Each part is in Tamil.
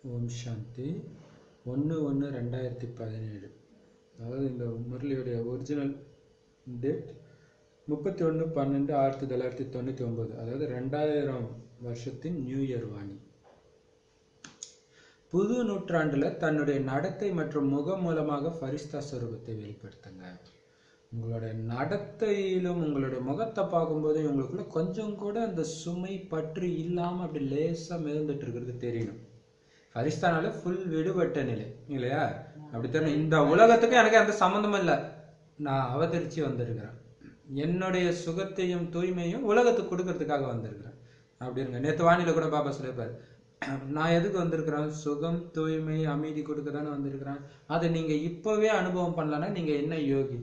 ஓம் சாந்தி 1/1/2017. அதாவது இந்த முரளியுடைய ஒரிஜினல் டேட் 31/12/1999. அதாவது 2000 வருஷத்தின் நியூ இயர் வாணி. புது நூற்றாண்டுல தன்னுடைய நடத்தை மற்றும் முகம் மூலமாக ஃபரிஸ்தா ஸ்வரூபத்தை வெளிப்படுத்துங்க. உங்களுடைய நடத்தையிலும் உங்களுடைய முகத்தை பார்க்கும்போது உங்களுக்குள்ள கொஞ்சம் கூட அந்த சுமை பற்று இல்லாமல் அப்படி லேசாக மிதந்துட்டு இருக்கிறது தெரியணும். ஃபரிஸ்தானால ஃபுல் விடுபட்ட நிலை இல்லையா? அப்படித்தானே? இந்த உலகத்துக்கு எனக்கு அந்த சம்மந்தமும் இல்லை. நான் அவதரிச்சு வந்திருக்கிறேன். என்னுடைய சுகத்தையும் தூய்மையும் உலகத்துக்கு கொடுக்கறதுக்காக வந்திருக்கிறேன். அப்படி இருங்க. நேற்று வானிலை கூட பாபா சொல்லியிருப்பாரு, நான் எதுக்கு வந்திருக்கிறேன்? சுகம் தூய்மை அமைதி கொடுக்க தானே வந்திருக்கிறேன். அதை நீங்க இப்பவே அனுபவம் பண்ணலன்னா நீங்க என்ன யோகி?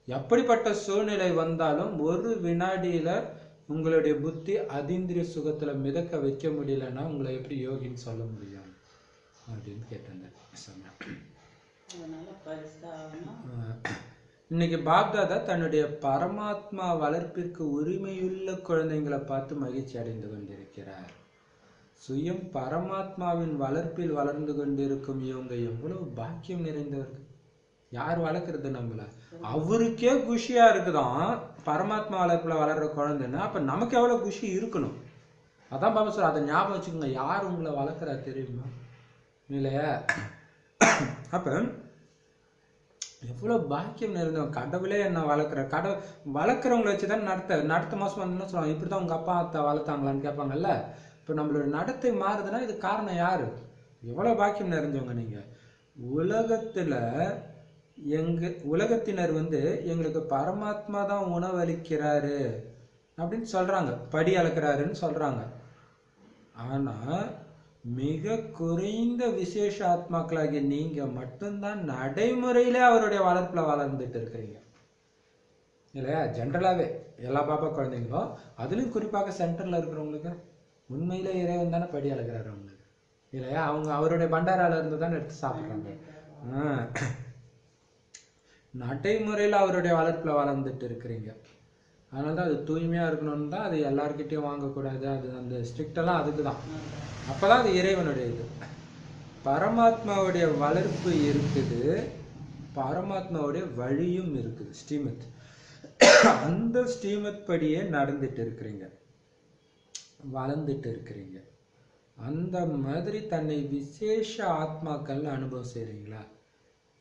எப்படிப்பட்ட சூழ்நிலை வந்தாலும் ஒரு வினாடியில உங்களுடைய புத்தி அதீந்திரிய சுகத்துல மிதக்க வைக்க முடியலன்னா உங்களை எப்படி யோகின்னு சொல்ல முடியும் அப்படின்னு கேட்டிருந்தேன். இன்னைக்கு பாப்தாதா தன்னுடைய பரமாத்மா வளர்ப்பிற்கு உரிமையுள்ள குழந்தைங்களை பார்த்து மகிழ்ச்சி அடைந்து கொண்டிருக்கிறார். சுயம் பரமாத்மாவின் வளர்ப்பில் வளர்ந்து கொண்டிருக்கும் இவங்க எவ்வளவு பாக்கியம் நிறைந்தவர்கள். யார் வளர்க்கறது நம்மள? அவருக்கே குஷியா இருக்குதான் பரமாத்மா வளர்ப்புல வளர்ற குழந்தைன்னா, அப்ப நமக்கு எவ்வளவு குஷி இருக்கணும். அதான் பாபா சார், அதை ஞாபகம் வச்சுக்கோங்க. யார் உங்களை வளர்க்குறா தெரியுமா? இல்லையா? அப்ப எவ்வளவு பாக்கியம் நிறைந்தவங்க. கடவுளே என்ன வளர்க்குற வளர்க்குறவங்களை வச்சுதான் நடத்த மாசம் வந்து சொல்லுவாங்க, இப்படிதான் உங்க அப்பா அத்தை வளர்த்தாங்களான்னு கேட்பாங்கல்ல. இப்ப நம்மளோட நடத்தை மாறுதுன்னா இது காரணம் யாரு? எவ்வளவு பாக்கியம் நிறைஞ்சவங்க நீங்க. உலகத்தினர் எங்களுக்கு பரமாத்மா தான் உணவளிக்கிறாரு அப்படின்னு சொல்றாங்க, படி அளக்கிறாருன்னு சொல்றாங்க. ஆனா மிக குறைந்த விசேஷ ஆத்மாக்களாகிய நீங்க மட்டும்தான் நடைமுறையில அவருடைய வளர்ப்புல வளர்ந்துட்டு இருக்கிறீங்க இல்லையா? ஜென்ரலாவே எல்லா பாப்பா குழந்தைங்களும், அதுலயும் குறிப்பாக சென்டர்ல இருக்கிறவங்களுக்கு உண்மையிலே இறைவன் தானே படி அளக்கிறாரு அவங்களுக்கு இல்லையா? அவங்க அவருடைய பண்டாரால இருந்து தானே எடுத்து சாப்பிடுறாங்க. நடைமுறையில் அவருடைய வளர்ப்புல வளர்ந்துட்டு இருக்கிறீங்க. அதனாலதான் அது தூய்மையா இருக்கணும்னு தான். அது எல்லார்கிட்டையும் வாங்கக்கூடாது, அது அந்த ஸ்ட்ரிக்ட் எல்லாம் அதுக்கு தான். அப்பதான் அது இறைவனுடைய இது. பரமாத்மாவுடைய வளர்ப்பு இருக்குது, பரமாத்மாவுடைய வழியும் இருக்குது, ஸ்ரீமத். அந்த ஸ்ரீமத் படியே நடந்துட்டு இருக்கிறீங்க, வளர்ந்துட்டு இருக்கிறீங்க. அந்த மாதிரி தன்னை விசேஷ ஆத்மாக்கள் அனுபவம் செய்றீங்களா?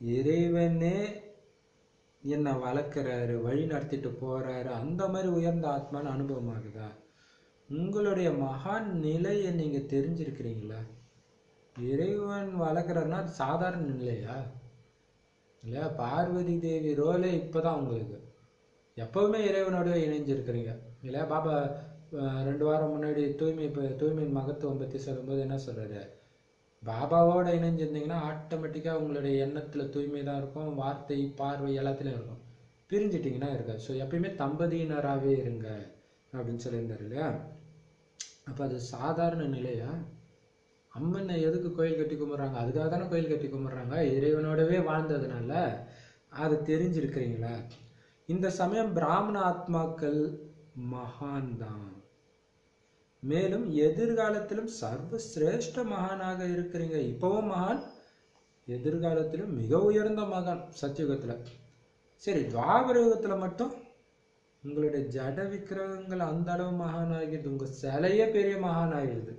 இறைவனே என்ன வளர்க்கிறாரு, வழி நடத்திட்டு போறாரு, அந்த மாதிரி உயர்ந்த ஆத்மான்னு அனுபவம் ஆகுதா? உங்களுடைய மகான் நிலையை நீங்க தெரிஞ்சிருக்கிறீங்களா? இறைவன் வளர்க்குறாருன்னா அது சாதாரண நிலையா இல்லையா? பார்வதி தேவி ரோலே இப்பதான் உங்களுக்கு. எப்பவுமே இறைவனோட இணைஞ்சிருக்கிறீங்க இல்லையா? பாபா 2 வாரம் முன்னாடி தூய்மையின் மகத்துவம் பத்தி சொல்லும்போது என்ன சொல்றாரு? பாபாவோட இணைஞ்சிருந்தீங்கன்னா ஆட்டோமேட்டிக்கா உங்களுடைய எண்ணத்துல தூய்மை தான் இருக்கும், வார்த்தை பார்வை எல்லாத்துலயும் இருக்கும். பிரிஞ்சிட்டிங்கன்னா இருக்காது. ஸோ எப்பயுமே தம்பதியினராகவே இருங்க அப்படின்னு சொல்லியிருந்தாரு இல்லையா? அப்ப அது சாதாரண நிலையா? அம்மனை எதுக்கு கோயில் கட்டி கும்பிட்றாங்க? அதுக்காக தானே கோயில் கட்டி கும்பிட்றாங்க, இறைவனோடவே வாழ்ந்ததுனால. அது தெரிஞ்சிருக்கிறீங்களா? இந்த சமயம் பிராமண ஆத்மாக்கள் மகான் தான். மேலும் எதிர்காலத்திலும் சர்வசிரேஷ்ட மகானாக இருக்கிறீங்க. இப்பவும் மகான், எதிர்காலத்திலும் மிக உயர்ந்த மகான் சத்தியுகத்துல. சரி, துவாபர யுகத்துல மட்டும் உங்களுடைய ஜட விக்கிரகங்கள் அந்த அளவு மகான் ஆகிடுது, உங்க சிலையே பெரிய மகான் ஆகிடுது.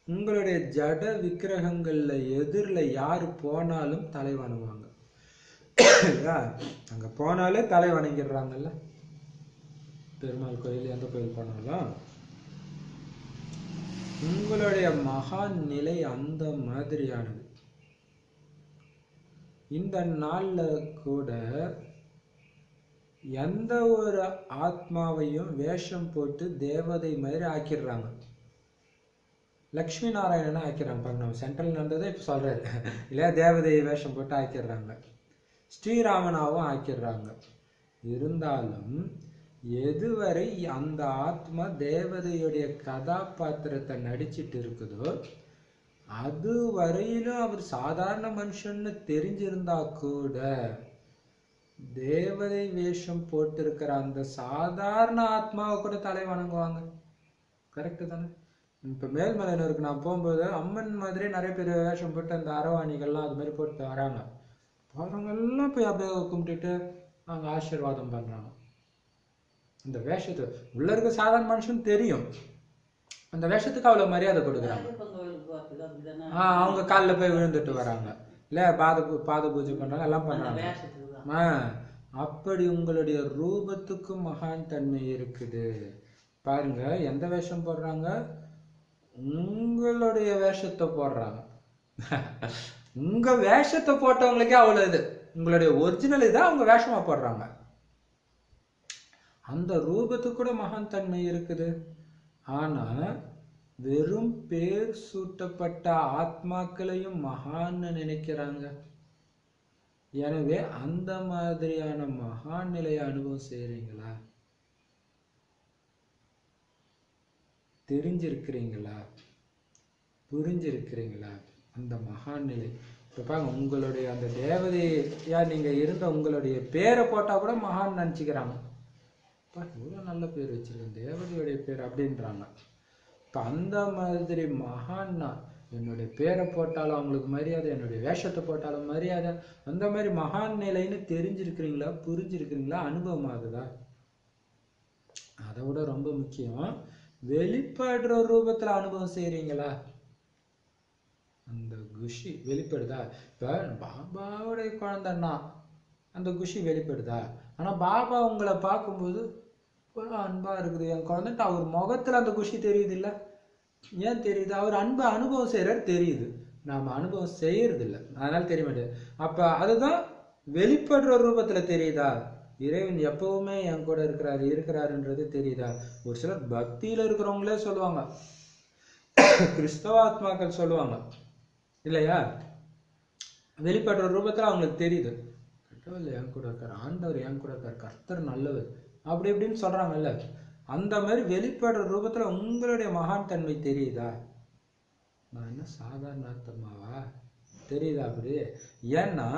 உங்களுடைய ஜட விக்கிரகங்கள்ல எதிரில் யாரு போனாலும் தலை வணங்குவாங்க. அங்க போனாலே தலை வணங்கிடுறாங்கல்ல. பெருமாள் கோயில் எந்த கோயில் போனாலும் உங்களுடைய மகான் நிலை அந்த மாதிரியானது. இந்த நாள்ல கூட எந்த ஒரு ஆத்மாவையும் வேஷம் போட்டு தேவதை மாதிரி ஆக்கிடுறாங்க. லக்ஷ்மி நாராயணனா ஆக்கிடுறாங்க. பாருங்க, நம்ம சென்ட்ரல் நடந்ததை இப்ப சொல்றாரு இல்லையா? தேவதை வேஷம் போட்டு ஆக்கிடுறாங்க, ஸ்ரீராமனாவும் ஆக்கிடுறாங்க. இருந்தாலும் எதுவரை அந்த ஆத்மா தேவதையுடைய கதாபாத்திரத்தை நடிச்சிட்டு இருக்குதோ அது வரையிலும் அவர் சாதாரண மனுஷன்னு தெரிஞ்சிருந்தா கூட தேவதை வேஷம் போட்டிருக்கிற அந்த சாதாரண ஆத்மாவை கூட தலை வணங்குவாங்க. கரெக்டு தானே? இப்போ மேல்மலையனூருக்கு நான் போகும்போது அம்மன் மாதிரி நிறைய பேர் வேஷம் போட்டு அந்த அரவாணிகள்லாம் அது மாதிரி போட்டு வராங்க. போகிறவங்கெல்லாம் போய் அப்படியே கும்பிட்டுட்டு அவங்க ஆசீர்வாதம் பண்ணுறாங்க. அந்த வேஷத்து உள்ள இருக்க சாதாரண மனுஷன் தெரியும், அந்த வேஷத்துக்கு அவ்வளோ மரியாதை கொடுக்குறாங்க. அவங்க காலில் போய் விழுந்துட்டு வராங்க, இல்லை பாத பூஜை பண்ணுறாங்க, எல்லாம் பண்ணுறாங்க. அப்படி உங்களுடைய ரூபத்துக்கும் மகான் தன்மை இருக்குது. பாருங்க, எந்த வேஷம் போடுறாங்க? உங்களுடைய வேஷத்தை போடுறாங்க. உங்க வேஷத்தை போட்டவங்களுக்கே அவ்வளவு இது, உங்களுடைய ஒரிஜினல் இதை அவங்க வேஷமா போடுறாங்க. அந்த ரூபத்துக்கு கூட மகான் தன்மை இருக்குது. ஆனா வெறும் பேர் சூட்டப்பட்ட ஆத்மாக்களையும் மகான்னு நினைக்கிறாங்க. எனவே அந்த மாதிரியான மகான் நிலையை அனுபவம் செய்றீங்களா? தெரிஞ்சிருக்கிறீங்களா? புரிஞ்சிருக்கிறீங்களா? அந்த மகான் நிலை. இப்போ பாருங்க, உங்களுடைய அந்த தேவதையா நீங்க இருந்த உங்களுடைய பேரை போட்டா கூட மகான் நினச்சிக்கிறாங்க. இவ்வளோ நல்ல பேர் வச்சிருக்கேன், தேவதையுடைய பேர் அப்படின்றாங்க. இப்போ அந்த மாதிரி மகான்னா என்னுடைய பேரை போட்டாலும் அவங்களுக்கு மரியாதை, என்னுடைய வேஷத்தை போட்டாலும் மரியாதை. அந்த மாதிரி மகான் நிலைன்னு தெரிஞ்சிருக்கிறீங்களா? புரிஞ்சிருக்கிறீங்களா? அனுபவம் ஆகுதா? அதை விட ரொம்ப முக்கியம், வெளிப்படுற ரூபத்துல அனுபவம் செய்றீங்களா? அந்த குஷி வெளிப்படுதா? இப்ப பாபாவுடைய குழந்தைன்னா அந்த குஷி வெளிப்படுதா? ஆனா பாபா உங்களை பார்க்கும்போது அன்பா இருக்குது என் குழந்தைட்டு அவர் முகத்துல அந்த குஷி தெரியுது இல்ல? ஏன் தெரியுது? அவர் அன்பை அனுபவம் செய்யறாரு தெரியுது, நாம அனுபவம் செய்யறது இல்லை, அதனால தெரிய மாட்டேது. அப்ப அதுதான் வெளிப்படுற ரூபத்துல தெரியுதா? இறைவன் எப்பவுமே என் கூட இருக்கிறாருன்றது தெரியுதா? ஒரு சிலர் பக்தியில இருக்கிறவங்களே சொல்லுவாங்க, கிறிஸ்தவ ஆத்மாக்கள் சொல்லுவாங்க இல்லையா, வெளிப்படுற ரூபத்துல அவங்களுக்கு தெரியுது, கடவுள் என் கூட இருக்கார், ஆண்டவர் என் கூட இருக்கார், கர்த்தர் நல்லவர், அப்படி இப்படின்னு சொல்றாங்கல்ல. அந்த மாதிரி வெளிப்படுற ரூபத்துல உங்களுடைய மகான் தன்மை தெரியுதா? நான் என்ன சாதாரண ஆத்மாவா? தெரியுதா? அப்படி ஏன்னா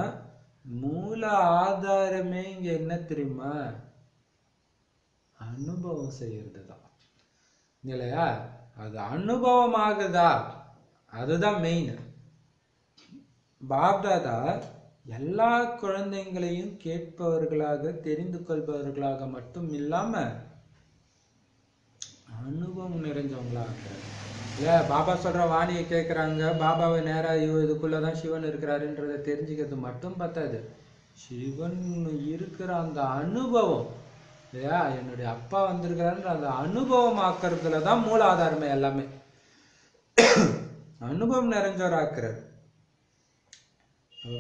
மூல ஆதாரமே இங்க என்ன தெரியுமா? அனுபவம் செய்யறது தான் இல்லையா? அது அனுபவம் ஆகுதா? அதுதான் மெயின். பாப்தாதா எல்லா குழந்தைங்களையும் கேட்பவர்களாக தெரிந்து கொள்பவர்களாக மட்டும் இல்லாம அனுபவம் நிறைஞ்சவங்களாக. பாபா சொல்ற வாணியை கேட்குறாங்க, பாபாவை நேரா இதுக்குள்ளதான் சிவன் இருக்கிறாருன்றதை தெரிஞ்சுக்கிறது மட்டும் பத்தாது, சிவன் இருக்கிற அந்த அனுபவம் இல்லையா, என்னுடைய அப்பா வந்திருக்கிறாருன்ற அந்த அனுபவம் ஆக்குறதுல தான் மூல ஆதாரமே. எல்லாமே அனுபவம் நிறைஞ்சவர் ஆக்குறாரு.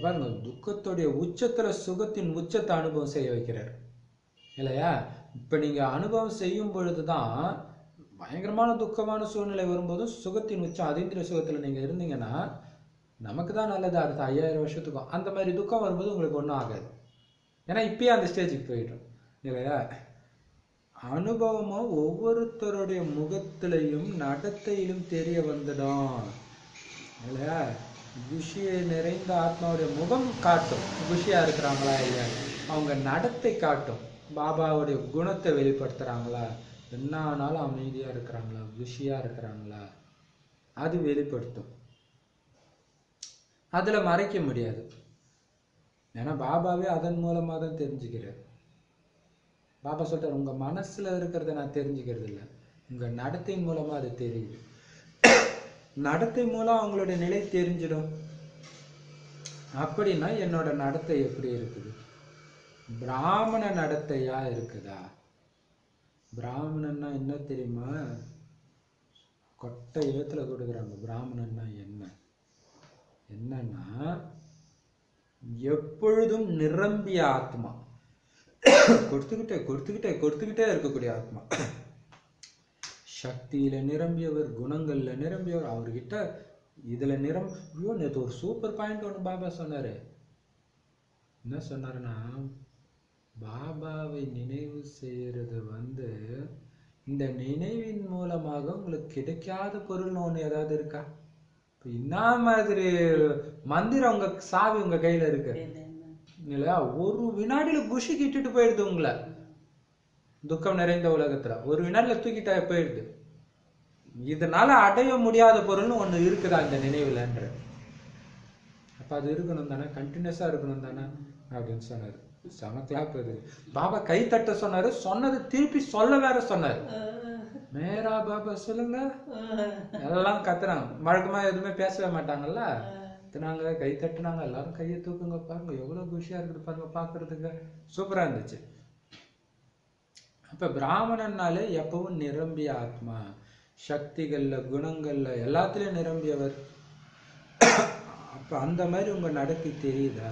பாருங்க, துக்கத்துடைய உச்சத்துல சுகத்தின் உச்சத்தை அனுபவம் செய்ய வைக்கிறார் இல்லையா? இப்ப நீங்க அனுபவம் செய்யும் பொழுதுதான் பயங்கரமான துக்கமான சூழ்நிலை வரும்போதும் சுகத்தின் உச்சம் அதீந்திர சுகத்துல நீங்க இருந்தீங்கன்னா நமக்கு தான் நல்லது. அடுத்த 5000 வருஷத்துக்கும் அந்த மாதிரி துக்கம் வரும்போது உங்களுக்கு ஒன்றும் ஆகாது, ஏன்னா இப்பயே அந்த ஸ்டேஜுக்கு போயிடும் இல்லையா? அனுபவமா ஒவ்வொருத்தருடைய முகத்திலையும் நடத்தையிலும் தெரிய வந்துடும் இல்லையா? குஷியை நிறைந்த ஆத்மாவுடைய முகம் காட்டும் குஷியா இருக்கிறாங்களா இல்லையா, அவங்க நடத்தை காட்டும் பாபாவுடைய குணத்தை வெளிப்படுத்துறாங்களா, என்ன ஆனாலும் அமைதியா இருக்கிறாங்களா, குஷியா இருக்கிறாங்களா, அது வெளிப்படுத்தும். அதுல மறைக்க முடியாது, ஏன்னா பாபாவே அதன் மூலமா தான் தெரிஞ்சுக்கிறார். பாபா சொல்றாரு, உங்க மனசுல இருக்கிறத நான் தெரிஞ்சுக்கிறது இல்லை, உங்க நடத்தையின் மூலமா அது தெரியுது. நடத்தை மூலம் அவங்களுடைய நிலை தெரிஞ்சிடும். அப்படின்னா என்னோட நடத்தை எப்படி இருக்குது? பிராமண நடத்தையா இருக்குதா? பிராமணன்னா என்ன தெரியுமா? கொட்டை எழுத்துல கொடுக்குறாங்க. பிராமணன்னா என்னன்னா எப்பொழுதும் நிரம்பிய ஆத்மா, கொடுத்துக்கிட்டே கொடுத்துக்கிட்டே கொடுத்துக்கிட்டே இருக்கக்கூடிய ஆத்மா, சக்தியில நிரம்பியவர், குணங்கள்ல நிரம்பியவர். அவர்கிட்ட இதுல ஐயோ, நேற்று ஒரு சூப்பர் பாயிண்ட் ஒன்று பாபா சொன்னாரு. என்ன சொன்னாருன்னா, பாபாவை நினைவு செய்யறது இந்த நினைவின் மூலமாக உங்களுக்கு கிடைக்காத பொருள்னு ஒண்ணு ஏதாவது இருக்கா? இப்ப என்ன மாதிரி மந்திரம் உங்க சாவி உங்க கையில இருக்கு இல்லையா? ஒரு வினாடியில குஷி கிட்டுட்டு போயிடுது உங்களை. துக்கம் நிறைந்த உலகத்துல ஒரு வினாடியில தூக்கிட்டா போயிடுது. இதனால அடைய முடியாத பொருள்னு ஒண்ணு இருக்குதா இந்த நினைவுலன்ற. அப்ப அது இருக்கணும் தானே, கண்டினியூஸா இருக்கணும் தானே அப்படின்னு சொன்னாரு. செம கிளாப் இது. பாபா கை தட்ட சொன்னாரு, சொன்னது திருப்பி சொல்ல வேற சொன்னாரு. மேரா பாபா சொல்லுங்க. எல்லாம் கத்துறாங்க. வழக்கமா எதுவுமே பேசவே மாட்டாங்கல்ல. கத்துனாங்க, கை தட்டுனாங்க, எல்லாரும் கையை தூக்குங்க, பாருங்க எவ்வளவு குஷியா இருக்குது பாருங்க பாக்குறதுக்கு. சூப்பரா இருந்துச்சு. அப்ப பிராமணன்னாலே எப்பவும் நிரம்பிய ஆத்மா, சக்திகள்ல குணங்கள்ல எல்லாத்துலயும் நிரம்பியவர். அப்ப அந்த மாதிரி உங்க நடத்தி தெரியுதா?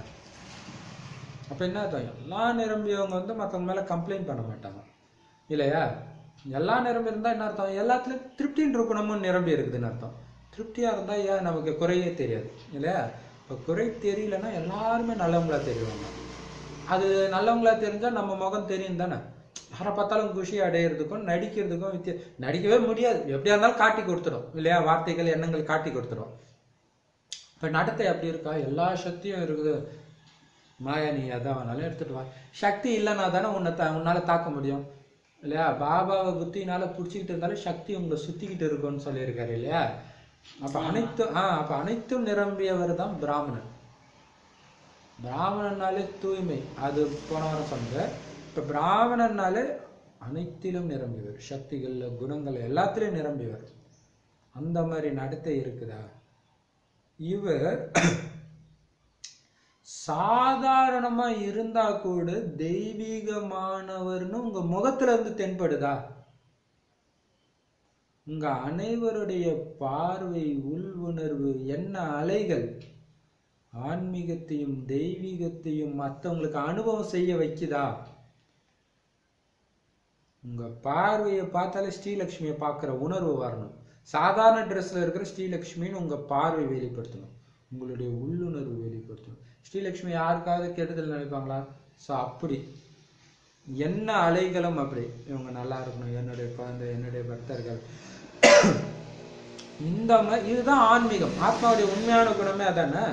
அப்ப என்ன அர்த்தம்? எல்லாம் நிரம்பியவங்க மற்றவங்க மேல கம்ப்ளைண்ட் பண்ண மாட்டாங்க இல்லையா? எல்லாம் நிரம்பி இருந்தா என்ன அர்த்தம்? எல்லாத்துலயும் திருப்தின்னு இருக்கணும்னு நிரம்பி இருக்குதுன்னு அர்த்தம். திருப்தியா இருந்தா ஏன் நமக்கு குறையே தெரியாது இல்லையா? இப்ப குறை தெரியலன்னா எல்லாருமே நல்லவங்களா தெரிவாங்க. அது நல்லவங்களா தெரிஞ்சா நம்ம முகம் தெரியும் தானே. யாரை பார்த்தாலும் குஷி அடையிறதுக்கும் நடிக்கிறதுக்கும் நடிக்கவே முடியாது. எப்படியா இருந்தாலும் காட்டி கொடுத்துடும் இல்லையா? வார்த்தைகள் எண்ணங்கள் காட்டி கொடுத்துடும். இப்ப நடத்தை எப்படி இருக்கா? எல்லா சக்தியும் இருக்குது. மாயா நீ எதை வேணாலும் எடுத்துட்டு வா. சக்தி இல்லைன்னா தானே உன்னால தாக்க முடியும் இல்லையா? பாபாவை புத்தினால பிடிச்சிக்கிட்டு இருந்தாலும் சக்தி உங்களை சுத்திக்கிட்டு இருக்கும்னு சொல்லியிருக்காரு இல்லையா? அப்ப அனைத்தும் நிரம்பியவர் தான் பிராமணன். பிராமணன்னாலே தூய்மை, அது போன வாரம் சொன்ன. இப்ப பிராமணன்னாலே அனைத்திலும் நிரம்பியவர், சக்திகள்ல குணங்கள் எல்லாத்திலும் நிரம்பியவர். அந்த மாதிரி நடத்தை இருக்குதா? இவர் சாதாரணமா இருந்தா கூட தெய்வீகமானவர்னு உங்க முகத்துல இருந்து தென்படுதா? உங்க அனைவருடைய பார்வை, உள் உணர்வு, என்ன அலைகள் ஆன்மீகத்தையும் தெய்வீகத்தையும் மற்றவங்களுக்கு அனுபவம் செய்ய வைக்குதா? உங்க பார்வையை பார்த்தாலே ஸ்ரீலக்ஷ்மியை பார்க்குற உணர்வு வரணும். சாதாரண ட்ரெஸ்ல இருக்கிற ஸ்ரீலக்ஷ்மின்னு உங்க பார்வை வெளிப்படுத்தணும், உங்களுடைய உள்ளுணர்வு வெளிப்படுத்தணும். ஸ்ரீலக்ஷ்மி யாருக்காவது கெடுதல் நினைப்பாங்களா? ஸோ அப்படி என்ன அலைகளும் அப்படி இவங்க நல்லா இருக்கணும், என்னுடைய குழந்தை, என்னுடைய பக்தர்கள், இந்த மாதிரி. இதுதான் ஆன்மீகம். ஆத்மாவுடைய உண்மையான குணமே அதானே.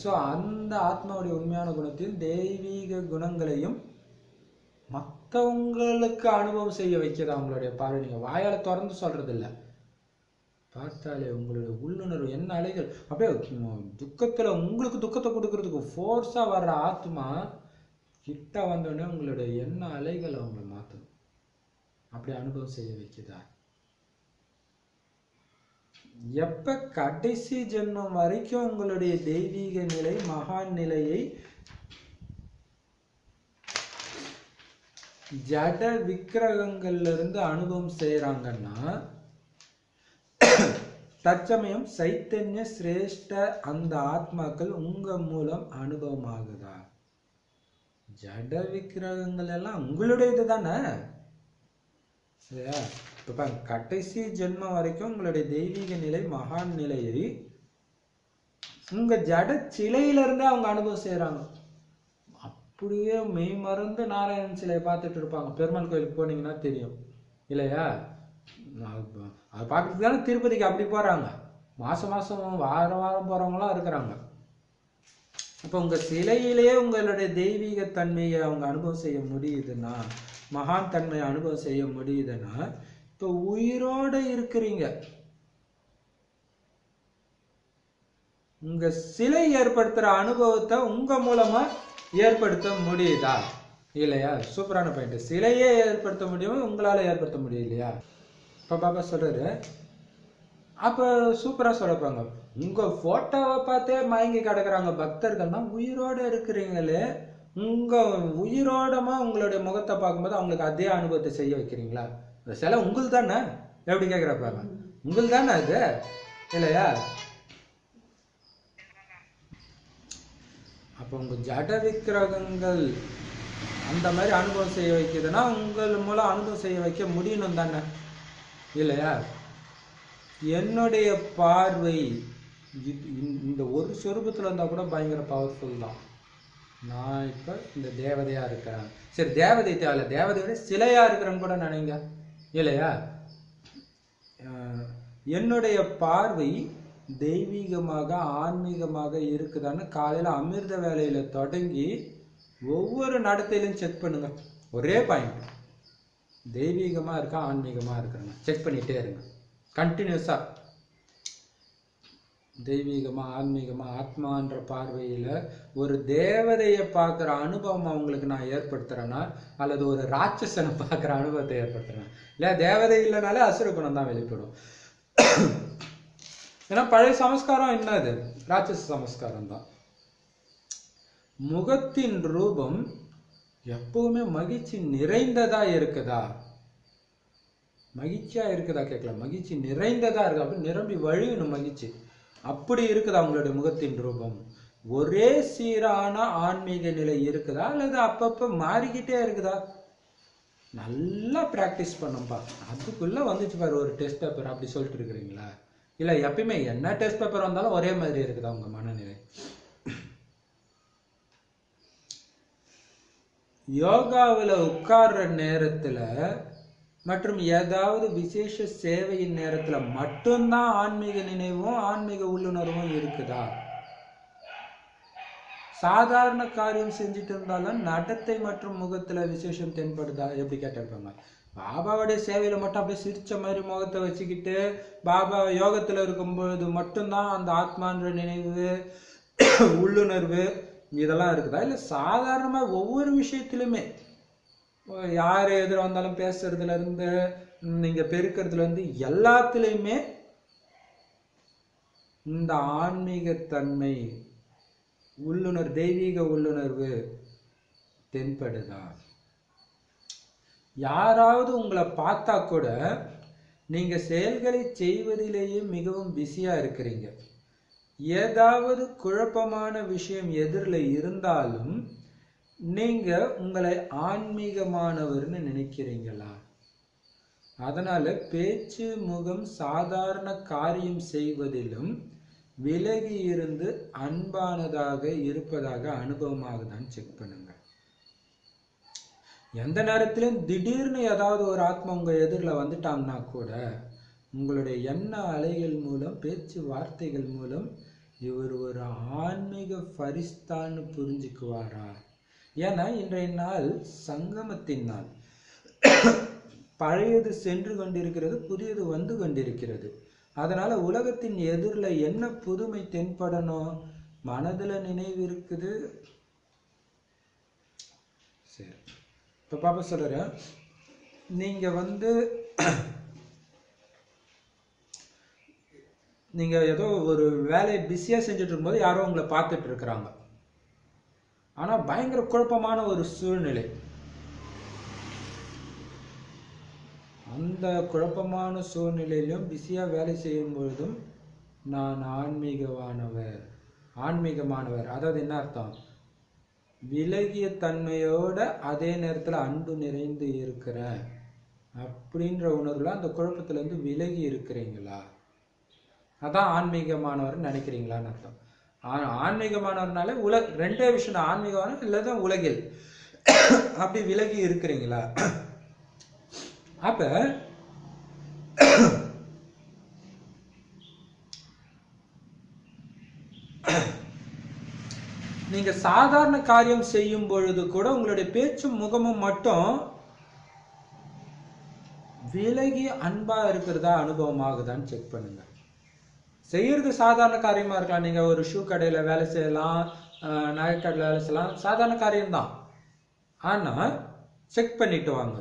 ஸோ அந்த ஆத்மாவுடைய உண்மையான குணத்தையும் தெய்வீக குணங்களையும் மற்றவங்களுக்கு அனுபவம் செய்ய வைக்கிறது அவங்களுடைய பார்வை. நீங்க வாயால திறந்து சொல்றது இல்லை, பார்த்தாலே உங்களுடைய உள்ளுணர்வு என்ன அலைகள். அப்படியே துக்கத்துல உங்களுக்கு துக்கத்தை கொடுக்கறதுக்கு ஃபோர்ஸா வர்ற ஆத்மா கிட்ட வந்தோடனே உங்களுடைய என்ன அலைகள் அவங்களை மாற்றணும், அப்படி அனுபவம் செய்ய வைக்குதா? எப்ப கடைசி ஜென்மம் வரைக்கும் உங்களுடைய தெய்வீக நிலை, மகான் நிலையை ஜட விக்கிரகங்கள்ல இருந்து அனுபவம் செய்யறாங்கன்னா, தற்சமயம் சைத்தன்ய சிரேஷ்ட அந்த ஆத்மாக்கள் உங்க மூலம் அனுபவம் ஆகுதா? ஜட விக்கிரகங்கள் எல்லாம் உங்களுடைய இதுதானே சரியா? இப்ப கடைசி ஜென்மம் வரைக்கும் உங்களுடைய தெய்வீக நிலை, மகான் நிலையை உங்க ஜட சிலையிலிருந்தே அவங்க அனுபவம் செய்யறாங்க. அப்படியே மெய் மறந்து நாராயணன் சிலையை பார்த்துட்டு இருப்பாங்க. பெருமாள் கோயிலுக்கு போனீங்கன்னா தெரியும் இல்லையா? அதை பார்க்கறதுக்கு தானே திருப்பதிக்கு அப்படி போறாங்க. மாசம் மாசம் வாரம் வாரம் போறவங்களாம் இருக்கிறாங்க. அப்ப உங்க சிலையிலேயே உங்களுடைய தெய்வீக தன்மையை அவங்க அனுபவம் செய்ய முடியுதுன்னா, மகான் தன்மையை அனுபவம் செய்ய முடியுதுன்னா, இப்ப உயிரோட இருக்கிறீங்க. உங்க சிலை ஏற்படுத்துற அனுபவத்தை உங்க மூலமா ஏற்படுத்த முடியுதா இல்லையா? சூப்பரான பாயிண்ட். சிலையே ஏற்படுத்த முடியும், உங்களால ஏற்படுத்த முடியும் இல்லையா? இப்ப பாபா சொல்றாரு, அப்ப சூப்பரா சொல்லப்பாங்க, உங்க போட்டோவை பார்த்தே மயங்கி கிடக்குறாங்க பக்தர்கள்னா உயிரோட இருக்கிறீங்களே, உங்க உயிரோடமா உங்களுடைய முகத்தை பார்க்கும்போது அவங்களுக்கு அதே அனுபவத்தை செய்ய வைக்கிறீங்களா? இந்த சிலை உங்களுக்கு தானே? எப்படி கேட்கிறப்பாங்க, உங்களுக்கு தானே அது இல்லையா? அப்ப உங்க ஜட விக்கிரகங்கள் அந்த மாதிரி அனுபவம் செய்ய வைக்குதுன்னா உங்கள் மூலம் அனுபவம் செய்ய வைக்க முடியணும் தானே இல்லையா? என்னுடைய பார்வை இந்த ஒரு சொரூபத்துல இருந்தா கூட பயங்கர பவர்ஃபுல் தான். நான் இப்ப இந்த தேவதையா இருக்கிறேன், சரி தேவதை தேவையில்ல, தேவதையோட சிலையா இருக்கிறேன்னு கூட நினைங்க இல்லையா? என்னுடைய பார்வை தெய்வீகமாக ஆன்மீகமாக இருக்குதான்னு காலையில அமிர்த வேலையில தொடங்கி ஒவ்வொரு நடத்தையிலும் செக் பண்ணுங்க. ஒரே பாயிண்ட், தெய்வீகமா இருக்கா ஆன்மீகமா இருக்கிறேங்க செக் பண்ணிட்டே இருங்க. கண்டினியூஸா தெய்வீகமா ஆன்மீகமா ஆத்மான்ற பார்வையில ஒரு தேவதையை பார்க்குற அனுபவம் அவங்களுக்கு நான் ஏற்படுத்துறேன்னா, அல்லது ஒரு ராட்சசனை பார்க்குற அனுபவத்தை ஏற்படுத்துறேன் இல்லையா? தேவதை இல்லைனாலே அசுர குணம் தான் வெளிப்படும். ஏன்னா பழைய சமஸ்காரம் என்னது? ராட்சச சமஸ்காரம் தான். முகத்தின் ரூபம் எப்பவுமே மகிழ்ச்சி நிறைந்ததா இருக்குதா? மகிழ்ச்சியா இருக்குதா கேட்கலாம். மகிழ்ச்சி நிறைந்ததா இருக்கு, அப்படி நிரம்பி வழியணும் மகிழ்ச்சி. அப்படி இருக்குதா உங்களுடைய முகத்தின் ரூபம்? ஒரே சீரான ஆன்மீக நிலை இருக்குதா, அல்லது அப்பப்ப மாறிக்கிட்டே இருக்குதா? நல்லா பிராக்டிஸ் பண்ணும்பா. அதுக்குள்ள வந்துச்சு பாரு ஒரு டெஸ்ட் பேப்பர், அப்படி சொல்லிட்டு இருக்கிறீங்களா? இல்ல எப்பயுமே என்ன டெஸ்ட் பேப்பர் வந்தாலும் ஒரே மாதிரி இருக்குதா உங்க மனநிலை? யோகாவில் உட்கார்ற நேரத்துல மற்றும் ஏதாவது விசேஷ சேவையின் நேரத்துல மட்டும்தான் ஆன்மீக நினைவும் ஆன்மீக உள்ளுணர்வும் இருக்குதா? சாதாரண காரியம் செஞ்சுட்டு இருந்தாலும் நடத்தை மற்றும் முகத்துல விசேஷம் தென்படுதா? எப்படி கேட்டிருப்பாங்க. பாபாவுடைய சேவையில மட்டும் அப்படியே சிரிச்ச மாதிரி முகத்தை வச்சுக்கிட்டு பாபா யோகத்துல இருக்கும்பொழுது மட்டும்தான் அந்த ஆத்மான்ற நினைவு உள்ளுணர்வு இதெல்லாம் இருக்குதா? இல்ல சாதாரணமா ஒவ்வொரு விஷயத்திலுமே யார் எதிர வந்தாலும் பேசுறதுல இருந்து நீங்க பெருக்கிறதுல இருந்து எல்லாத்துலயுமே இந்த ஆன்மீகத்தன்மை உள்ளுணர்வு தெய்வீக உள்ளுணர்வு தென்படுதா? யாராவது உங்களை பார்த்தா கூட நீங்க செயல்களை செய்வதிலேயே மிகவும் பிஸியா இருக்கிறீங்க. ஏதாவது குழப்பமான விஷயம் எதிரில் இருந்தாலும் நீங்க உங்களை ஆன்மீகமானவர்னு நினைக்கிறீங்களா? அதனால பேச்சு முகம் சாதாரண காரியம் செய்வதிலும் விலகி இருந்து அன்பானதாக இருப்பதாக அனுபவமாகுதான்னு செக் பண்ணுங்க. எந்த நேரத்திலும் திடீர்னு ஏதாவது ஒரு ஆத்மா உங்க எதிரில் வந்துட்டாங்கன்னா கூட உங்களுடைய எண்ண அலைகள் மூலம் பேச்சு வார்த்தைகள் மூலம் இவர் ஒரு ஆன்மீக பரிஸ்தான்னு புரிஞ்சுக்குவாரா? ஏன்னா இன்றைய நாள் சங்கமத்தின் நாள். பழையது சென்று கொண்டிருக்கிறது, புதியது வந்து கொண்டிருக்கிறது. அதனால உலகத்தின் எதிரில் என்ன புதுமை தென்படணும்? மனதுல நினைவு இருக்குது. சரி, இப்ப பாப்பா சொல்ற, நீங்க நீங்க ஏதோ ஒரு வேலையை பிஸியா செஞ்சுட்டு இருக்கும்போது யாரோ உங்களை பார்த்துட்டு இருக்கிறாங்க. ஆனா பயங்கர குழப்பமான ஒரு சூழ்நிலை. அந்த குழப்பமான சூழ்நிலையிலும் பிஸியா வேலை செய்யும் பொழுதும் நான் ஆன்மீகமானவர் அதாவது என்ன அர்த்தம்? விலகிய தன்மையோட அதே நேரத்துல அன்பு நிறைந்து இருக்கிற அப்படின்ற உணர்வுல அந்த குழப்பத்துல இருந்து விலகி இருக்கிறீங்களா? அதான் ஆன்மீகமானவர் நினைக்கிறீங்களான்னு அர்த்தம். ஆன்மீகமானவர்னாலே ரெண்டே விஷயம், ஆன்மீகமான இல்லதான் உலகில் அப்படி விலகி இருக்கிறீங்களா? அப்ப நீங்க சாதாரண காரியம் செய்யும் பொழுது கூட உங்களுடைய பேச்சும் முகமும் மட்டும் விலகி அன்பா இருக்கிறதா அனுபவமாகுதான்னு செக் பண்ணுங்க. செய்யறது சாதாரண காரியமா இருக்கலாம். நீங்க ஒரு ஷூ கடையில வேலை செய்யலாம், நகைக்கடையில் வேலை செய்யலாம், சாதாரண காரியம்தான். ஆனா செக் பண்ணிட்டு வாங்க,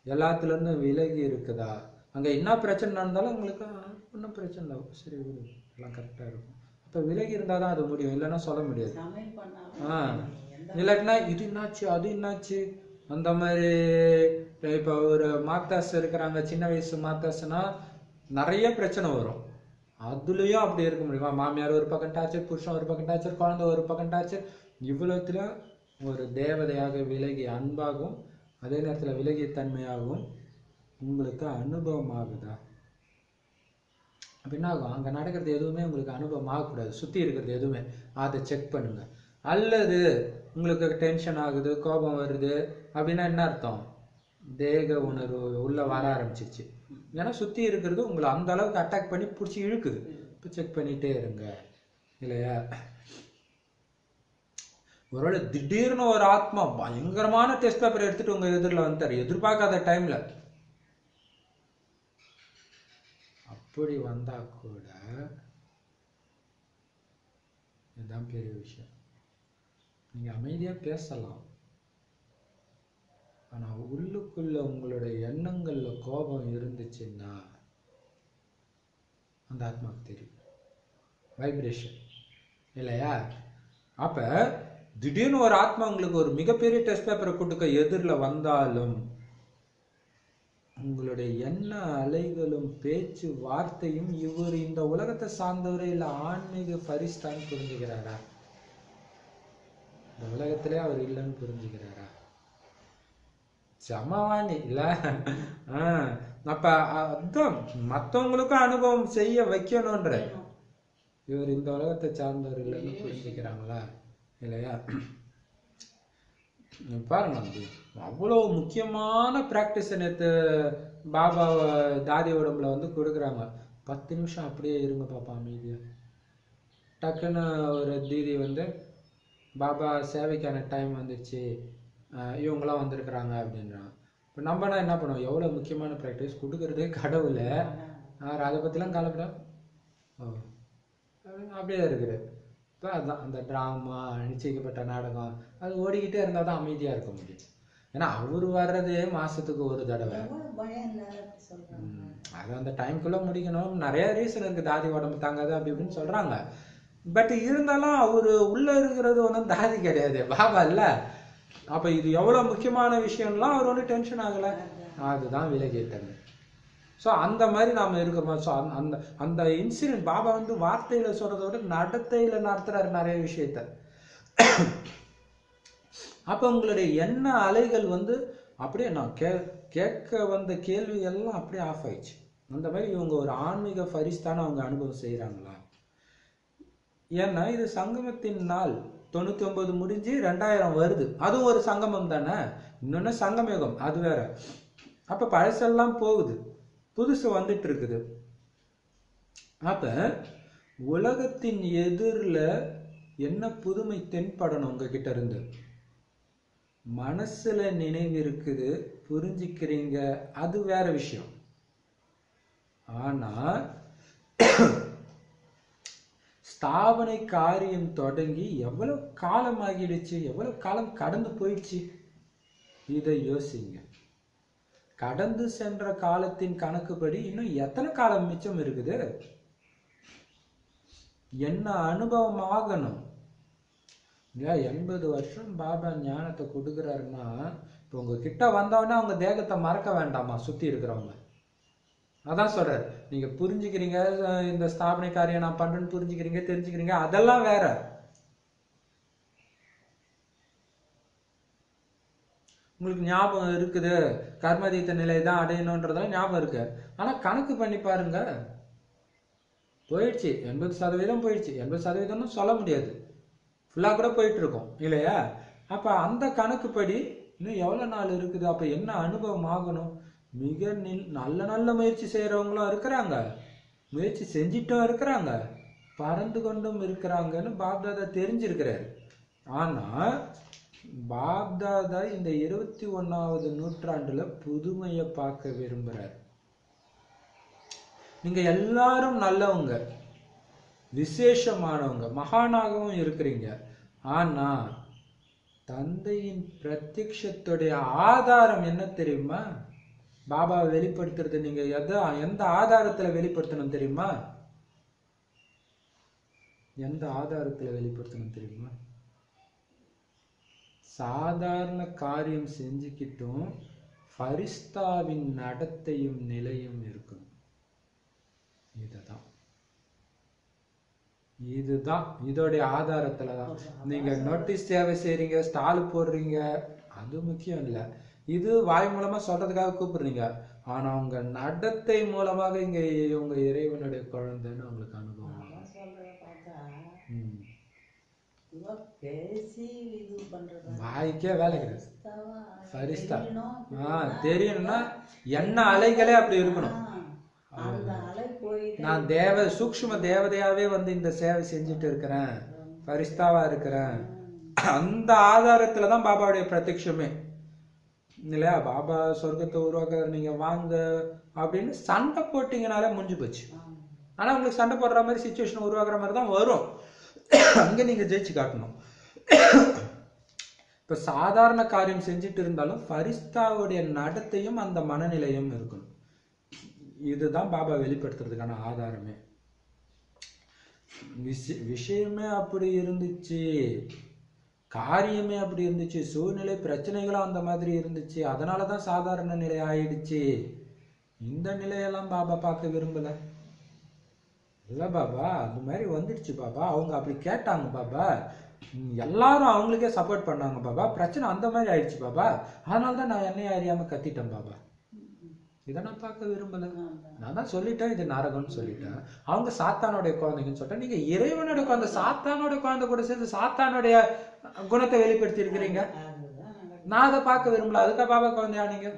எல்லாத்துல இருந்தும் விலகி இருக்குதா? அங்க என்ன பிரச்சனை நடந்தாலும் உங்களுக்கு ஒன்றும் பிரச்சனை இல்லை, சரி எல்லாம் கரெக்டா இருக்கும். அப்ப விலகி இருந்தாதான் அது முடியும், இல்லைன்னா சொல்ல முடியாது. இல்லாட்டினா இது என்னாச்சு அது என்னாச்சு அந்த மாதிரி. இப்ப ஒரு மாத்தாஸ் இருக்கிறாங்க, சின்ன வயசு மாத்தாஸ்னா நிறைய பிரச்சனை வரும். அதுலயும் அப்படி இருக்க முடியுமா? மாமியார் ஒரு பக்கம் டார்ச்சர், புருஷன் ஒரு பக்கம் டார்ச்சர், குழந்தை ஒரு பக்கம் டார்ச்சர். இவ்வளவுத்துல ஒரு தேவதையாக விலகி அன்பாகவும் அதே நேரத்துல விலகிய தன்மையாகவும் உங்களுக்கு அனுபவம் ஆகுதா? அப்படின்னா அங்க நடக்கிறது எதுவுமே உங்களுக்கு அனுபவம் ஆகக்கூடாது. சுத்தி இருக்கிறது எதுவுமே அதை செக் பண்ணுங்க. அல்லது உங்களுக்கு டென்ஷன் ஆகுது, கோபம் வருது அப்படின்னா என்ன அர்த்தம்? தேக உணர்வு உள்ள வர ஆரம்பிச்சிருச்சு. ஏன்னா சுத்தி இருக்கிறது உங்களை அந்த அளவுக்கு அட்டாக் பண்ணி பிடிச்சி இழுக்குது. இப்போ செக் பண்ணிட்டே இருங்க, இல்லையா? ஒருவேளை திடீர்னு ஒரு ஆத்மா பயங்கரமான டெஸ்ட் பேப்பர் எடுத்துட்டு உங்க எதிரில் வந்துட்டாரு, எதிர்பார்க்காத டைம்ல. அப்படி வந்தா கூட இதுதான் பெரிய விஷயம். நீங்க அமைதியா பேசலாம், ஆனா உள்ளுக்குள்ள உங்களுடைய எண்ணங்கள்ல கோபம் இருந்துச்சுன்னா அந்த ஆத்மாக்கு தெரியும். வைப்ரேஷன் இல்லையா? அப்ப திடீர்னு ஒரு ஆத்மா உங்களுக்கு ஒரு மிகப்பெரிய டெஸ்ட் பேப்பரை கொடுக்க எதிரில் வந்தாலும் உங்களுடைய எண்ண அலைகளும் பேச்சு வார்த்தையும் இவர் இந்த உலகத்தை சார்ந்தவரே இல்ல ஆன்மீக பரிஸ்தான் புரிஞ்சுக்கிறாரா? இந்த உலகத்திலே அவர் இல்லைன்னு புரிஞ்சுக்கிறாரா? சமவாணி இல்ல? அப்ப அதான் மற்றவங்களுக்கும் அனுபவம் செய்ய வைக்கணும்ன்ற இவர் இந்த உலகத்தை சார்ந்தவர் இல்லைன்னு புரிஞ்சுக்கிறாங்களா இல்லையா? பாருங்க, அவ்வளோ முக்கியமான பிராக்டிஸ் நேற்று பாபா தாதி உடம்புல கொடுக்குறாங்க. 10 நிமிஷம் அப்படியே இருங்க பாப்பா அமைதியா. டக்குன்னு ஒரு தீதி பாபா சேவைக்கான டைம் வந்துடுச்சு, இவங்களாம் வந்திருக்கிறாங்க அப்படின்றாங்க. இப்போ நம்மனா என்ன பண்ணுவோம்? எவ்வளோ முக்கியமான ப்ராக்டிஸ் கொடுக்குறதே கடவுளை அதை பற்றிலாம் கலப்பட அப்படியே இருக்குது. இப்போ அதுதான் அந்த ட்ராமா, நிச்சயிக்கப்பட்ட நாடகம் அது ஓடிக்கிட்டே இருந்தால் தான் அமைதியாக இருக்க முடியும். ஏன்னா அவர் வர்றதே மாதத்துக்கு ஒரு தடவை, அது அந்த டைம்குள்ளே முடிக்கணும். நிறைய ரீசன் இருக்குது, தாதி உடம்பு தாங்காது அப்படி இப்படின்னு சொல்கிறாங்க. பட் இருந்தாலும் அவர் உள்ளே இருக்கிறது ஒன்றும் தாதி கிடையாது, பாபா இல்லை. அப்போ இது எவ்வளோ முக்கியமான விஷயம்லாம் அவர் டென்ஷன் ஆகலை, அதுதான் விலகிட்டாங்க. ஸோ அந்த மாதிரி நாம் இருக்கோமா? ஸோ அந்த அந்த இன்சிடென்ட் பாபா வார்த்தையில் சொல்கிறத விட நடத்தையில் நடத்துகிறாரு நிறைய விஷயத்த. அப்போ உங்களுடைய எண்ண அலைகள் அப்படியே நான் கேட்க வந்த கேள்வி எல்லாம் அப்படியே ஆஃப் ஆயிடுச்சு. அந்த மாதிரி இவங்க ஒரு ஆன்மீக பரிஸ்தான அவங்க அனுபவம் செய்கிறாங்களா? ஏன்னா இது சங்கமத்தின் நாள் 99 முடிஞ்சு 2000 வருது, அதுவும் ஒரு சங்கமம் தானே. இன்னொன்று சங்கமயுகம், அது வேற. அப்போ பழசெல்லாம் போகுது, புதுசு வந்துட்டு இருக்குது. அப்ப உலகத்தின் எதிரில் என்ன புதுமை தென்படணும் உங்ககிட்ட இருந்து? மனசுல நினைவு இருக்குது, புரிஞ்சுக்கிறீங்க, அது வேற விஷயம். ஆனா ஸ்தாபனை காரியம் தொடங்கி எவ்வளவு காலம் ஆகிடுச்சு, எவ்வளவு காலம் கடந்து போயிடுச்சு, இதை யோசிங்க. கடந்து சென்ற காலத்தின் கணக்குப்படி இன்னும் எத்தனை காலம் மிச்சம் இருக்குது? என்ன அனுபவம் ஆகணும்? 80 வருஷம் பாபா ஞானத்தை கொடுக்குறாருன்னா இப்போ உங்ககிட்ட வந்தவொடனே அவங்க தேகத்தை மறக்க வேண்டாமா சுற்றி இருக்கிறவங்க? அதான் சொல்றாரு, நீங்க புரிஞ்சுக்கிறீங்க, இந்த ஸ்தாபனை காரியம் நான் பண்றேன்னு புரிஞ்சுக்கிறீங்க, தெரிஞ்சுக்கிறீங்க, அதெல்லாம் வேற. உங்களுக்கு ஞாபகம் இருக்குது, கர்மதீத்த நிலை தான் அடையணுன்றதெல்லாம் ஞாபகம் இருக்கு. ஆனா கணக்கு பண்ணி பாருங்க, போயிடுச்சு 80% போயிடுச்சு. 80% சொல்ல முடியாது, ஃபுல்லாக கூட போயிட்டு இருக்கோம் இல்லையா? அப்ப அந்த கணக்குப்படி இன்னும் எவ்வளவு நாள் இருக்குது? அப்ப என்ன அனுபவம் ஆகணும்? மிக நல்ல நல்ல முயற்சி செய்யறவங்களும் இருக்கிறாங்க, முயற்சி செஞ்சிட்டும் இருக்கிறாங்க, பறந்து கொண்டும் இருக்கிறாங்கன்னு பாப்தாதா தெரிஞ்சிருக்கிறாரு. ஆனா பாப்தாதா இந்த 21வது நூற்றாண்டுல புதுமையை பார்க்க விரும்புறாரு. நீங்க எல்லாரும் நல்லவங்க, விசேஷமானவங்க, மகானாகவும் இருக்கிறீங்க. ஆனா தந்தையின் பிரத்யக்ஷத்துடைய ஆதாரம் என்ன தெரியுமா? பாபாவை வெளிப்படுத்துறது நீங்க எந்த ஆதாரத்துல வெளிப்படுத்தணும் தெரியுமா? எந்த ஆதாரத்துல வெளிப்படுத்தணும் தெரியுமா? சாதாரண காரியம் செஞ்சுக்கிட்டும் ஃபரிஸ்தாவின் நடத்தையும் நிலையும் இருக்கணும். இதுதான் இதோடைய ஆதாரத்துல தான். நீங்க நோட்டீஸ் சேவை செய்றீங்க, ஸ்டால் போடுறீங்க, அது முக்கியம் இல்லை. இது வாய் மூலமா சொல்றதுக்காக கூப்பிடுறீங்க, ஆனா உங்க நடத்தை மூலமாக இங்க உங்க இறைவனுடைய குழந்தைன்னு உங்களுக்கு அனுபவம். வாய்க்கே வேலை கிடையாது. ஃபரிஸ்தா தெரியணும்னா என்ன அலைகளே அப்படி இருக்கணும். நான் சூக்ஷ்ம தேவதையாவே இந்த சேவை செஞ்சுட்டு இருக்கிறேன், ஃபரிஸ்தாவா இருக்கிறேன். அந்த ஆதாரத்துலதான் பாபாவுடைய பிரத்யட்சமே. இல்லையா? பாபா சொர்க்கத்தை உருவாக்குற நீங்க வாங்க அப்படின்னு சண்டை போட்டீங்கனாலே முடிஞ்சு போச்சு. ஆனா உங்களுக்கு சண்டை போடுற மாதிரி சுச்சுவேஷன் உருவாக்குற மாதிரி தான் வரும். அங்க நீங்க ஜெயிச்சு காட்டணும். இப்ப சாதாரண காரியம் செஞ்சுட்டு இருந்தாலும் ஃபரிஸ்தாவுடைய நடத்தையும் அந்த மனநிலையும் இருக்கணும். இதுதான் பாபா வெளிப்படுத்துறதுக்கான ஆதாரமே. விஷயமே அப்படி இருந்துச்சு, காரியமே அப்படி இருந்துச்சு, சூழ்நிலை பிரச்சனைகளும் அந்த மாதிரி இருந்துச்சு, அதனாலதான் சாதாரண நிலை ஆயிடுச்சு. இந்த நிலையெல்லாம் பாபா பார்க்க விரும்பல. இல்ல பாபா, அந்த மாதிரி வந்துடுச்சு பாபா, அவங்க அப்படி கேட்டாங்க பாபா, எல்லாரும் அவங்களுக்கே சப்போர்ட் பண்ணாங்க பாபா, பிரச்சனை அந்த மாதிரி ஆயிடுச்சு பாபா, அதனாலதான் நான் என்னைய அறியாம கத்திட்டேன் பாபா. இதை நான் பார்க்க விரும்பல. நான் தான் சொல்லிட்டேன் இது நரகம்னு சொல்லிட்டேன். அவங்க சாத்தானுடைய குழந்தைங்கன்னு சொல்லிட்டேன். நீங்க இறைவனுடைய குழந்தை சாத்தானுடைய குழந்தை கூட சேர்ந்து சாத்தானுடைய குணத்தை வெளிப்படுத்தி இருக்கிறீங்க. நான் அதை பார்க்க விரும்பல. அதுக்கா பாபா குழந்தையா நீங்க?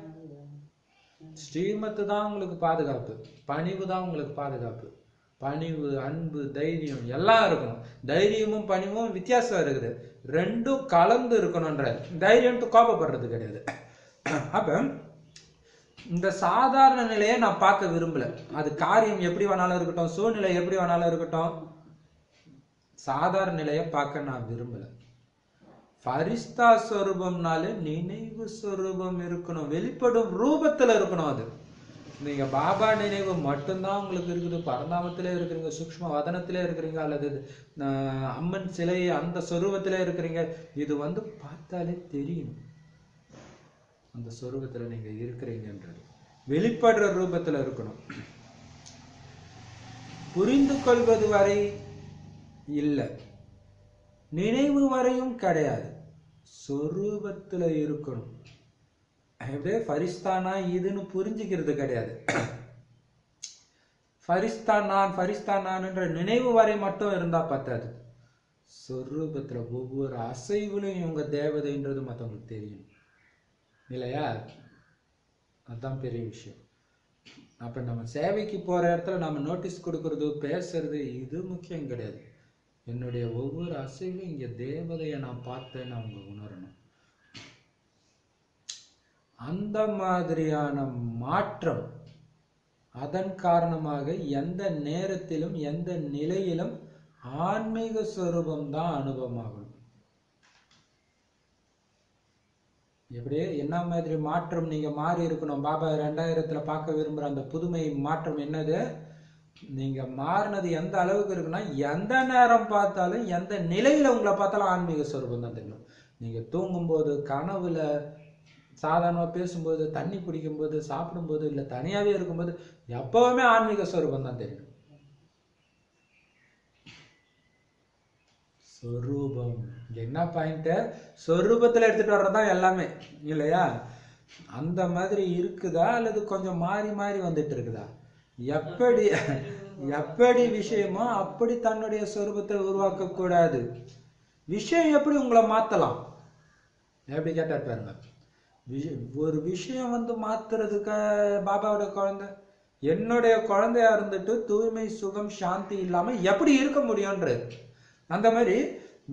ஸ்ரீமத்து தான் உங்களுக்கு பாதுகாப்பு, பணிவு தான் உங்களுக்கு பாதுகாப்பு. பணிவு, அன்பு, தைரியம் எல்லாம் இருக்கணும். தைரியமும் பணிவும் வித்தியாசம் இருக்குது, ரெண்டும் கலந்து இருக்கணும்ன்ற. தைரியம் கோபப்படுறது கிடையாது. அப்ப இந்த சாதாரண நிலையை நான் பார்க்க விரும்பல. அது காரியம் எப்படி வேணாலும் இருக்கட்டும், சூழ்நிலை எப்படி வேணாலும் இருக்கட்டும், சாதாரண நிலையை பார்க்க நான் விரும்பல. ஃபரிஸ்தா ஸ்வரூபம்னாலே நினைவு ஸ்வரூபம் இருக்கணும், வெளிப்படும் ரூபத்துல இருக்கணும். அது நீங்க பாபா நினைவு மட்டும்தான் உங்களுக்கு இருக்குது, பரந்தாமத்திலே இருக்கிறீங்க, சூக்ஷ்ம வதனத்திலே இருக்கிறீங்க, அல்லது அம்மன் சிலை அந்த சொரூபத்திலே இருக்கிறீங்க, இது பார்த்தாலே தெரியணும் அந்த சொரூபத்துல நீங்க இருக்கிறீங்கன்றது. வெளிப்படுற ரூபத்துல இருக்கணும். புரிந்து கொள்வது வரை இல்லை, நினைவு வரையும் கிடையாது, சொரூபத்துல இருக்கணும். அப்படியே ஃபரிஸ்தானா இதுன்னு புரிஞ்சுக்கிறது கிடையாது. ஃபரிஸ்தான் நான், ஃபரிஸ்தான் நான்ன்ற நினைவு வரை மட்டும் இருந்தா பத்தாது. சொரூபத்துல ஒவ்வொரு அசைவுலையும் இவங்க தேவதைன்றது மற்றவங்களுக்கு தெரியும் இல்லையா? அதுதான் பெரிய விஷயம். அப்ப நம்ம சேவைக்கு போற இடத்துல நம்ம நோட்டீஸ் கொடுக்கறது, பேசுறது இது முக்கியம் கிடையாது. என்னுடைய ஒவ்வொரு அசைவிலும் இங்க தேவதையை நான் பார்த்தேன்னு அவங்க உணரணும். அந்த மாதிரியான மாற்றம், அதன் காரணமாக எந்த நேரத்திலும் எந்த நிலையிலும் ஆன்மீக ஸ்வரூபம் தான் அனுபவமாகணும். எப்படியே என்ன மாதிரி மாற்றம் நீங்க மாறி இருக்கணும். பாபா 2000 பார்க்க விரும்புற அந்த புதுமை மாற்றம் என்னது? நீங்க மாறினது எந்த அளவுக்கு இருக்குன்னா, எந்த நேரம் பார்த்தாலும் எந்த நிலையில உங்களை பார்த்தாலும் ஆன்மீக ஸ்வரூபம் தான் தெரியும். நீங்க தூங்கும்போது, கனவுல, சாதாரணமா பேசும்போது, தண்ணி குடிக்கும்போது, சாப்பிடும்போது, இல்ல தனியாவே இருக்கும்போது, எப்பவுமே ஆன்மீக ஸ்வரூபம் தான் தெரியும். சொரூபம் என்ன பாயிண்ட்? சொரூபத்துல எடுத்துட்டு வர்றதுதான் எல்லாமே இல்லையா? அந்த மாதிரி இருக்குதா அல்லது கொஞ்சம் மாறி மாறி வந்துட்டு இருக்குதா? எப்படி விஷயமோ அப்படி தன்னுடைய சொரூபத்தை உருவாக்க கூடாது. விஷயம் எப்படி உங்களை மாத்தலாம்? எப்படி கேட்டார் பாருங்க. ஒரு விஷயம் மாத்துறதுக்கு பாபாவோட குழந்தை, என்னுடைய குழந்தையா இருந்துட்டு தூய்மை, சுகம், சாந்தி இல்லாம எப்படி இருக்க முடியும்ன்றது. அந்த மாதிரி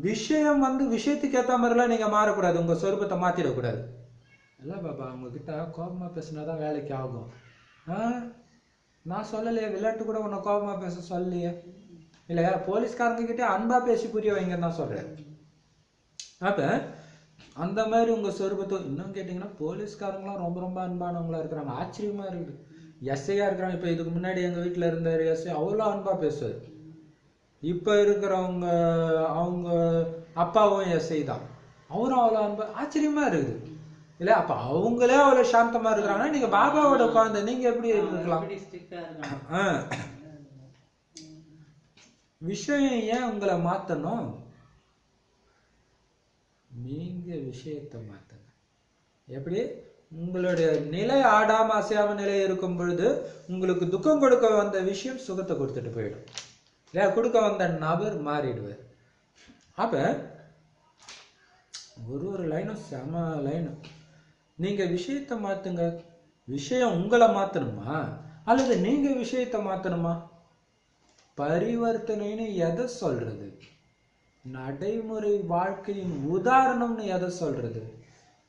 விஷயம் விஷயத்துக்கு ஏற்ற மாதிரிலாம் நீங்க மாறக்கூடாது, உங்க சொரூபத்தை மாத்திடக்கூடாது. இல்ல பாபா, உங்ககிட்ட கோபமா பேசினாதான் வேலைக்கு ஆகும். நான் சொல்லலையே, விளையாட்டு கூட உன்னை கோபமா பேச சொல்லலையே இல்லையா? போலீஸ்காரங்க கிட்டே அன்பா பேசி புரிய வைங்கன்னு தான் சொல்றேன். அப்ப அந்த மாதிரி உங்க சொரூபத்தை இன்னும் கேட்டீங்கன்னா, போலீஸ்காரங்களாம் ரொம்ப ரொம்ப அன்பானவங்களா இருக்கிறாங்க. ஆச்சரியமா இருக்குது. எஸ்ஐயா இருக்கிறாங்க. இப்ப இதுக்கு முன்னாடி எங்க வீட்டுல இருந்த எஸ்ஐ அவ்வளோ அன்பா பேசுவார். இப்ப இருக்கிறவங்க அவங்க அப்பாவும் எஸ்ஐ தான், அவரும் அவ்வளோ அன்பா, ஆச்சரியமா இருக்குது இல்ல? அப்ப அவங்களே அவ்வளவு சாந்தமா இருக்கிறாங்கன்னா, நீங்க பாபாவோட குழந்தை, நீங்க எப்படி இருக்கலாம்? விஷயம் ஏன் உங்களை மாத்தணும்? நீங்க விஷயத்தை மாத்துங்க. எப்படி? உங்களுடைய நிலை ஆடாம அசையாம நிலை இருக்கும் பொழுது உங்களுக்கு துக்கம் கொடுக்க வந்த விஷயம் சுகத்தை கொடுத்துட்டு போயிடும் இல்லையா? கொடுக்க வந்த நபர் மாறிடுவார். அப்ப ஒரு லைனும் செம லைனும். நீங்க விஷயத்தை மாத்துங்க. விஷயம் உங்களை மாத்தணுமா அல்லது நீங்க விஷயத்தை மாத்தணுமா? பரிவர்த்தனைன்னு எதை சொல்றது? நடைமுறை வாழ்க்கையின் உதாரணம்னு எதை சொல்றது?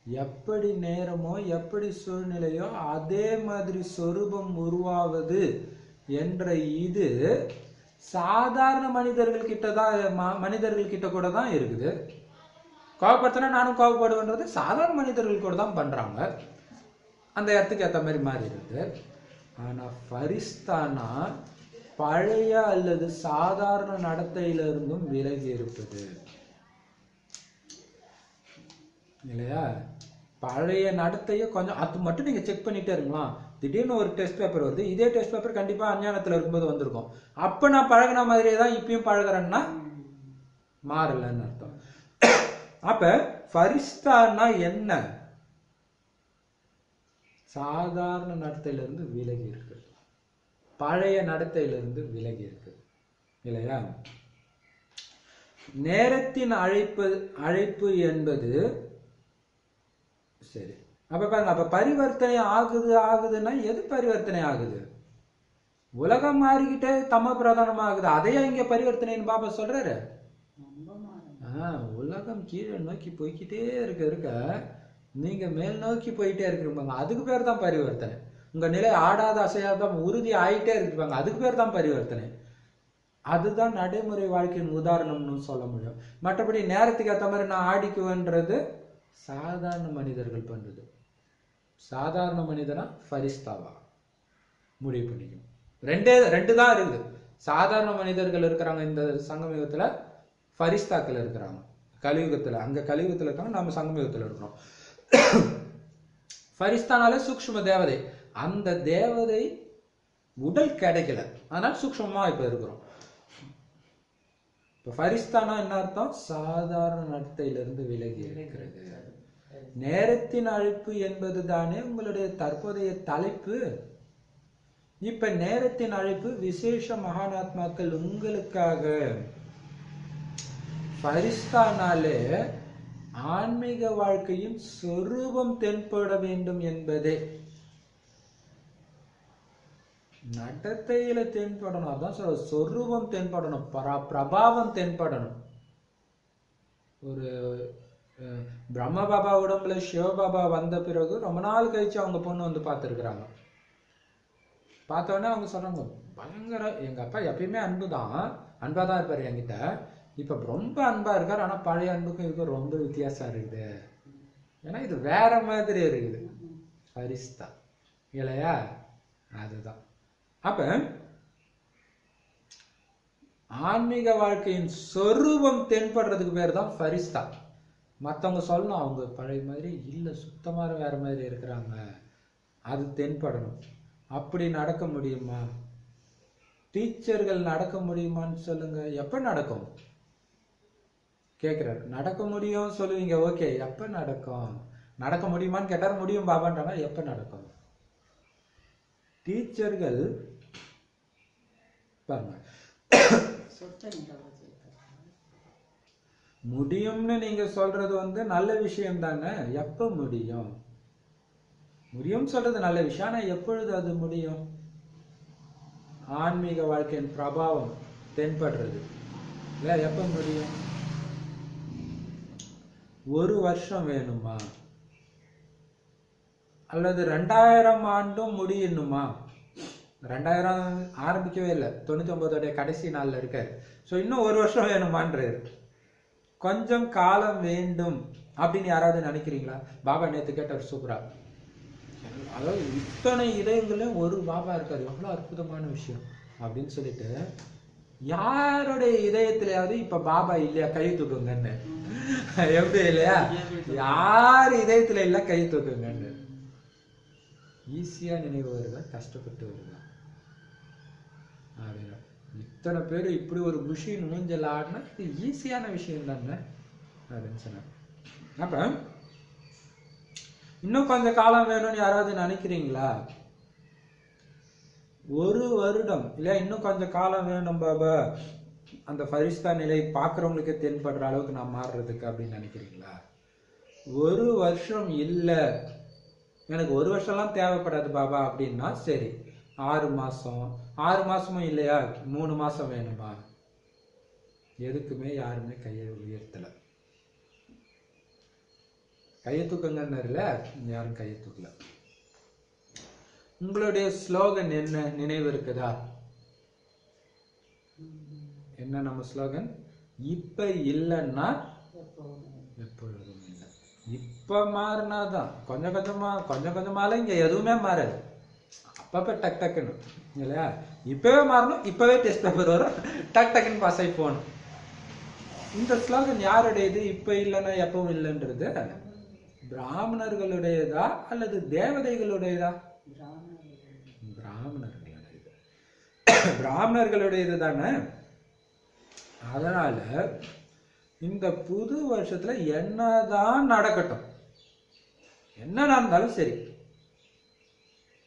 எப்படி நேரமோ எப்படி சூழ்நிலையோ அதே மாதிரி சொரூபம் உருவாவது என்ற இது சாதாரண மனிதர்கள் கிட்ட கூட தான் இருக்குது. கோபப்படுத்தினா நானும் கோபப்படுவேன்றது சாதாரண மனிதர்கள் கூட தான் பண்றாங்க. அந்த இடத்துக்கு ஏற்ற மாதிரி மாறி இருக்கு. ஆனா ஃபரிஸ்தானா பழைய அல்லது சாதாரண நடத்தையிலிருந்தும் விலகி இருப்பது இல்லையா? பழைய நடத்தைய கொஞ்சம் அது மட்டும் நீங்க செக் பண்ணிட்டே இருக்கலாம். திடீர்னு ஒரு டெஸ்ட் பேப்பர் வருது, இதே டெஸ்ட் பேப்பர் கண்டிப்பா அஞ்ஞானத்துல இருக்கும்போது வந்திருக்கும். அப்ப நான் பழகின மாதிரியே தான் இப்பயும் பழகிறேன்னா மாறலன்னு அர்த்தம். அப்ப ஃபரிஸ்தான்னா என்ன? சாதாரண நடத்தையிலிருந்து விலகி இருக்கு, பழைய நடத்தையிலிருந்து விலகி இருக்கு இல்லையா? நேரத்தின் அழைப்பு என்பது சரி. அப்ப பாருங்க, அப்ப பரிவர்த்தனை ஆகுதுன்னா எது பரிவர்த்தனை ஆகுது? உலகம் மாறிக்கிட்டே தம பிரதானமா ஆகுது. அதையே இங்க பரிவர்த்தனைன்னு பாபா சொல்றாரு. உலகம் கீழே நோக்கி போய்கிட்டே இருக்க நீங்க மேல் நோக்கி போயிட்டே இருப்பாங்க, அதுக்கு பேர் தான் பரிவர்த்தனை. உங்க நிலை ஆடாத அசையாத உறுதி ஆயிட்டே இருப்பாங்க, அதுக்கு பேர் தான் பரிவர்த்தனை. அதுதான் நடைமுறை வாழ்க்கையின் உதாரணம்னு சொல்ல முடியும். மற்றபடி நேரத்துக்கு ஏற்ற மாதிரி நான் ஆடிக்குவேன்றது சாதாரண மனிதர்கள் பண்றது. சாதாரண மனிதனா ஃபரிஸ்தாவா முடிவு பண்ணிக்கணும். ரெண்டு தான் இருக்குது. சாதாரண மனிதர்கள் இருக்கிறாங்க இந்த சங்கமயுகத்துல, ஃபரிஸ்தாக்கள் இருக்கிறாங்க கலியுகத்துல. அங்க கலியுகத்துல இருக்காங்க, நம்ம சங்கமயுகத்துல இருக்கிறோம். ஃபரிஸ்தானாலே சூக்ஷ்ம தேவதை. அந்த தேவதை உடல் கிடைக்கல, அதனால சூக்ஷ்மமா இப்ப இருக்கிறோம். இப்ப ஃபரிஸ்தானா என்ன அர்த்தம்? சாதாரண நடத்தையிலிருந்து விலகி இருக்கிறது. நேரத்தின் அழைப்பு என்பது தானே உங்களுடைய தற்போதைய தலைப்பு. இப்ப நேரத்தின் அழைப்பு விசேஷ மகானாத்மாக்கள் உங்களுக்காக. ஃபரிஸ்தானாலே ஆன்மீக வாழ்க்கையின் சொரூபம் தென்பட வேண்டும் என்பதே. நடத்தையில தென்படணும், அதான் சொல்ற சொரூபம் தென்படணும், பிரபாவம் தென்படணும். ஒரு பிரம்ம பாபா உடம்புல சிவபாபா வந்த பிறகு ரொம்ப நாள் கழிச்சு அவங்க பொண்ணு வந்து பார்த்துருக்குறாங்க. பார்த்தோன்னே அவங்க சொன்னாங்க, பயங்கர எங்க அப்பா எப்பயுமே அன்பா தான் இருப்பாரு என்கிட்ட, இப்ப ரொம்ப அன்பா இருக்காரு, ஆனா பழைய அன்புக்கும் இதுக்கும் ரொம்ப வித்தியாசம் இருக்குது. ஏன்னா இது வேற மாதிரி இருக்குது ஃபரிஸ்தா இல்லையா? அதுதான். அப்ப ஆன்மீக வாழ்க்கையின் சொரூபம் தென்படுறதுக்கு பேர் தான் ஃபரிஸ்தா. மற்றவங்க சொல்லணும் அவங்க பழைய மாதிரி இல்லை, சுத்தமாக வேற மாதிரி இருக்கிறாங்க, அது தென்படணும். அப்படி நடக்க முடியுமா? டீச்சர்கள் நடக்க முடியுமான்னு சொல்லுங்க. எப்ப நடக்கும் கேட்கிறாரு. நடக்க முடியும் சொல்லுவீங்க, ஓகே. எப்ப நடக்கும்? நடக்க முடியுமான்னு கேட்டார், முடியும் பாபான்றாங்க. எப்ப நடக்கும்? டீச்சர்கள் பாருங்க, முடியும்னு நீங்க சொல்றது நல்ல விஷயம் தானே. எப்ப முடியும்? முடியும் சொல்றது நல்ல விஷயம், ஆனா எப்பொழுது அது முடியும்? ஆன்மீக வாழ்க்கையின் பிரபாவம் தென்படுறது இல்ல, எப்ப முடியும்? 1 வருஷம் வேணுமா? அல்லது 2000 ஆண்டும் முடியணுமா? 2000 ஆரம்பிக்கவே இல்லை, 99 கடைசி நாள்ல இருக்காரு. ஸோ இன்னும் 1 வருஷம் வேணுமான்றாரு. கொஞ்சம் காலம் வேண்டும் அப்படின்னு யாராவது நினைக்கிறீங்களா? பாபா நேற்று கேட்டார் சூப்பரா. அதாவது இத்தனை இதயங்களையும் ஒரு பாபா இருக்காரு, எவ்வளவு அற்புதமான விஷயம் அப்படின்னு சொல்லிட்டு, யாருடைய இதயத்திலேயாவது இப்ப பாபா இல்லையா கை தூக்குங்கன்னு? எப்படி இல்லையா? யார் இதயத்துல இல்ல கை தூக்குங்கன்னு. ஈஸியா நினைவு வருதா, கஷ்டப்பட்டு வருதா? அப்படின்னா இத்தனை பேர் இப்படி ஒரு மிஷின் மூஞ்சல் ஆடினா இது ஈஸியான விஷயம் தானே அப்படின்னு சொன்னாங்க. அப்ப இன்னும் கொஞ்சம் காலம் வேணும்னு யாராவது நினைக்கிறீங்களா? 1 வருடம் இல்லையா, இன்னும் கொஞ்சம் காலம் வேணும் பாபா அந்த ஃபரிஸ்தா நிலை பார்க்குறவங்களுக்கே தென்படுற அளவுக்கு நான் மாறுறதுக்கு அப்படின்னு நினைக்கிறீங்களா? 1 வருஷம் இல்லை, எனக்கு 1 வருஷம்லாம் தேவைப்படாது பாபா அப்படின்னா சரி, 6 மாசம், 6 மாசமும் இல்லையா, 3 மாசம் வேணுமா? எதுக்குமே யாருமே கையை உயர்த்தல. கையை தூக்குங்கன்னாருல, யாரும் கையை தூக்கல. உங்களுடைய ஸ்லோகன் என்ன நினைவு இருக்குதா? என்ன நம்ம ஸ்லோகன்? இப்ப இல்லைன்னா எப்பொழுதும் இல்லை. இப்ப மாறினாதான் கொஞ்சம் கொஞ்சமால இங்க எதுவுமே மாறாது. அப்பப்ப டக் டக்குன்னு இல்லையா? இப்பவே மாறணும், இப்பவே டெஸ்ட் பேப்பர் வரும், டக் டக்குன்னு பாஸ் ஆகி போகணும். இந்த ஸ்லோகன் யாருடையது? இப்ப இல்லைன்னா எப்பவும் இல்லைன்றது பிராமணர்களுடையதா அல்லது தேவதைகளுடையதா? பிராமணர்களுடையது. பிராமணர்களுடையது தானே. அதனால இந்த புது வருஷத்துல என்னதான் நடக்கட்டும், என்ன நடந்தாலும் சரி,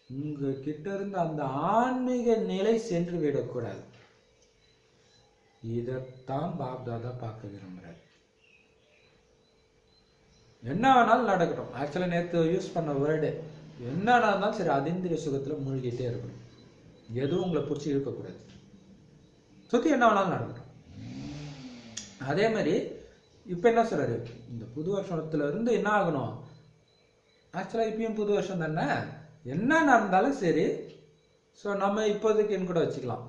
உங்க கிட்ட இருந்து அந்த ஆன்மீக நிலை சென்று விடக்கூடாது. இதத்தான் பாப்தாதா பார்க்க விரும்புறாரு. என்ன வேணாலும் நடக்கட்டும். ஆக்சுவலா நேற்று யூஸ் பண்ண வேர்டு என்ன நடந்தாலும் சரி, அதீந்திரிய சுகத்துல மூழ்கிட்டே இருக்கணும். எதுவும் உங்களை பிடிச்சி இருக்கக்கூடாது. சுத்தி என்ன வேணாலும் நடக்கட்டும். அதே மாதிரி இப்ப என்ன சொல்றாரு, இந்த புது வருஷத்துல இருந்து என்ன ஆகணும்? ஆக்சுவலா இப்பயும் புது வருஷம் தானே, என்ன நடந்தாலும் சரி. ஸோ நம்ம இப்போதைக்கு கூட வச்சுக்கலாம்,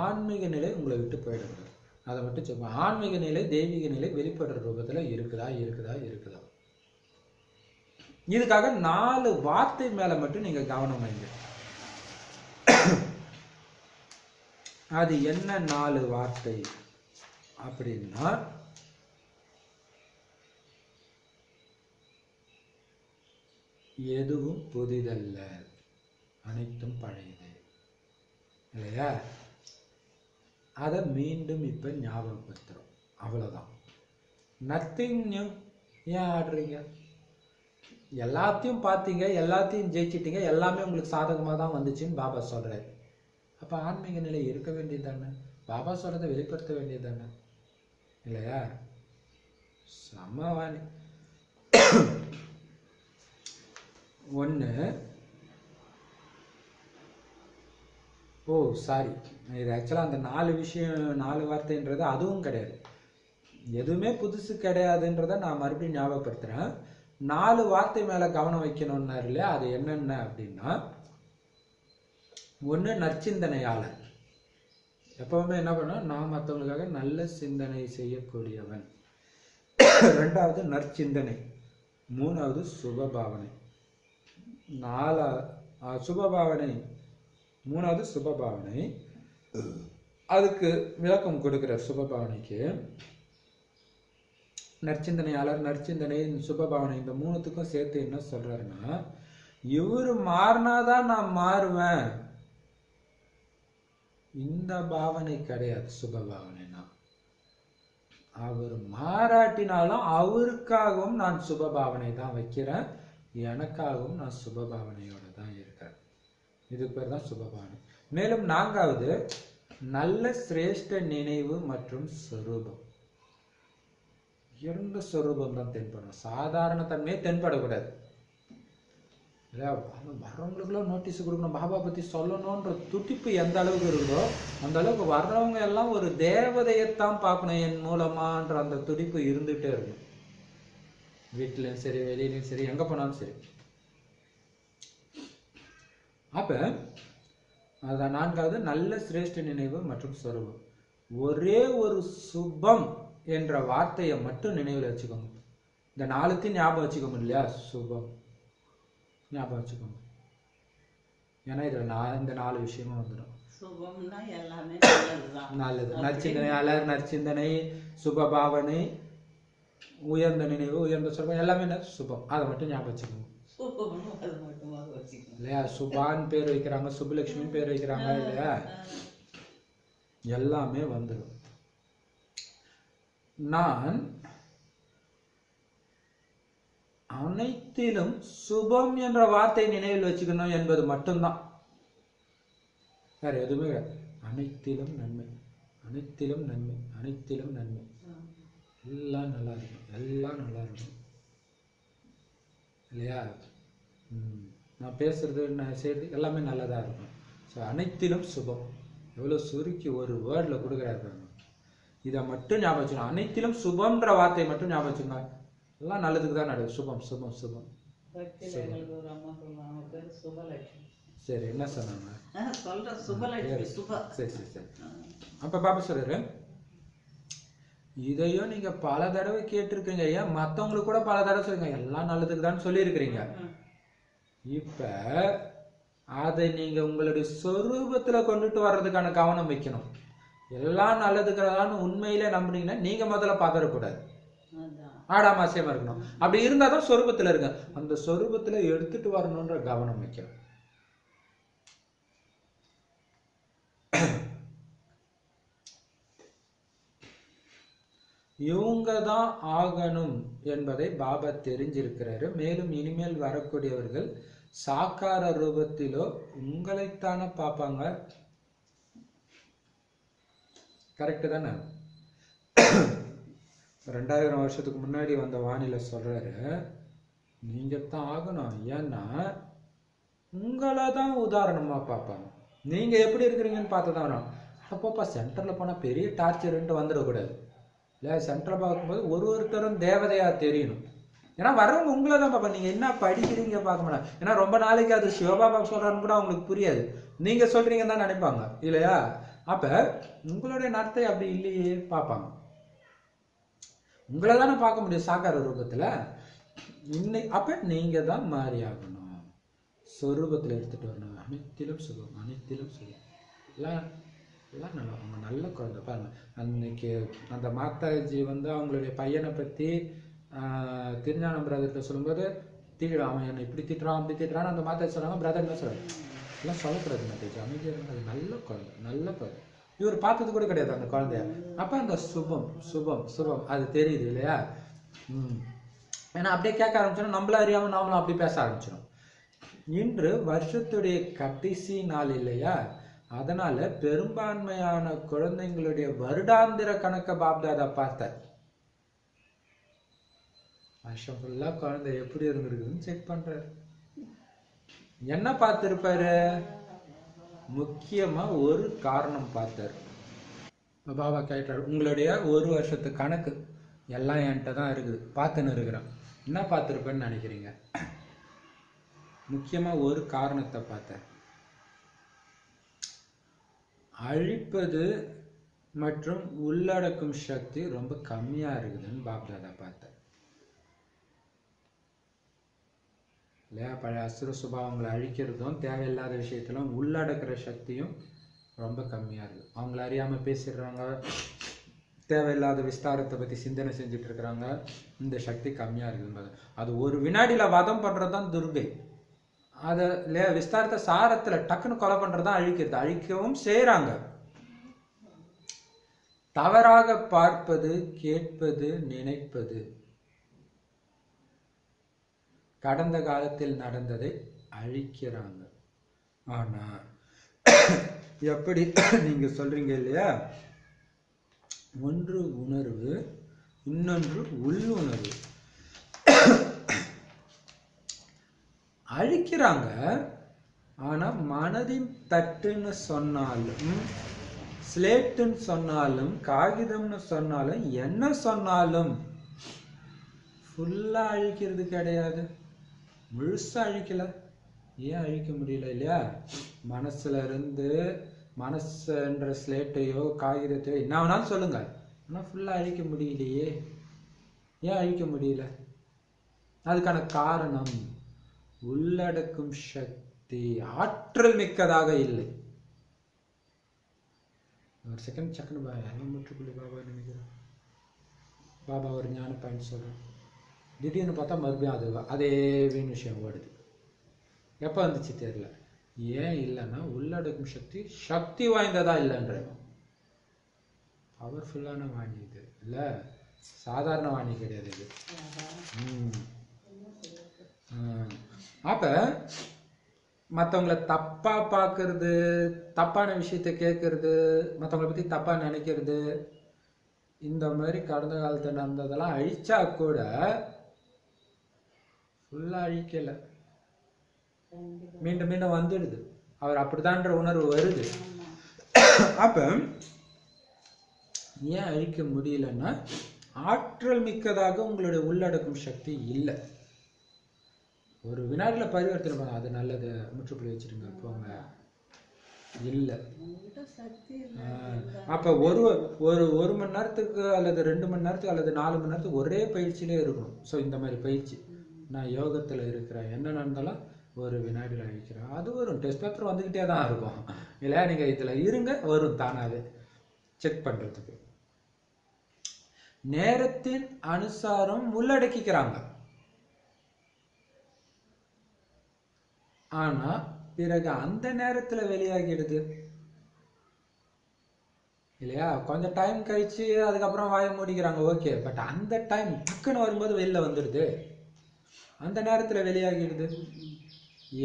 ஆன்மீக நிலை உங்களை விட்டு போயிடக்கூடாது. அதை மட்டும் சொல்லுவோம். ஆன்மீக நிலை தெய்வீக நிலை வெளிப்படுற ரூபத்துல இருக்குதா இருக்குதா இருக்குதா. இதுக்காக 4 வார்த்தை மேல மட்டும் நீங்க கவனம் வைங்க. அது என்ன 4 வார்த்தை அப்படின்னா, எதுவும் புதிதல்ல, அனைத்தும் பழையது இல்லையா? அதை மீண்டும் இப்ப ஞாபகப்படுத்துறோம், அவ்வளவுதான். Nothing new. ஏன் ஆடுறீங்க? எல்லாத்தையும் பார்த்தீங்க, எல்லாத்தையும் ஜெயிச்சிட்டீங்க, எல்லாமே உங்களுக்கு சாதகமாக தான் வந்துச்சுன்னு பாபா சொல்றாரு. அப்ப ஆன்மீக நிலை இருக்க வேண்டியது தானே, பாபா சொல்றதை வெளிப்படுத்த வேண்டியது தானே இல்லையா? சமவாணி ஒன்று. ஓ சாரி, இது ஆக்சுவலாக அந்த 4 விஷயம் 4 வார்த்தைன்றது அதுவும் கிடையாது, எதுவுமே புதுசு கிடையாதுன்றத நான் மறுபடியும் ஞாபகப்படுத்துறேன். 4 வார்த்தை மேல கவனம் வைக்கணும்னாரு இல்லையா? அது என்னென்ன அப்படின்னா, ஒன்று நற்சிந்தனையாளர். எப்பவுமே என்ன பண்ண, நான் மற்றவங்களுக்காக நல்ல சிந்தனை செய்யக்கூடியவன். 2வது நற்சிந்தனை. 3வது சுபபாவனை. 3வது சுபபாவனை. அதுக்கு விளக்கம் கொடுக்கிற சுபபாவனைக்கு. நற்சிந்தனையாளர், நற்சிந்தனை, சுபபாவனை, இந்த 3த்துக்கும் சேர்த்து என்ன சொல்றாருன்னா, இவரு மாறினாதான் நான் மாறுவேன், இந்த பாவனை கிடையாது சுபபாவனைனா. அவர் மாறாட்டினாலும் அவருக்காகவும் நான் சுபபாவனை தான் வைக்கிறேன், எனக்காகவும் நான் சுபபாவனையோட தான் இருக்கிறேன். இதுக்கு பேர் தான் சுபபாவனை. மேலும் 4வது நல்ல சிரேஷ்ட நினைவு மற்றும் சொரூபம். 2 சொரூபம் தான் தென்படும், சாதாரண தன்மையே தென்படக்கூடாது. வர்றவங்களுக்குலாம் நோட்டீஸ் கொடுக்கணும், பாபா பத்தி சொல்லணும்ன்ற துடிப்பு எந்த அளவுக்கு இருக்குதோ அந்த அளவுக்கு வர்றவங்க எல்லாம் ஒரு தேவதையத்தான் பார்க்கணும் என் மூலமான்ற அந்த துடிப்பு இருந்துகிட்டே இருக்கும். வீட்டிலையும் சரி, வெளியிலையும் சரி, எங்க போனாலும் சரி. அப்ப அதான் 4வது நல்ல சிரேஷ்ட நினைவு மற்றும் சொரூபம். ஒரே ஒரு சுபம் என்ற வார்த்தையை மட்டும் நினைவில் வச்சுக்கோங்க. இந்த 4த்தையும் ஞாபகம் வச்சுக்கோங்க இல்லையா? சுபம் ஞாபகம் வச்சுக்கோங்க. ஏன்னா இதுல இந்த 4 விஷயமும் வந்துடும். நல்லது. நற்சிந்தனையாளர், நற்சிந்தனை, சுபபாவனை, உயர்ந்த நினைவு, உயர்ந்த சுபம், எல்லாமே சுபம். அதை மட்டும் ஞாபகம் வச்சுக்கோங்க இல்லையா? சுபான் பேர் வைக்கிறாங்க, சுபலட்சுமி பேர் வைக்கிறாங்க இல்லையா? எல்லாமே வந்துடும். நான் அனைத்திலும் சுபம் என்ற வார்த்தை நினைவில் வச்சுக்கணும் என்பது மட்டும்தான், வேற எதுவுமே கிடையாது. அனைத்திலும் நன்மை, அனைத்திலும் நன்மை, அனைத்திலும் நன்மை, எல்லாம் நல்லா இருக்கும், எல்லாம் நல்லா இருக்கும் இல்லையா? நான் பேசுறது, நான் செய்யறது எல்லாமே நல்லதா இருக்கும். ஸோ அனைத்திலும் சுபம் எவ்வளோ சுருக்கி ஒரு வேர்டில் கொடுக்குறாரு. இதை மட்டும் ஞாபகம் வச்சுக்கணும். அனைத்திலும் சுபம்ன்ற வார்த்தையை மட்டும் ஞாபகம் வச்சுக்கோங்க. எல்லாம் நல்லதுக்கு தான் நடக்குது. சுபம் சுபம் சுபம். பக்தியில் எங்களுக்கு ஒரு அம்மா சொல்லுவாங்க, அவங்க பேர் சுபலட்சுமி. சரி, என்ன சொன்னாங்க? சொல்ற சுபலட்சுமி, சுபா. சரி சரி சரி. அப்ப பாப்பா சொல்றாரு, இதையும் நீங்க பல தடவை கேட்டிருக்கீங்க, ஏன் மத்தவங்களுக்கு கூட பல தடவை சொல்லுங்க, எல்லாம் நல்லதுக்கு தான் சொல்லி இருக்கிறீங்க. இப்ப அதை நீங்க உங்களுடைய சொரூபத்துல கொண்டுட்டு வர்றதுக்கான கவனம் வைக்கணும். எல்லாம் நல்லதுக்குறதான்னு உண்மையிலே நம்புனீங்கன்னா நீங்க முதல்ல பதறக்கூடாது, ஆடாமாசியமா இருக்கணும். அப்படி இருந்தாதான் சொரூபத்துல இருங்க, அந்த சொரூபத்துல எடுத்துட்டு வரணும்ன்ற கவனம் வைக்கணும். இவங்க தான் ஆகணும் என்பதை பாபா தெரிஞ்சிருக்கிறாரு. மேலும் இனிமேல் வரக்கூடியவர்கள் சாக்கார ரூபத்திலோ உங்களைத்தானே பார்ப்பாங்க. கரெக்டு தானே? 2000 வருஷத்துக்கு முன்னாடி வந்த வானிலை சொல்றாரு, நீங்க தான் ஆகணும். ஏன்னா உங்களை தான் உதாரணமா பார்ப்பாங்க. நீங்க எப்படி இருக்கிறீங்கன்னு பார்த்துதான் வரும். அப்பப்பா சென்டர்ல போனா பெரிய டார்ச்சர்ன்ட்டு வந்துடக்கூடாது. இல்லை, சென்டரை பார்க்கும்போது ஒருத்தரும் தேவதையா தெரியணும். ஏன்னா வர்றவங்க உங்களை தான் பார்ப்பேன். நீங்க என்ன படிக்கிறீங்க பார்க்க மாட்டாங்க. ஏன்னா ரொம்ப நாளைக்கு அது சிவபாபா சொல்றான்னு கூட அவங்களுக்கு புரியாது, நீங்க சொல்றீங்கன்னு தான் நினைப்பாங்க இல்லையா? அப்ப உங்களுடைய நடத்தை அப்படி இல்லையே பார்ப்பாங்க. உங்களை தானே பார்க்க முடியும் சாக்கார ரூபத்துல. அப்ப நீங்க தான் மாறி ஆகணும், சொரூபத்துல எடுத்துட்டு வரணும். அனைத்திலும் சுகம், அனைத்திலும் சுகம். எல்லாம் எல்லாம் நல்லா, அவங்க நல்ல குழந்தை பாருங்க. அன்னைக்கு அந்த மாதாஜி அவங்களுடைய பையனை பத்தி திருஞானம் பிரதர்கிட்ட சொல்லும்போது, அவன் என்னை இப்படி திட்டுறான் அப்படி திட்டுறான்னு அந்த மாதாஜி சொன்னாங்க. பிரதர் என்ன சொல்றாரு, எல்லாம் சொல்லக்கூடாது மாதாஜி, அமைதியாக அது நல்ல குழந்தை, நல்ல குழந்தை. இவர் பார்த்தது கூட கிடையாது அந்த குழந்தைய. அப்ப அந்த சுபம் சுபம் சுபம் அது தெரியுது இல்லையா? ஏன்னா அப்படியே கேட்க ஆரம்பிச்சோம், நம்மள அறியாம நாமளும் அப்படி பேச ஆரம்பிச்சிடும். இன்று வருஷத்துடைய கடைசி நாள் இல்லையா? அதனால பெரும்பான்மையான குழந்தைங்களுடைய வருடாந்திர கணக்க பாப்தாதா பார்த்தார். வருஷம் ஃபுல்லா குழந்தை எப்படி இருந்திருக்குதுன்னு செக் பண்றாரு. என்ன பார்த்திருப்பாரு? முக்கியமா ஒரு காரணம் பார்த்தாரு. பாபா கேட்டாரு, உங்களுடைய ஒரு வருஷத்து கணக்கு எல்லாம் என்கிட்ட தான் இருக்குது, பார்த்துன்னு இருக்கிறேன், என்ன பார்த்திருப்பேன்னு நினைக்கிறீங்க? முக்கியமா ஒரு காரணத்தை பார்த்தார். அழிப்பது மற்றும் உள்ளடக்கும் சக்தி ரொம்ப கம்மியா இருக்குதுன்னு பாப்தாதா பார்த்தார் இல்லையா? பழைய அசுர சுபாவங்களை அழிக்கிறதும் தேவையில்லாத விஷயத்திலும் உள்ளடக்கிற சக்தியும் ரொம்ப கம்மியா இருக்கு. அவங்கள அறியாம பேசிடுறாங்க, தேவையில்லாத விஸ்தாரத்தை பத்தி சிந்தனை செஞ்சுட்டு இருக்கிறாங்க, இந்த சக்தி கம்மியா இருக்குது. அது ஒரு வினாடியில வதம் பண்றதுதான் துர்கை. அதை இல்லையா விஸ்தாரத்தை சாரத்துல டக்குன்னு கொலை பண்றதுதான் அழிக்கிறது. அழிக்கவும் செய்யறாங்க. தவறாக பார்ப்பது, கேட்பது, நினைப்பது, கடந்த காலத்தில் நடந்ததை அழிக்கிறாங்க. ஆனா எப்படி நீங்க சொல்றீங்க இல்லையா, ஒன்று உணர்வு, இன்னொன்று உள்ளுணர்வு. அழிக்கிறாங்க. ஆனா மனதின் தட்டுன்னு சொன்னாலும், ஸ்லேட்டுன்னு சொன்னாலும், காகிதம்னு சொன்னாலும், என்ன சொன்னாலும் ஃபுல்லா அழிக்கிறது கிடையாது, முழுசா அழிக்கல. ஏன் அழிக்க முடியல இல்லையா? மனசுல இருந்து மனசுன்ற ஸ்லேட்டையோ காகிதத்தையோ என்ன வேணாலும் சொல்லுங்க, ஆனா ஃபுல்லா அழிக்க முடியலையே. ஏன் அழிக்க முடியல? அதுக்கான காரணம் உள்ளடக்கும் சக்தி ஆற்றல் மிக்கதாக இல்லை. ஒரு செகண்ட் சக்கன் எல்லாம் முற்றுப்புள்ளி பாபா நினைக்கிறேன். பாபா ஒரு ஞான பாயிண்ட் சொல்றேன். திடீர்னு பார்த்தா மறுபடியும் அதே விஷயம் ஓடுது. எப்போ வந்துச்சு தெரியல. ஏன் இல்லைன்னா உள்ளடக்கும் சக்தி சக்தி வாய்ந்ததா இல்லைன்ற பவர்ஃபுல்லான வாணி இது இல்லை, சாதாரண வாணி கிடையாது இது. அப்ப மற்றவங்களை தப்பா பார்க்கறது, தப்பான விஷயத்த கேட்கறது, மற்றவங்களை பத்தி தப்பா நினைக்கிறது, இந்த மாதிரி கடந்த காலத்தில் நடந்ததெல்லாம் அழிச்சா கூட ஃபுல்லா அழிக்கல, மீண்டும் மீண்டும் வந்துடுது. அவர் அப்படிதான்ற உணர்வு வருது. அப்ப ஏன் அழிக்க முடியலன்னா ஆற்றல் மிக்கதாக உங்களுடைய உள்ளடக்கும் சக்தி இல்லை. ஒரு வினாடியில் பரிவர்த்தனை பண்ண அது நல்லது, முற்றுப்புள்ளி வச்சுருங்க போங்க, இல்லை. அப்போ ஒரு மணி நேரத்துக்கு அல்லது 2 மணி நேரத்துக்கு அல்லது 4 மணி நேரத்துக்கு ஒரே பயிற்சியிலே இருக்கணும். ஸோ இந்த மாதிரி பயிற்சி, நான் யோகத்தில் இருக்கிறேன், என்ன நடந்தாலும் ஒரு வினாடியில் அழிக்கிறேன், அது வரும். டெஸ்ட் பேப்பர் வந்துக்கிட்டே தான் இருக்கும் இல்லையா? நீங்கள் இதில் இருங்க, வரும் தானாகவே செக் பண்ணுறதுக்கு. நேரத்தின் அனுசாரம் உள்ளடக்கிக்கிறாங்க. ஆனா பிறகு அந்த நேரத்துல வெளியாகிடுது இல்லையா? கொஞ்சம் டைம் கழிச்சு அதுக்கப்புறம் வாய மூடிக்கிறாங்க, ஓகே. பட் அந்த டைம் டக்குன்னு வரும்போது வெளில வந்துடுது, அந்த நேரத்துல வெளியாகிடுது.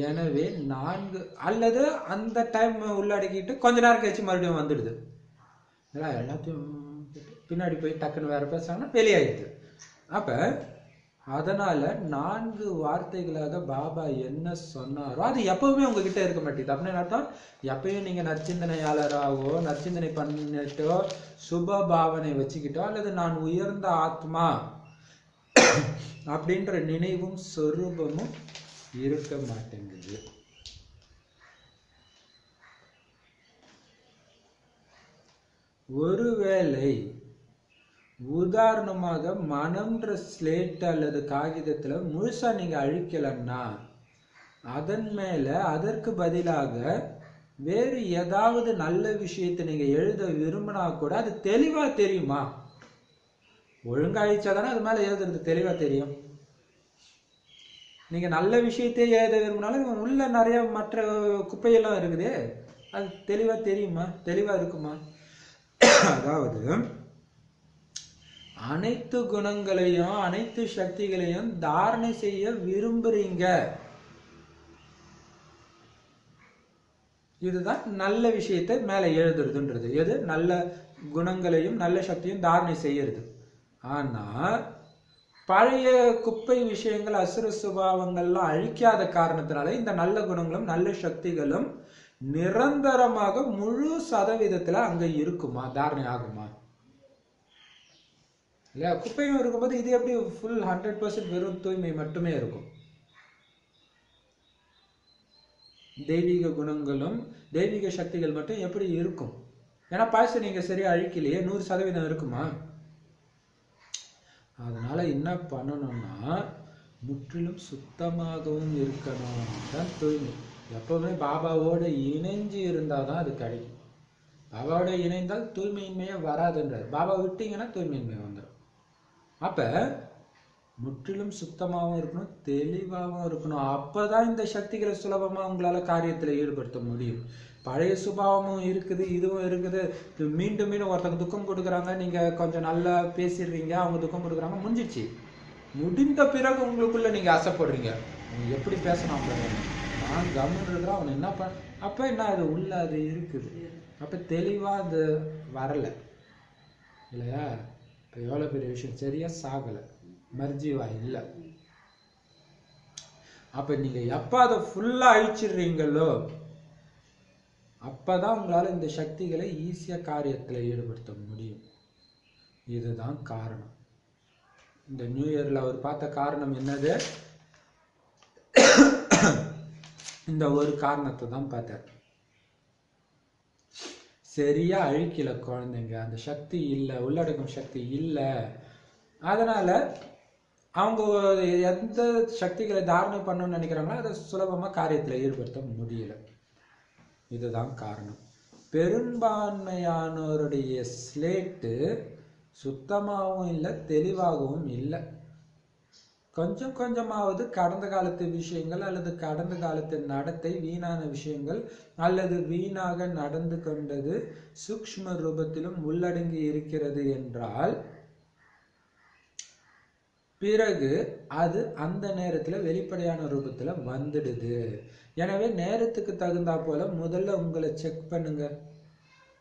எனவே 4 அல்லது அந்த டைம் உள்ளடக்கிட்டு கொஞ்ச நேரம் கழிச்சு மறுபடியும் வந்துடுது. எல்லாத்தையும் பின்னாடி போய் டக்குன்னு வேற பேசுறாங்கன்னா வெளியாகிடுது. அப்ப அதனால 4 வார்த்தைகளாக பாபா என்ன சொன்னாரோ அது எப்பவுமே உங்ககிட்ட இருக்க மாட்டேங்குது. அப்படின்னு அர்த்தம், எப்பயும் நீங்க நற்சிந்தனையாளராகவோ நற்சிந்தனை பண்ணிட்டோ சுப பாவனை வச்சுக்கிட்டோ அல்லது நான் உயர்ந்த ஆத்மா அப்படின்ற நினைவும் சொரூபமும் இருக்க மாட்டேங்குது. ஒருவேளை உதாரணமாக மனம்ன்ற ஸ்லேட் அல்லது காகிதத்துல முழுசா நீங்க அழிக்கலன்னா அதன் மேல அதற்கு பதிலாக வேறு ஏதாவது நல்ல விஷயத்தை நீங்க எழுத விரும்பினா கூட அது தெளிவா தெரியுமா? ஒழுங்கா அழிச்சாதானே அது மேல எழுதுறது தெளிவா தெரியும். நீங்க நல்ல விஷயத்தையே எழுத விரும்பினாலும் உள்ள நிறைய மற்ற குப்பையெல்லாம் இருக்குது, அது தெளிவா தெரியுமா? தெளிவா இருக்குமா? அதாவது அனைத்து குணங்களையும் அனைத்து சக்திகளையும் தாரணை செய்ய விரும்புறீங்க, இதுதான் நல்ல விஷயத்தை மேல எழுதுறதுன்றது. எது? நல்ல குணங்களையும் நல்ல சக்தியும் தாரணை செய்யறது. ஆனா பழைய குப்பை விஷயங்கள் அசுர சுபாவங்கள்லாம் அழிக்காத காரணத்தினால இந்த நல்ல குணங்களும் நல்ல சக்திகளும் நிரந்தரமாக முழு சதவீதத்துல அங்க இருக்குமா? தாரணை ஆகுமா? இல்லையா? குப்பையும் இருக்கும்போது இது எப்படி ஃபுல் 100% வெறும் தூய்மை மட்டுமே இருக்கும்? தெய்வீக குணங்களும் தெய்வீக சக்திகள் மட்டும் எப்படி இருக்கும்? ஏன்னா பாய்ச்சல் நீங்க சரியா அழிக்கலையே, 100% இருக்குமா? அதனால என்ன பண்ணணும்னா முற்றிலும் சுத்தமாகவும் இருக்கணும். தான் தூய்மை. எப்பவுமே பாபாவோட இணைஞ்சு இருந்தாதான் அது கிடைக்கும். பாபாவோட இணைந்தால் தூய்மையின்மையே வராதுன்றார். பாபா விட்டீங்கன்னா தூய்மையின்மை வந்துடும். அப்ப முற்றிலும் சுத்தமாகவும் இருக்கணும், தெளிவாகவும் இருக்கணும். அப்பதான் இந்த சக்திகளை சுலபமா உங்களால காரியத்துல ஈடுபடுத்த முடியும். பழைய சுபாவமும் இருக்குது, இதுவும் இருக்குது. மீண்டும் மீண்டும் ஒருத்தங்க துக்கம் கொடுக்குறாங்க, நீங்க கொஞ்சம் நல்லா பேசிடுறீங்க, அவங்க துக்கம் கொடுக்குறாங்க, முடிஞ்சிச்சு. முடிந்த பிறகு உங்களுக்குள்ள நீங்க ஆசைப்படுறீங்க, எப்படி பேசணும் பாருங்க, நான் கவர்மெண்ட் இருக்கிறேன், அவன் என்ன பண்ண, அப்ப என்ன அது உள்ள அது இருக்குது. அப்ப தெளிவா அது வரல இல்லையா? இப்ப எவ்வளவு பெரிய விஷயம், சரியா சாகலை, மர்ஜீவா இல்லை. அப்ப நீங்க எப்ப அதை ஃபுல்லா அழிச்சிடுறீங்களோ அப்பதான் உங்களால இந்த சக்திகளை ஈஸியா காரியத்துல ஈடுபடுத்த முடியும். இதுதான் காரணம். இந்த நியூ இயர்ல அவர் பார்த்த காரணம் என்னது? இந்த ஒரு காரணத்தை தான் பார்த்தார். சரியா அழிக்கல குழந்தைங்க, அந்த சக்தி இல்லை, உள்ளடக்கும் சக்தி இல்லை. அதனால அவங்க எந்த சக்திகளை தாரணை பண்ணணும்னு நினைக்கிறாங்களோ அதை சுலபமா காரியத்துல ஈடுபடுத்த முடியல. இதுதான் காரணம். பெரும்பான்மையானோருடைய ஸ்லேட்டு சுத்தமாகவும் இல்லை, தெளிவாகவும் இல்லை. கொஞ்சம் கொஞ்சமாவது கடந்த காலத்து விஷயங்கள் அல்லது கடந்த காலத்து நடத்தை, வீணான விஷயங்கள் அல்லது வீணாக நடந்து கொண்டது சூக்ஷ்ம ரூபத்திலும் உள்ளடங்கி இருக்கிறது என்றால் பிறகு அது அந்த நேரத்துல வெளிப்படையான ரூபத்துல வந்துடுது. எனவே நேரத்துக்கு தகுந்தா போல முதல்ல உங்களை செக் பண்ணுங்க,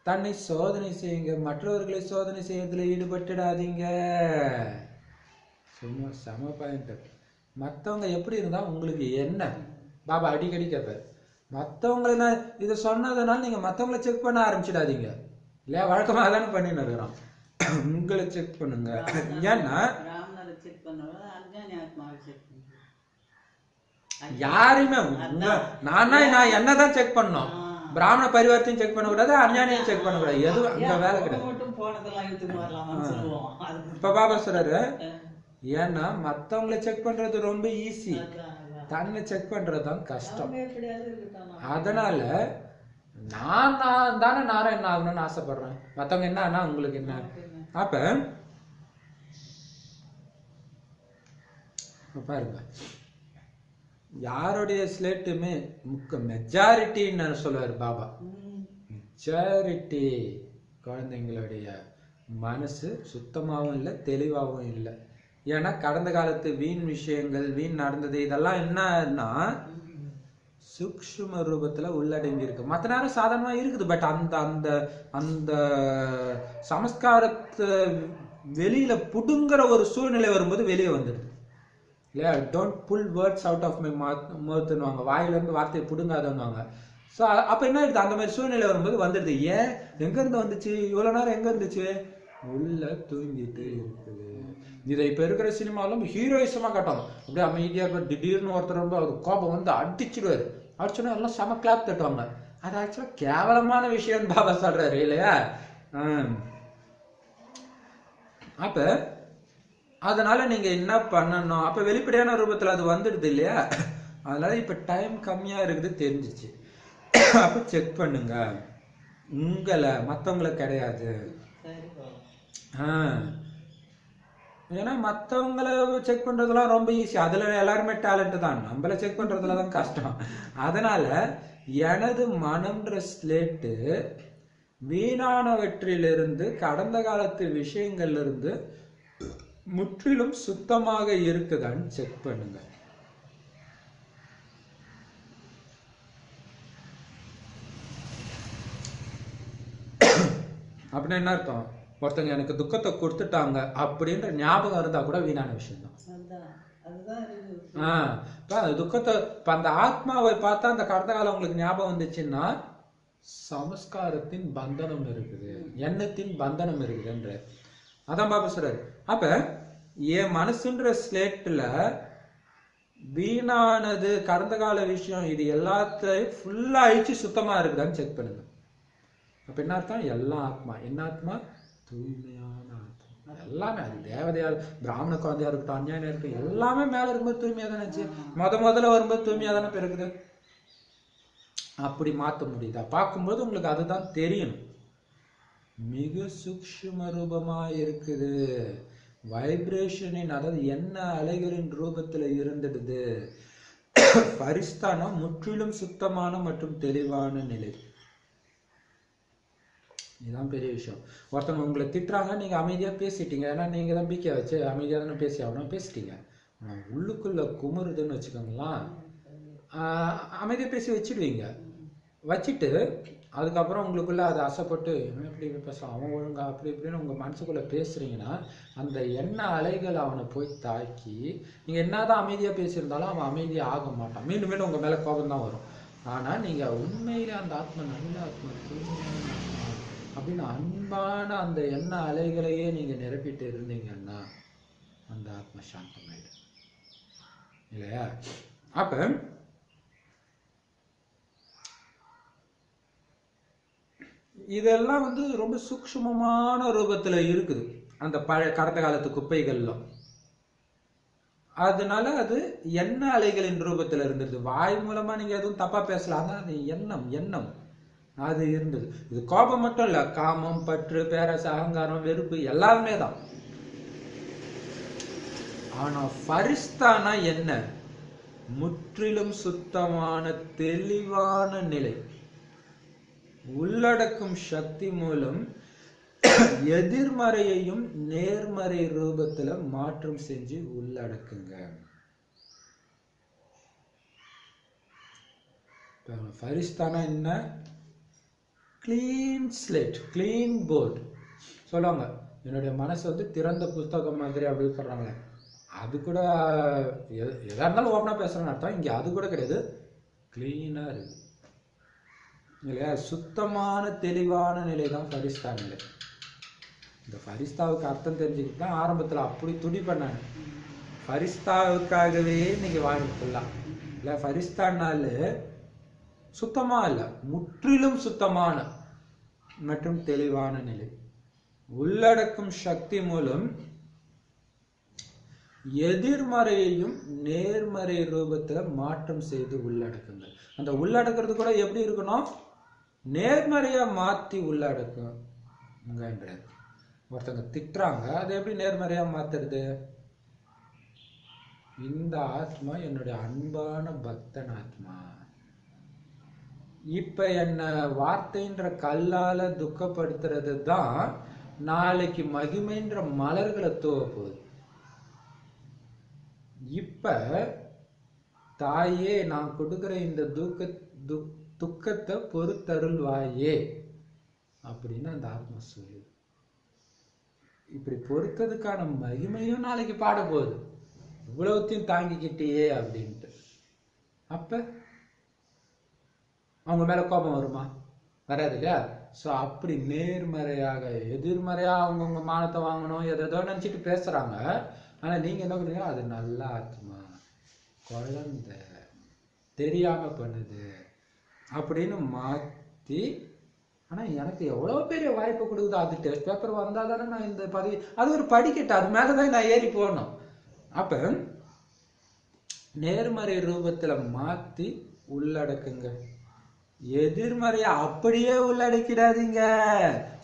தன்னை சோதனை செய்யுங்க, மற்றவர்களை சோதனை செய்யறதுல ஈடுபட்டுடாதீங்க. சும்மா சம பாயிண்ட். மற்றவங்க எப்படி இருந்தா உங்களுக்கு என்ன? பாபா அடிக்கடி கேட்பார், மற்றவங்களை இதை சொன்னதுனால நீங்க மற்றவங்களை செக் பண்ண ஆரம்பிச்சிடாதீங்க இல்லையா? வழக்கமாக தானே பண்ணின்னு இருக்கிறோம். உங்களை செக் பண்ணுங்க. பிராமணரை ஏன்னா பிராமணரை செக் பண்ணோட அஞ்ஞானி ஆத்மாவை செக் பண்ணுங்க. யாரையுமே அதான். நான் என்னதான் செக் பண்ணோம். ஆ. பிராமண பரிவாரத்தையும் செக் பண்ணக்கூடாது, அஞ்ஞானியும் செக் பண்ணக்கூடாது. எதுவும் அங்க ஏன் வேலை அவங்க கிடையாது. மட்டும் போனதெல்லாம் இழுத்துட்டு வரலாமான்னு சொல்லுவோம். அது இப்ப பாபா சொல்றாரு, ஏன்னா மத்தவங்களை செக் பண்றது ரொம்ப ஈஸி, அதான், அதான். தன்னை செக் பண்றதுதான் கஷ்டம். அவங்க எப்படியாவது இருக்கட்டும். அதனால நான் தானே நாராயணன் ஆகணும்னு ஆசைப்படுறேன். மத்தவங்க என்ன ஆனா உங்களுக்கு என்ன? அப்ப பாருங்க, யாருடைய ஸ்லேட்டுமே மெஜாரிட்டின்னு சொல்லுவாரு பாபா. மெஜாரிட்டி குழந்தைங்களுடைய மனசு சுத்தமாகவும் இல்லை, தெளிவாகவும் இல்லை. ஏன்னா கடந்த காலத்து வீண் விஷயங்கள், வீண் நடந்தது, இதெல்லாம் என்னன்னா சூக்ஷ்ம ரூபத்துல உள்ளடங்கி இருக்கு. மற்ற நேரம் சாதாரணமா இருக்குது. பட் அந்த அந்த அந்த சமஸ்காரத்தை வெளியில புடுங்குற ஒரு சூழ்நிலை வரும்போது வெளியே வந்துடுது இல்லையா? Don't pull words out of my மவுத்னுவாங்க, வாயிலிருந்து வார்த்தையை புடுங்காதன்னுவாங்க. ஸோ அப்போ என்ன ஆயிடுது, அந்த மாதிரி சூழ்நிலை வரும்போது வந்துடுது. ஏன், எங்கேருந்து வந்துச்சு இவ்வளோ நேரம், எங்கே இருந்துச்சு, உள்ள தூங்கிட்டு இருக்குது. இதை இப்போ இருக்கிற சினிமாலும் ஹீரோயிசமாக காட்டும். அப்படியே அமைதியாக இருப்பார், திடீர்னு ஒருத்தர் வந்து அவர் கோபம் வந்து அடிச்சிடுவார். அடிச்சோன்னா எல்லாம் செம கிளாப் தட்டுவாங்க. அது ஆக்சுவலாக கேவலமான விஷயம்னு பாபா சொல்கிறாரு இல்லையா? அப்போ அதனால நீங்க என்ன பண்ணணும், அப்ப வெளிப்படையான ரூபத்துல அது வந்துடுது இல்லையா? அதனால இப்ப டைம் கம்மியா இருக்குது தெரிஞ்சிச்சு. அப்ப செக் பண்ணுங்க உங்களை, மத்தவங்களை கிடையாது. ஏன்னா மத்தவங்களை செக் பண்றதுலாம் ரொம்ப ஈஸி, அதுல எல்லாருமே டேலண்ட் தான். நம்மள செக் பண்றதுலதான் கஷ்டம். அதனால எனது மனம்ன்ற ஸ்லேட்டு வீணானவற்றிலிருந்து, கடந்த காலத்து விஷயங்கள்ல இருந்து முற்றிலும் சுத்தமாக இருக்குதான்னு செக் பண்ணுங்க. அப்படின்னு என்ன அர்த்தம், ஒருத்தங்க எனக்கு துக்கத்தை கொடுத்துட்டாங்க அப்படின்ற ஞாபகம் இருந்தா கூட வீணான விஷயம் தான். துக்கத்தை அந்த ஆத்மாவை பார்த்தா அந்த கடந்த காலம் உங்களுக்கு ஞாபகம் வந்துச்சுன்னா சமஸ்காரத்தின் பந்தனம் இருக்குது, எண்ணத்தின் பந்தனம் இருக்குதுன்ற அதான் பாபா சொல்றாரு. அப்ப என் மனசுன்ற ஸ்லேட்ல வீணானது கடந்த கால விஷயம் இது எல்லாத்தையும் ஃபுல்லா அழிச்சு சுத்தமா இருக்குதான்னு செக் பண்ணுங்க. அப்ப என்ன அர்த்தம், எல்லா ஆத்மா என்ன ஆத்மா, தூய்மையான ஆத்மா. எல்லாமே அது தேவதையா, பிராமண குழந்தையா இருக்கட்டும், அஞ்ஞானியா இருக்கட்டும், எல்லாமே மேல இருக்கும்போது தூய்மையா தானே ஆச்சு. முதல்ல வரும்போது தூய்மையா தானே பிறகுது. அப்படி மாற்ற முடியுதா பார்க்கும்போது உங்களுக்கு அதுதான் தெரியணும். மிக சூக்ஷ்ம ரூபமா இருக்குது, வைப்ரேஷனின், அதாவது என்ன அலைகளின் ரூபத்துல இருந்துடுது. பரிஸ்தானா முற்றிலும் சுத்தமான மற்றும் தெளிவான நிலை. இதுதான் பெரிய விஷயம். ஒருத்தவங்க உங்களை திட்டுறாங்க, நீங்க அமைதியா பேசிட்டீங்க, ஏன்னா நீங்க தான் பிக்க வச்சு அமைதியா தானே பேசி ஆகணும், பேசிட்டீங்க. உள்ளுக்குள்ள குமுறுதுன்னு வச்சுக்கோங்களேன், அமைதியா பேசி வச்சிடுவீங்க. வச்சுட்டு அதுக்கப்புறம் உங்களுக்குள்ள அதை அசைப்பட்டு எப்படி பேசலாம், அவன் ஒழுங்கா அப்படி இப்படின்னு உங்க மனசுக்குள்ள பேசுறீங்கன்னா அந்த எண்ண அலைகள் அவனை போய் தாக்கி நீங்க என்னதான் அமைதியா பேசியிருந்தாலும் அவன் அமைதியா ஆக மாட்டான், மீண்டும் மீண்டும் உங்க மேல கோபம் தான் வரும். ஆனா நீங்க உண்மையில அந்த ஆத்மா நல்ல ஆத்மா, அப்படின்னு அன்பான அந்த எண்ண அலைகளையே நீங்க நிரப்பிட்டு இருந்தீங்கன்னா அந்த ஆத்மா சாந்தமாயிடும் இல்லையா? அப்ப இதெல்லாம் வந்து ரொம்ப சூக்ஷ்மமான ரூபத்துல இருக்குது அந்த பழைய கடந்த காலத்து குப்பைகள்லாம். அதனால அது எண்ண அலைகளின் ரூபத்துல இருந்தது. வாய் மூலமா நீங்க எதுவும் தப்பா பேசலாம், அது எண்ணம் அது இருந்தது. இது கோபம் மட்டும் இல்ல, காமம், பற்று, பேராசை, அகங்காரம், வெறுப்பு எல்லாருமே தான். ஆனா ஃபரிஸ்தானா என்ன, முற்றிலும் சுத்தமான தெளிவான நிலை, உள்ளடக்கும் சக்தி மூலம் எதிர்மறையையும் நேர்மறை ரூபத்துல மாற்றம் செஞ்சு உள்ளடக்குங்க. ஃபரிஸ்தானா என்ன, கிளீன் ஸ்லேட், கிளீன் போர்டு சொல்லுவாங்க. என்னுடைய மனசு வந்து திறந்த புஸ்தகம் மாதிரி அப்படி சொல்றாங்களே, அது கூட எதா இருந்தாலும் ஓப்பனா பேசுறேன்னு அர்த்தம். இங்க அது கூட கிடையாது, கிளீனா இருக்கு இல்லையா? சுத்தமான தெளிவான நிலை தான் ஃபரிஸ்தான் நிலை. இந்த ஃபரிஸ்தாவுக்கு அர்த்தம் தெரிஞ்சுக்கிட்டு தான் ஆரம்பத்தில் அப்படி துடி பண்ணாங்க. ஃபரிஸ்தாவுக்காகவே இன்னைக்கு வாழ்ந்துக்கலாம் இல்லை. ஃபரிஸ்தானால சுத்தமா இல்லை, முற்றிலும் சுத்தமான மற்றும் தெளிவான நிலை. உள்ளடக்கும் சக்தி மூலம் எதிர்மறையையும் நேர்மறை ரூபத்துல மாற்றம் செய்து உள்ளடக்குங்கள். அந்த உள்ளடக்கிறது கூட எப்படி இருக்கணும்? நேர்மறையா மாத்தி உள்ளடக்குங்கன்றது. ஒருத்தங்க திட்டுறாங்க, அதை எப்படி நேர்மறையா மாத்துறது? இந்த ஆத்மா என்னுடைய அன்பான பக்தன் ஆத்மா, இப்ப என்ன வார்த்தைன்ற கல்லால துக்கப்படுத்துறது தான் நாளைக்கு மகிமைன்ற மலர்களை தூவ போகுது. இப்ப தாயே நான் கொடுக்கிற இந்த துக்கத்தை பொறுத்தருள்வாயே அப்படின்னு அந்த ஆத்மா சொல்லுது. இப்படி பொறுத்ததுக்கான மகிமையும் நாளைக்கு பாட போகுது, இவ்வளவுத்தையும் தாங்கிக்கிட்டே அப்படின்ட்டு. அப்ப அவங்க மேல கோபம் வருமா? வராது இல்லையா? ஸோ அப்படி நேர்மறையாக எதிர்மறையா அவங்கவுங்க மானத்தை வாங்கணும் எதோ நினைச்சிட்டு பேசுறாங்க. ஆனா நீங்க என்ன பண்ணுங்க, அது நல்ல ஆத்மா, குழந்தை, தெரியாம பண்ணுது அப்படின்னு மாத்தி. ஆனா எனக்கு எவ்வளவு பெரிய வாய்ப்பு கொடுக்குது, அது டெஸ்ட் பேப்பர் வந்தா தானே நான் இந்த பதவி, அது ஒரு படிக்கட்டு, அது மேலதான் நான் ஏறி போகணும். அப்ப நேர்மறை ரூபத்துல மாத்தி உள்ளடக்குங்க. எதிர்மறையா அப்படியே உள்ளடக்கிடாதீங்க.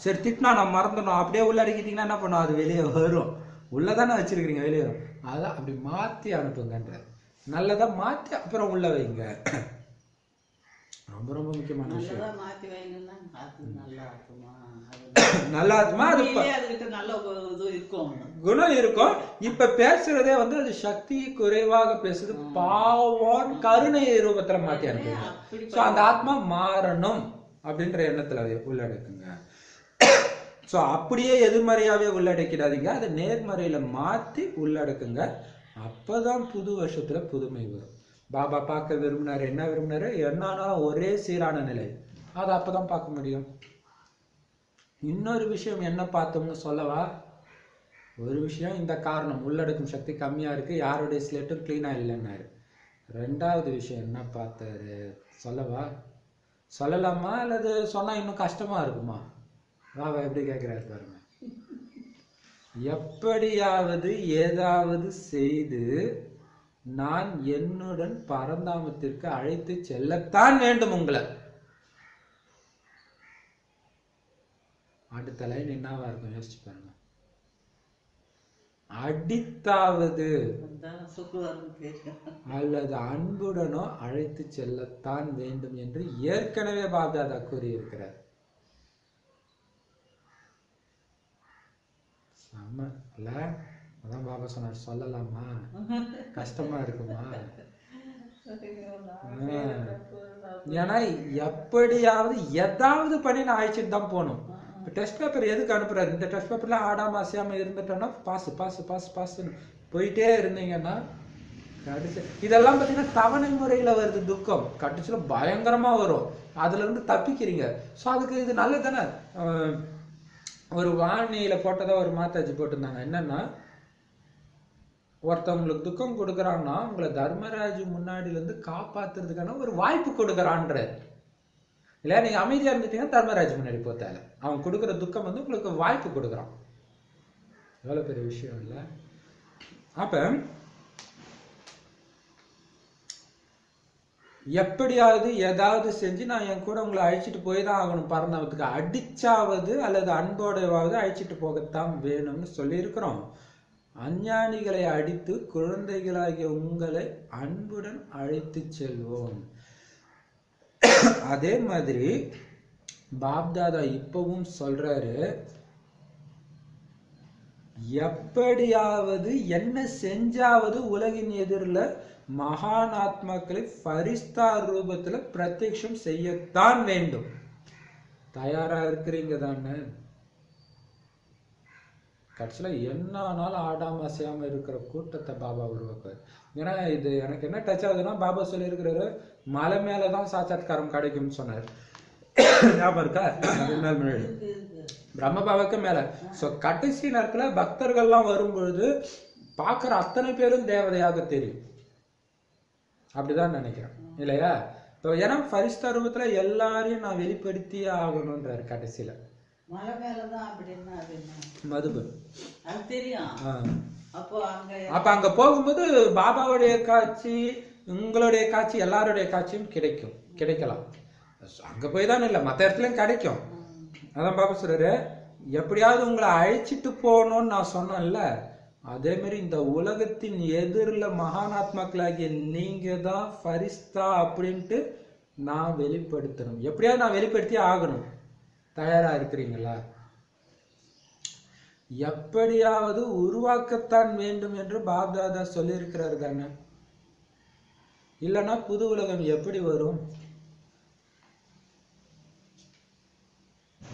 சரி திட்டினா நான் மறந்துடணும், அப்படியே உள்ளடக்கிட்டீங்கன்னா என்ன பண்ணும்? அது வெளியே வரும். உள்ளதானே வச்சிருக்கிறீங்க, வெளியே வரும். அதான் அப்படி மாத்தி அனுப்புங்கன்ற. நல்லதா மாத்தி அப்புறம் உள்ள வைங்க. ரொம்ப ரொம்ப முக்கியமான விஷயம். நல்ல ஆத்மா, அது குணம் இருக்கும். இப்ப பேசுறதே வந்து அது சக்தி குறைவாக பேசுது, பாவம் கருணை ரூபத்துல மாத்தி அனுப்புங்க. சோ அந்த ஆத்மா மாறணும் அப்படின்ற எண்ணத்துல உள்ளடக்குங்க. சோ அப்படியே எதிர்மறையாவே உள்ளடக்கிடாதீங்க, அதை நேர்மறையில மாத்தி உள்ளடக்குங்க. அப்பதான் புது வருஷத்துல புதுமை வரும். பாபா பார்க்க விரும்பினாரு, என்ன விரும்பினாரு? என்னாலும் ஒரே சீரான நிலை, அதை அப்பதான் பார்க்க முடியும். இன்னொரு விஷயம் என்ன பார்த்தோம்னு சொல்லவா? ஒரு விஷயம், இந்த காரணம் உள்ளடக்கும் சக்தி கம்மியா இருக்கு, யாருடைய ஸ்லேட்டும் கிளீனா இல்லைன்னாரு. ரெண்டாவது விஷயம் என்ன பார்த்தாரு சொல்லவா? சொல்லலாமா அல்லது சொன்னா இன்னும் கஷ்டமா இருக்குமா? பாபா எப்படி கேட்கிறாரு பாருங்க. எப்படியாவது ஏதாவது செய்து நான் என்னுடன் பரந்தாமத்திற்கு அழைத்து செல்லத்தான் வேண்டும் உங்களை. அடுத்த லைன் என்னவா இருக்கும் யோசிச்சு பாருங்க. அடித்தாவது அல்லது அன்புடனோ அழைத்து செல்லத்தான் வேண்டும் என்று ஏற்கனவே பாப்தாதா கூறியிருக்கிறார். செம்ம இல்ல? அதான் பாபா சொன்னார், சொல்லலாமா? கஷ்டமா இருக்குமா? ஏன்னா எப்படியாவது ஏதாவது பண்ணி நான் அழைச்சிட்டு தான் போகணும். இப்போ டெஸ்ட் பேப்பர் எதுக்கு அனுப்புறாரு? இந்த டெஸ்ட் பேப்பர்ல ஆடாம அசையாம இருந்துட்டோம்னா பாஸ் பாஸ் பாஸ் பாஸ்ன்னு போயிட்டே இருந்தீங்கன்னா கடைசி இதெல்லாம் பார்த்தீங்கன்னா தவணை முறையில் வருது துக்கம், கடைசியில் பயங்கரமா வரும், அதுல இருந்து தப்பிக்கிறீங்க. ஸோ அதுக்கு இது நல்லது தானே. ஒரு வானிலையில போட்டதா ஒரு மாதாஜி போட்டிருந்தாங்க, என்னன்னா ஒருத்தவங்களுக்கு துக்கம் கொடுக்குறான்னா உங்களை தர்மராஜ் முன்னாடில இருந்து காப்பாத்துறதுக்கான ஒரு வாய்ப்பு கொடுக்குறான்ற. இல்லையா? நீங்க அமைதியா இருந்துட்டீங்கன்னா தர்மராஜ் முன்னாடி போத்தால அவன் கொடுக்குற துக்கம் வந்து உங்களுக்கு வாய்ப்பு கொடுக்குறான். எவ்வளவு பெரிய விஷயம் இல்ல? அப்ப எப்படியாவது ஏதாவது செஞ்சு நான் என் கூட உங்களை அழைச்சிட்டு போய் தான் ஆகணும் பரந்தாமத்துக்கு. அடிச்சாவது அல்லது அன்போடையாவது அழைச்சிட்டு போகத்தான் வேணும்னு சொல்லி இருக்கிறோம். அஞ்ஞானிகளை அடித்து குழந்தைகளாகிய உங்களை அன்புடன் அழைத்து செல்வோம். அதே மாதிரி பாப்தாதா இப்பவும் சொல்றாரு, எப்படியாவது என்ன செஞ்சாவது உலகின் எதிரில் மகான் ஆத்மாக்களை ஃபரிஸ்தா ரூபத்துல பிரத்யக்ஷம் செய்யத்தான் வேண்டும். தயாரா இருக்கிறீங்க தானே? கடைசியில என்ன ஆனாலும் ஆடாம அசையாம இருக்கிற கூட்டத்தை பாபா உருவாக்குவார். ஏன்னா இது எனக்கு என்ன டச் ஆகுதுன்னா, பாபா சொல்லி இருக்கிறாரு மலை மேலதான் சாட்சாத்காரம் கிடைக்கும்னு சொன்னார். ஞாபகம் இருக்கா? பிரம்மபாபாவுக்கு மேல. ஸோ கடைசி நேரத்துல பக்தர்கள்லாம் வரும்பொழுது பார்க்குற அத்தனை பேரும் தேவதையாக தெரியும். அப்படிதான் நினைக்கிறேன் இல்லையா? இப்போ ஏன்னா ஃபரிஸ்தா ரூபத்துல எல்லாரையும் நான் வெளிப்படுத்தியே ஆகணுன்றாரு கடைசியில. மலை மேலதான் அப்படின்னா அது என்ன? மதுபு அது தெரியும். அப்போ அப்ப அங்க போகும்போது பாபாவுடைய காட்சி, உங்களுடைய காட்சி, எல்லாருடைய காட்சியும் கிடைக்கலாம். அங்க போய் தான் இல்லை, மற்ற இடத்துலயும் கிடைக்கும். அதான் பாபா சொல்றாரு, எப்படியாவது உங்களை அழைச்சிட்டு போகணும்னு நான் சொன்னேன்ல, அதே மாதிரி இந்த உலகத்தின் எதிரில் மகானாத்மாக்களாகிய நீங்க தான் ஃபரிஸ்தா அப்படின்ட்டு நான் வெளிப்படுத்தணும். எப்படியாவது நான் வெளிப்படுத்தி ஆகணும். தயாரா இருக்கிறீங்களா? எப்படியாவது உருவாக்கத்தான் வேண்டும் என்று பாப்தாதா சொல்லியிருக்கிறாரு தானே. இல்லைன்னா புது உலகம் எப்படி வரும்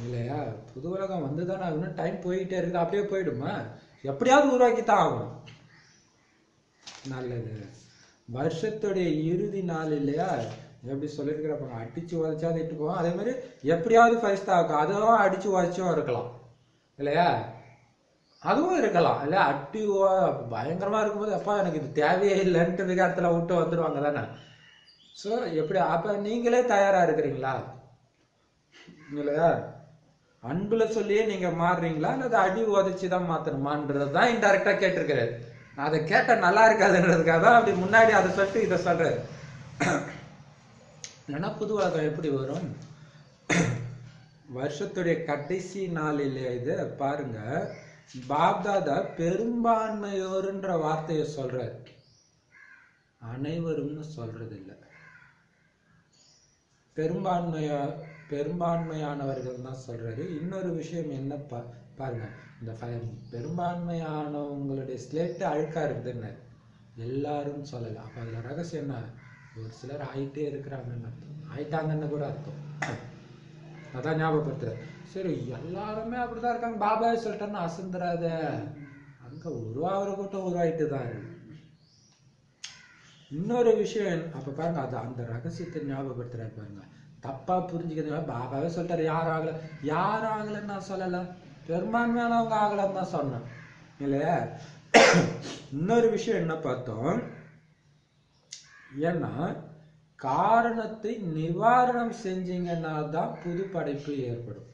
இல்லையா? புது உலகம் வந்துதானே ஆகணும். டைம் போயிட்டே இருக்குது, அப்படியே போயிடுமா? எப்படியாவது உருவாக்கித்தான் ஆகணும். நல்லது. வருஷத்துடைய இறுதி நாள் இல்லையா, எப்படி சொல்லியிருக்கிறப்ப அடிச்சு உதச்சாது இட்டு போவோம். அதே மாதிரி எப்படியாவது ஃபரிஸ்தா ஆகும். அதுவும் அடிச்சு உதச்சும் இருக்கலாம் இல்லையா? அதுவும் இருக்கலாம் இல்லையா? அட்டி பயங்கரமா இருக்கும்போது அப்பா எனக்கு இது தேவையே இல்லைன்ட்டு விகாரத்துல விட்டு வந்துடுவாங்க தானே. ஸோ எப்படி அப்ப நீங்களே தயாரா இருக்கிறீங்களா இல்லையா? அன்புல சொல்லியே நீங்க மாறுறீங்களா அல்லது அடி உதச்சுதான் மாத்தணுமான்றதுதான் இன்டைரக்டா கேட்டிருக்கிறாரு. அதை கேட்ட நல்லா இருக்காதுன்றதுக்காக தான் அப்படி முன்னாடி அதை சொல்லிட்டு இதை சொல்றாரு. ஏன்னா புது உலகம் எப்படி வரும்? வருஷத்துடைய கடைசி நாள் இல்லையா இது? பாருங்க, பாப்தாதா பெரும்பான்மையோருன்ற வார்த்தையை சொல்றாரு, அனைவரும்னு சொல்றது இல்லை. பெரும்பான்மையானவர்கள் தான் சொல்றாரு. இன்னொரு விஷயம் என்ன பாருங்க, இந்த பெரும்பான்மையானவங்களுடைய ஸ்லேட்டு அழுக்கா இருக்குதுன்னு எல்லாரும் சொல்லலாம். அப்ப அதுல ரகசியம் என்ன? ஒரு சிலர் ஆயிட்டே இருக்கிறாங்கன்னு அர்த்தம், ஆயிட்டாங்கன்னு கூட அர்த்தம். அதான் ஞாபகப்படுத்துறாரு. சரி, எல்லாருமே அப்படிதான் இருக்காங்க, பாபாவே சொல்லிட்டேன்னு அசந்துராத. அங்க உருவாகிற கூட்டம் உருவாயிட்டு தான் இருக்கு. இன்னொரு விஷயம் அப்ப பாருங்க, அது அந்த ரகசியத்தை ஞாபகப்படுத்துறாரு பாருங்க. தப்பா புரிஞ்சுக்கிறது, பாபாவே சொல்லிட்டாரு யார் ஆகலன்னு நான் சொல்லல, பெரும்பான்மையானவங்க ஆகலன்னு தான் சொன்னேன் இல்லையா? இன்னொரு விஷயம் என்ன பார்த்தோம், ஏன்னா காரணத்தை நிவாரணம் செஞ்சீங்கன்னா தான் புது படைப்பு ஏற்படும்.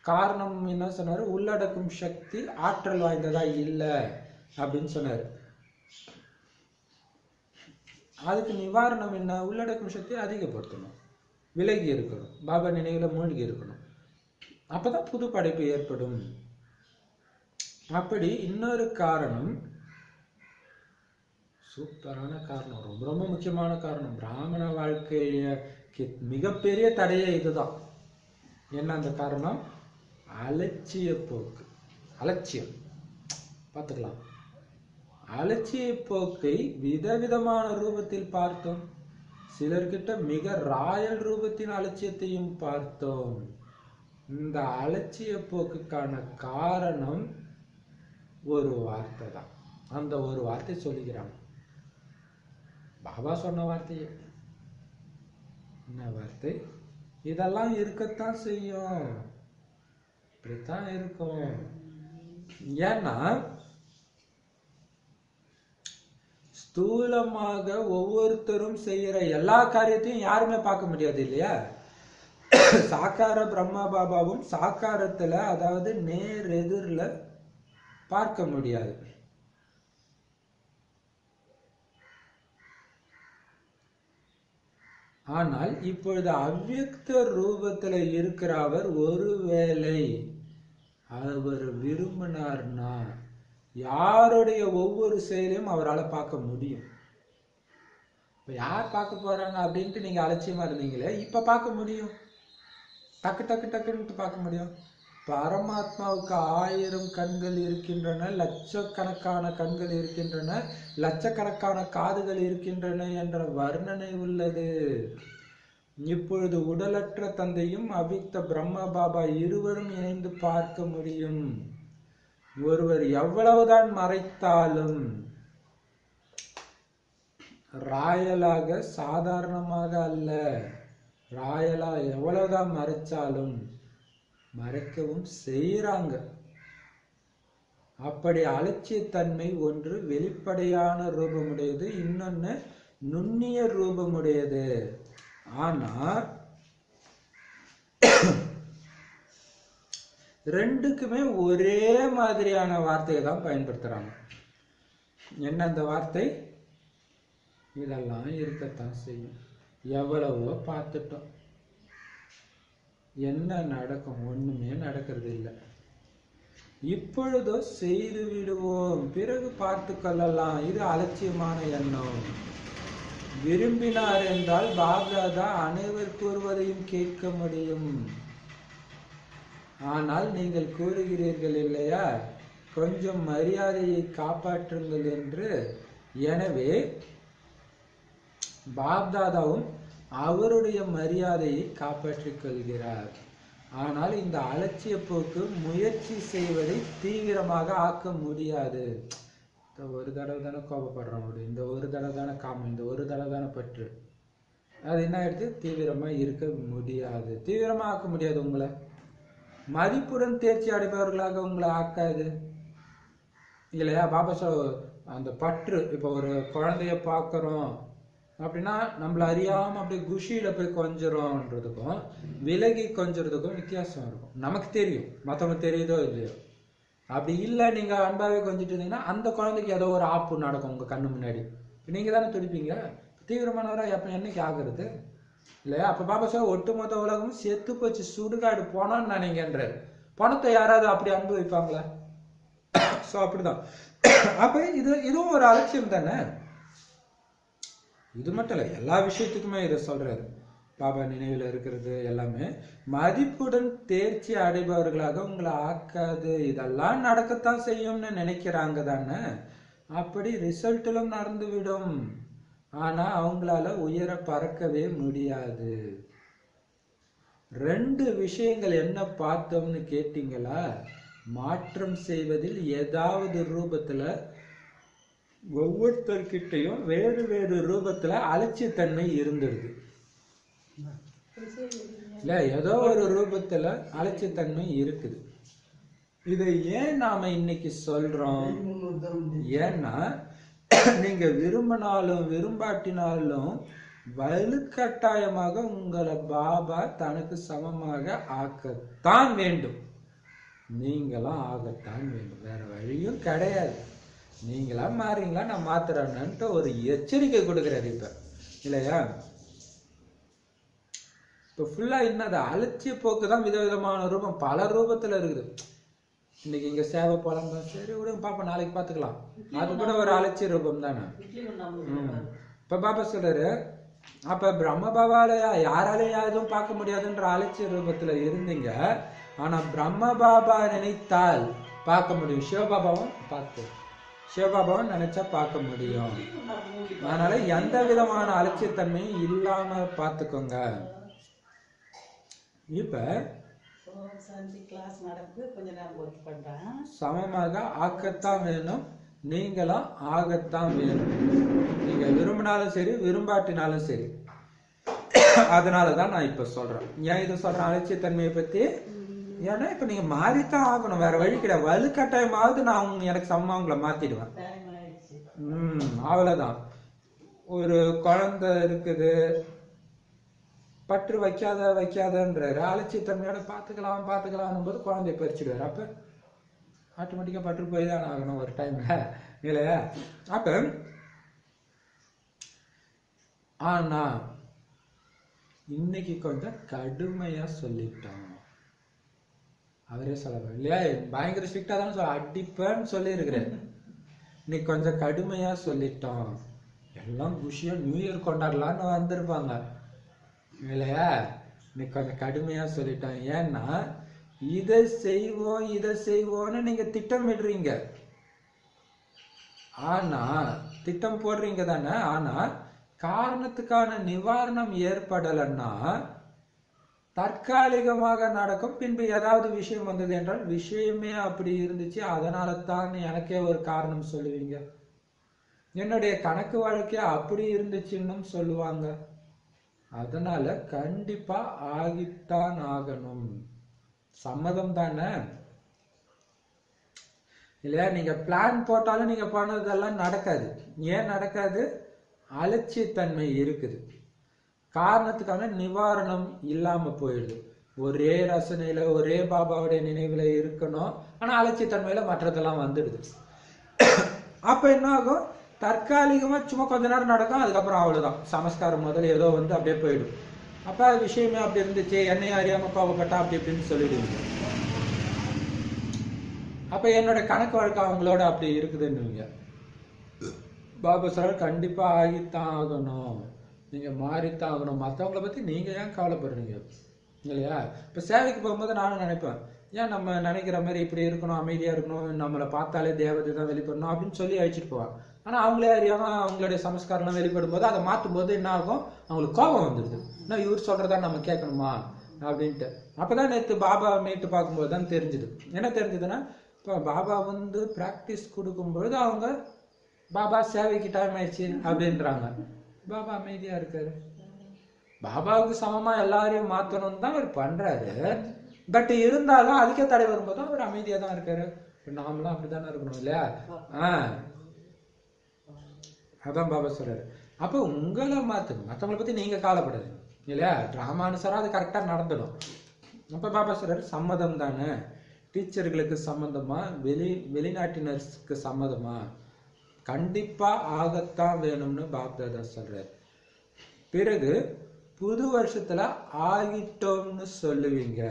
காரணம் என்ன சொன்னாரு? உள்ளடக்கும் சக்தி ஆற்றல் வாய்ந்ததா இல்லை அப்படின்னு சொன்னாரு. அதுக்கு நிவாரணம் என்ன? உள்ளடக்கும் சக்தியை அதிகப்படுத்தணும், விலகி இருக்கணும், பாபா நினைவுல மூழ்கி இருக்கணும். அப்பதான் புது படைப்பு ஏற்படும். அப்படி இன்னொரு காரணம், சூப்பரான காரணம், ரொம்ப ரொம்ப முக்கியமான காரணம், பிராமண வாழ்க்கைக்கு மிகப்பெரிய தடையே இதுதான். என்ன அந்த காரணம்? அலட்சிய போக்கு. அலட்சியம் பார்த்துக்கலாம். அலட்சிய போக்கை விதவிதமான ரூபத்தில் பார்த்தோம். சிலர்கிட்ட மிக ராயல் ரூபத்தின் அலட்சியத்தையும் பார்த்தோம். இந்த அலட்சிய போக்குக்கான காரணம் ஒரு வார்த்தை தான். அந்த ஒரு வார்த்தை சொல்லிக்கிறாங்க, பாபா சொன்ன வார்த்தையே. என்ன வார்த்தை? இதெல்லாம் இருக்கத்தான் செய்யும், இப்படித்தான் இருக்கும். ஏன்னா ஸ்தூலமாக ஒவ்வொருத்தரும் செய்யற எல்லா காரியத்தையும் யாருமே பார்க்க முடியாது இல்லையா? சாக்கார பிரம்மா பாபாவும் சாக்காரத்துல, அதாவது நேர் எதிரில் பார்க்க முடியாது. ஆனால் இப்பொழுது அவ்வியக்த ரூபத்துல இருக்கிற அவர் ஒருவேளை அவர் விரும்பினார்னா யாருடைய ஒவ்வொரு செயலையும் அவரால் பார்க்க முடியும். இப்ப யார் பார்க்க போறாங்க அப்படின்ட்டு நீங்க அலட்சியமா இருந்தீங்களே, இப்ப பார்க்க முடியும். டக்கு டக்கு டக்குன்னு பார்க்க முடியும். பரமாத்மாவுக்கு 1000 கண்கள் இருக்கின்றன, லட்சக்கணக்கான கண்கள் இருக்கின்றன, லட்சக்கணக்கான காதுகள் இருக்கின்றன என்ற வர்ணனை உள்ளது. இப்பொழுது உடலற்ற தந்தையும் அவ்வியக்த பிரம்மா பாபா இருவரும் இணைந்து பார்க்க முடியும். ஒருவர் எவ்வளவுதான் மறைத்தாலும், ராயலாக சாதாரணமாக அல்ல, ராயலா எவ்வளவுதான் மறைச்சாலும் மறைக்கவும் செய்யறாங்க. அப்படி அலட்சியத்தன்மை ஒன்று வெளிப்படையான ரூபமுடையது, இன்னொன்னு நுண்ணிய ரூபமுடையது. ஆனா ரெண்டுக்குமே ஒரே மாதிரியான வார்த்தையை தான் பயன்படுத்துறாங்க. என்ன அந்த வார்த்தை? இதெல்லாம் இருக்கத்தான் செய்யும். எவ்வளவோ பார்த்துட்டோம். என்ன நடக்கும்? ஒண்ணுமே நடக்கிறது இல்லை. இப்பொழுதோ செய்து விடுவோம், பிறகு பார்த்து கொள்ளலாம். இது அலட்சியமான எண்ணம். விரும்பினார் என்றால் பாப்தாதா அனைவர் கூறுவதையும் கேட்க முடியும். ஆனால் நீங்கள் கூறுகிறீர்கள் இல்லையா, கொஞ்சம் மரியாதையை காப்பாற்றுங்கள் என்று. எனவே பாப்தாதாவும் அவருடைய மரியாதையை காப்பாற்றிக் கொள்கிறார். ஆனால் இந்த அலட்சிய போக்கு முயற்சி செய்வதை தீவிரமாக ஆக்க முடியாது. ஒரு தடவை தானே கோபப்படுறோம், இந்த ஒரு தடவை தானே காமம், இந்த ஒரு தடவை தானே பற்று, அது என்ன ஆயிடுது? தீவிரமா இருக்க முடியாது, தீவிரமா ஆக்க முடியாது. உங்களை மதிப்புடன் தேர்ச்சி அடைபவர்களாக உங்களை ஆக்காது இல்லையா? பாபா அந்த பற்று, இப்போ ஒரு குழந்தைய பார்க்குறோம் அப்படின்னா நம்மள அறியாம அப்படியே குஷியில போய் கொஞ்சறோன்றதுக்கும் விலகி கொஞ்சறதுக்கும் வித்தியாசம் இருக்கும். நமக்கு தெரியும், மற்றவங்க தெரியுதோ இல்லையோ. அப்படி இல்லை, நீங்க அன்பாவே கொஞ்சிட்டு இருந்தீங்கன்னா அந்த குழந்தைக்கு ஏதோ ஒரு ஆப்பு நடக்கும் உங்க கண்ணு முன்னாடி. நீங்க தானே துடிப்பீங்க. தீவிரமானவரா எப்ப என்னைக்கு ஆகுறது இல்லையா? அப்ப பாபா ஒட்டுமொத்த உலகமும் செத்து போச்சு, சுடுகாடு போனான்னு நினைக்கின்றாரு. பணத்தை யாராவது அப்படி அனுபவிப்பாங்களா? சோ அப்படிதான். அப்ப இதுவும் ஒரு அலட்சியம் தானே. இது மட்டும் இல்லை, எல்லா விஷயத்துக்குமே இதை சொல்றாரு. பாபா நினைவில் இருக்கிறது எல்லாமே மதிப்புடன் தேர்ச்சி அடைபவர்களாக உங்களை ஆக்காது. இதெல்லாம் நடக்கத்தான் செய்யும்னு நினைக்கிறாங்க தானே. அப்படி ரிசல்ட்டிலும் நடந்துவிடும். ஆனா அவங்களால உயர பறக்கவே முடியாது. ரெண்டு விஷயங்கள் என்ன பார்த்தோம்னு கேட்டீங்களா? மாற்றம் செய்வதில் ஏதாவது ரூபத்துல ஒவ்வொருத்தர்கிட்டையும் வேறு வேறு ரூபத்துல அலட்சியத்தன்மை இருந்துருது இல்ல, ஏதோ ஒரு ரூபத்துல அலட்சியத்தன்மை இருக்குது. இதை ஏன் நாம இன்னைக்கு சொல்றோம்? ஏன்னா நீங்க விரும்பினாலும் விரும்பாட்டினாலும் வலுக்கட்டாயமாக உங்களை பாபா தனக்கு சமமாக ஆக்கத்தான் வேண்டும். நீங்களும் ஆகத்தான் வேண்டும், வேற வழியும் கிடையாது. நீங்களா மாறீங்களா, நான் மாத்துறேன்னுட்டு ஒரு எச்சரிக்கை கொடுக்குறாரு இப்ப இல்லையா? இப்ப ஃபுல்லா என்னது? அலட்சிய போக்கு தான் விதவிதமான ரூபம், பல ரூபத்துல இருக்குது. இன்னைக்கு இங்க சேவை போலாம், சரி விடுங்க பாப்பா நாளைக்கு பாத்துக்கலாம், அது கூட ஒரு அலட்சிய ரூபம் தானே. இப்ப பாப்பா சொல்றாரு, அப்ப பிரம்ம பாபாலயா யாராலையும் எதுவும் பார்க்க முடியாதுன்ற அலட்சிய ரூபத்துல இருந்தீங்க. ஆனா பிரம்ம பாபா நினைத்தால் பார்க்க முடியும். சிவபாபாவும் பார்த்து சிவபாபாவும் நினைச்சா பார்க்க முடியும். அதனால எந்த விதமான அலட்சியத்தன்மையும் இல்லாம பார்த்துக்கோங்க. இப்ப சமமாக ஆக்கத்தான் வேணும், நீங்களும் ஆகத்தான் வேணும். நீங்க விரும்பினாலும் சரி விரும்பாட்டினாலும் சரி. அதனாலதான் நான் இப்ப சொல்றேன். ஏன் இதை சொல்றேன் அலட்சியத்தன்மையை பத்தி? ஏன்னா இப்ப நீங்க மாறித்தான் ஆகணும், வேற வழி கிடையாது. வலுக்கட்டாயமாவது நான் எனக்கு சமமா உங்களை மாத்திடுவேன். அவ்வளவுதான். ஒரு குழந்தை இருக்குது, பற்று வைக்காதன்றாரு. அலட்சியத்தன்மையோட பாத்துக்கலாம் போது குழந்தைய பறிச்சுடுவாரு. அப்ப ஆட்டோமேட்டிக்கா பற்று போய் தான் ஆகணும் ஒரு டைம்ல இல்லையா? அப்ப ஆனா இன்னைக்கு கொஞ்சம் கடுமையா சொல்லிட்டோம். அவரே சொல்ல இல்லையா, பயங்கர ஸ்ட்ரிக்டா தானே அடிப்பேன்னு சொல்லி இருக்கிறேன். இன்னைக்கு கொஞ்சம் கடுமையா சொல்லிட்டோம். எல்லாம் குஷியா நியூ இயர் கொண்டாடலான்னு வந்திருப்பாங்க இல்லையா? இன்னைக்கு கொஞ்சம் கடுமையா சொல்லிட்டோம். ஏன்னா இதை செய்வோம்னு நீங்க திட்டமிடுறீங்க. ஆனா திட்டம் போடுறீங்க தானே. ஆனா காரணத்துக்கான நிவாரணம் ஏற்படலைன்னா தற்காலிகமாக நடக்கும். பின்பு ஏதாவது விஷயம் வந்தது என்றால் விஷயமே அப்படி இருந்துச்சு, அதனால தான் எனக்கே ஒரு காரணம் சொல்லுவீங்க. என்னுடைய கணக்கு வாழ்க்கை அப்படி இருந்துச்சுன்னு சொல்லுவாங்க. அதனால கண்டிப்பா ஆகித்தான் ஆகணும். சம்மதம் தானே இல்லையா? நீங்க பிளான் போட்டாலும் நீங்க போனதெல்லாம் நடக்காது. ஏன் நடக்காது? அலட்சியத்தன்மை இருக்குது. காரணத்துக்கான நிவாரணம் இல்லாம போயிடுது. ஒரே ரசனையில ஒரே பாபாவுடைய நினைவுல இருக்கணும், ஆனா அலட்சியத்தன்மையில மற்றதெல்லாம் வந்துடுது. அப்ப என்ன ஆகும்? தற்காலிகமா சும்மா கொஞ்ச நேரம் நடக்கும், அதுக்கப்புறம் அவ்வளவுதான். சமஸ்காரம் முதல்ல ஏதோ வந்து அப்படியே போயிடும். அப்ப விஷயமே அப்படி இருந்துச்சு, என்னையும் அறியாம பாவப்பட்டா அப்படி இப்படின்னு சொல்லிடுவீங்க. அப்ப என்னோட கணக்கு வழக்கம் அவங்களோட அப்படி இருக்குதுன்னு பாபா சார் கண்டிப்பா ஆகித்தான் ஆகணும், நீங்க மாறித்தான் ஆகணும். மற்றவங்கள பத்தி நீங்க ஏன் கவலைப்படுறீங்க இல்லையா? இப்ப சேவைக்கு போகும்போது நானும் நினைப்பேன், ஏன் நம்ம நினைக்கிற மாதிரி இப்படி இருக்கணும், அமைதியா இருக்கணும், நம்மளை பார்த்தாலே தேவதை தான் வெளிப்படணும் அப்படின்னு சொல்லி அழிச்சிட்டு போவாங்க. ஆனா அவங்களே அறியாம அவங்களுடைய சமஸ்காரம்லாம் வெளிப்படும் போது அதை மாற்றும் போது என்ன ஆகும்? அவங்களுக்கு கோபம் வந்துடுது. இன்னும் இவர் சொல்றதா நம்ம கேட்கணுமா அப்படின்ட்டு. அப்பதான் நேற்று பாபா மீட்டு பார்க்கும்போது தான் தெரிஞ்சுது. என்ன தெரிஞ்சதுன்னா, இப்போ பாபா வந்து பிராக்டிஸ் கொடுக்கும்பொழுது அவங்க பாபா சேவைக்கு டைம் ஆயிடுச்சு அப்படின்றாங்க. பாபா அமைதியா இருக்காரு. பாபாவுக்கு சமமா எல்லாரையும் மாத்தணும்னு தான் அவர் பண்றாரு. பட் இருந்தாலும் அதுக்கே தடை வரும்போது அவர் அமைதியா தான் இருக்காரு. நாமளும் அப்படித்தானே இருக்கணும் இல்லையா? அதான் பாபா சொல்றாரு. அப்ப உங்களை மாத்துங்க, மற்றவங்களை பத்தி நீங்க கவலைப்படாதீங்க இல்லையா? டிராமானுசாரம் அது கரெக்டா நடந்துடும். அப்ப பாபா சொல்றாரு, சம்மதம் தானே? டீச்சர்களுக்கு சம்மந்தமா, வெளிநாட்டினருக்கு சம்மதமா? கண்டிப்பா ஆகத்தான் வேணும்னு பாப்தாதா சொல்றாரு. பிறகு புது வருஷத்துல ஆகிட்டோம்னு சொல்லுவீங்க.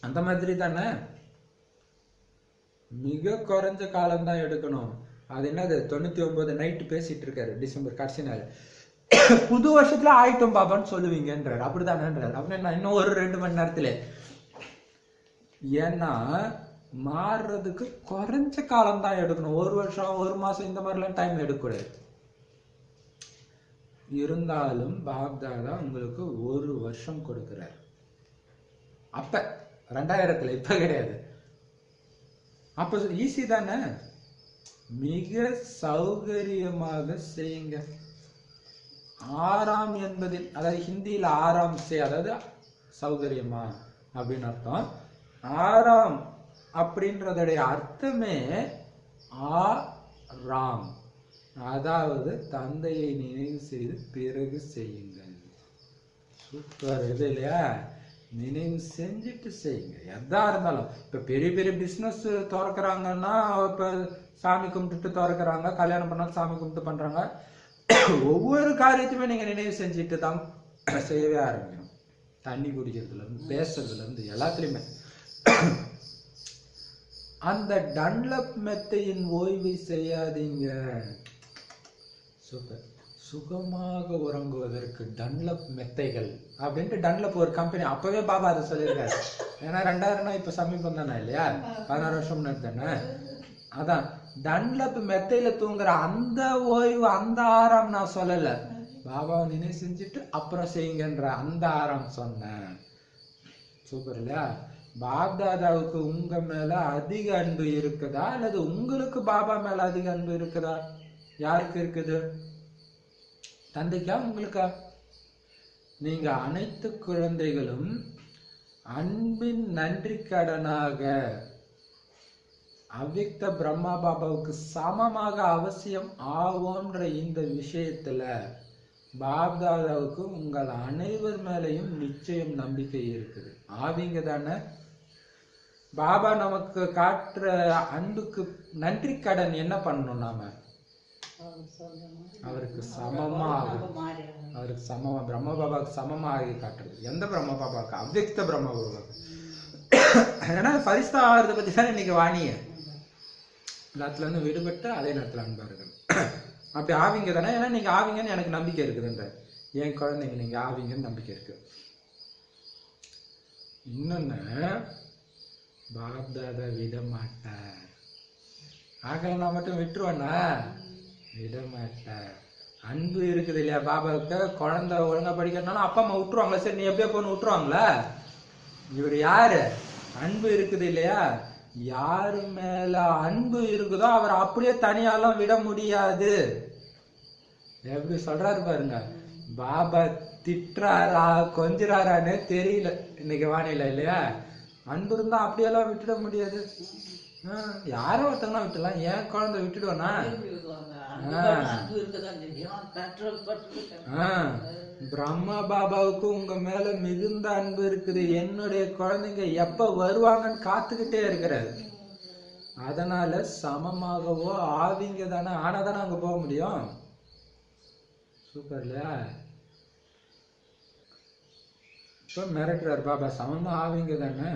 அந்த மாதிரி தானே? மிக குறைஞ்ச காலம் தான் எடுக்கணும். அது என்னது 99 நைட்டு பேசிட்டு இருக்காரு டிசம்பர் கடைசி நாள். புது வருஷத்துல ஆயிட்டோம் பாபான்னு சொல்லுவீங்கன்றாரு. அப்படிதானேன்றாரு. அப்படின்னா இன்னும் ஒரு 2 மணி நேரத்துல. ஏன்னா மாறுறதுக்கு குறைஞ்ச காலம் தான் எடுக்கணும். 1 வருஷம் 1 மாசம் இந்த மாதிரிலாம் டைம் எடுக்கக்கூடாது. இருந்தாலும் பாப்தாதா உங்களுக்கு 1 வருஷம் கொடுக்கிறார். அப்ப 2000, இப்ப கிடையாது. அப்ப ஈஸி தானே? மிக சௌகரியமாக செய்யுங்க. ஆறாம் என்பதில், அதாவது ஹிந்தியில் ஆறாம் சே, அதாவது சௌகரியமா அப்படின்னு அர்த்தம். ஆறாம் அப்படின்றதுடைய அர்த்தமே ஆராம், அதாவது தந்தையை நினைவு செய்து பிறகு செய்யுங்கள். சூப்பர் இது இல்லையா? நினைவு செஞ்சுட்டு செய்யுங்க. எதா இருந்தாலும். இப்ப பெரிய பெரிய பிசினஸ் திறக்கிறாங்கன்னா இப்ப சாமி கும்பிட்டுட்டு திறக்கிறாங்க, கல்யாணம் பண்ணாலும் சாமி கும்பிட்டு பண்றாங்க. ஒவ்வொரு காரியத்தையுமே நீங்க நினைவு செஞ்சுட்டு தான் செய்யவே ஆரம்பிக்கணும். தண்ணி குடிக்கிறதுல இருந்து பேசுறதுல இருந்து எல்லாத்துலயுமே. அந்த டன்லப் மெத்தையின் ஓய்வை செய்யாதீங்க. சூப்பர். சுகமாக உறங்குவதற்கு டன்லப் மெத்தைகள் அப்படின்ட்டு டன்லப் ஒரு கம்பெனி. அப்பவே பாபா அதை சொல்லியிருக்காரு. ஏன்னா 2000 இப்ப சமீபம் தானே இல்லையா? 16 வருஷம் முன்னாடி தானே. அதான் டன்லப் மெத்தையில தூங்குற அந்த ஓய்வு, அந்த ஆறாம் நான் சொல்லல. பாபாவை நினைவு செஞ்சுட்டு அப்புறம் செய்யுங்கன்ற அந்த ஆறாம் சொன்னேன். சூப்பர் இல்லையா? பாப்தாதாவுக்கு உங்க மேல அதிக அன்பு இருக்குதா, அல்லது உங்களுக்கு பாபா மேல அதிக அன்பு இருக்குதா? யாருக்கு இருக்குது? தந்தைக்கா உங்களுக்கா? நீங்க அனைத்து குழந்தைகளும் அன்பின் நன்றி கடனாக அவ்யக்த பிரம்மா பாபாவுக்கு சமமாக அவசியம் ஆவோன்ற இந்த விஷயத்துல பாப்தாதாவுக்கு உங்கள் அனைவர் மேலையும் நிச்சயம் நம்பிக்கை இருக்குது. ஆவீங்க தானே? பாபா நமக்கு காட்டுற அன்புக்கு நன்றி கடன் என்ன பண்ணணும்? நாம அவருக்கு சமமா, அவருக்கு சமமா, பிரம்ம பாபாவுக்கு சமமா ஆகி காட்டுறது. எந்த பிரம்ம பாபாவுக்கு? அவ்யக்த பிரம்ம பாபாவுக்கு. ஏன்னா பரிசா ஆகிறத பத்தி தான் இன்னைக்கு வாணிய. எல்லாத்துல இருந்து விடுபட்டு அதே நேரத்துல அன்பா இருக்கணும். அப்படி ஆவீங்க தானே? ஏன்னா நீங்க ஆவீங்கன்னு எனக்கு நம்பிக்கை இருக்குதுன்ற. என் குழந்தைங்க நீங்க ஆவீங்கன்னு நம்பிக்கை இருக்கு. இன்னொன்னு, பாப்தாதா விட மாட்டார். ஆகலாம் மட்டும் விட்டுருவானா? விட மாட்டார். அன்பு இருக்குது இல்லையா பாபாவுக்கு? குழந்தை ஒழுங்கா படிக்கிறதுனால அப்பா அம்மா விட்டுருவாங்களா? சரி நீ எப்படியோ போன்னு விட்டுருவாங்களா? இவர் யாரு? அன்பு இருக்குது இல்லையா? யாரு மேல அன்பு இருக்குதோ அவர் அப்படியே தனியாலாம் விட முடியாது. எப்படி சொல்றாரு பாருங்க. பாபா திட்டுறாரா கொஞ்சிறாரான்னு தெரியல இன்னைக்கு வானிலை இல்லையா. அன்பு இருந்தா அப்படியெல்லாம் விட்டுட முடியாது. யாரோ ஒருத்தவங்க விட்டுலாம், ஏன் குழந்தை விட்டுடுவேனா? பிரம்மா பாபாவுக்கு உங்க மேல மிகுந்த அன்பு இருக்குது. என்னுடைய குழந்தைங்க எப்ப வருவாங்கன்னு காத்துக்கிட்டே இருக்கிறாரு. அதனால சமமாகவோ ஆவிங்க தானே ஆனாதானே அங்க போக முடியும். சூப்பர் இல்லையா? இப்ப மிரட்டுறாரு பாபா, சமமா ஆவிங்க தானே.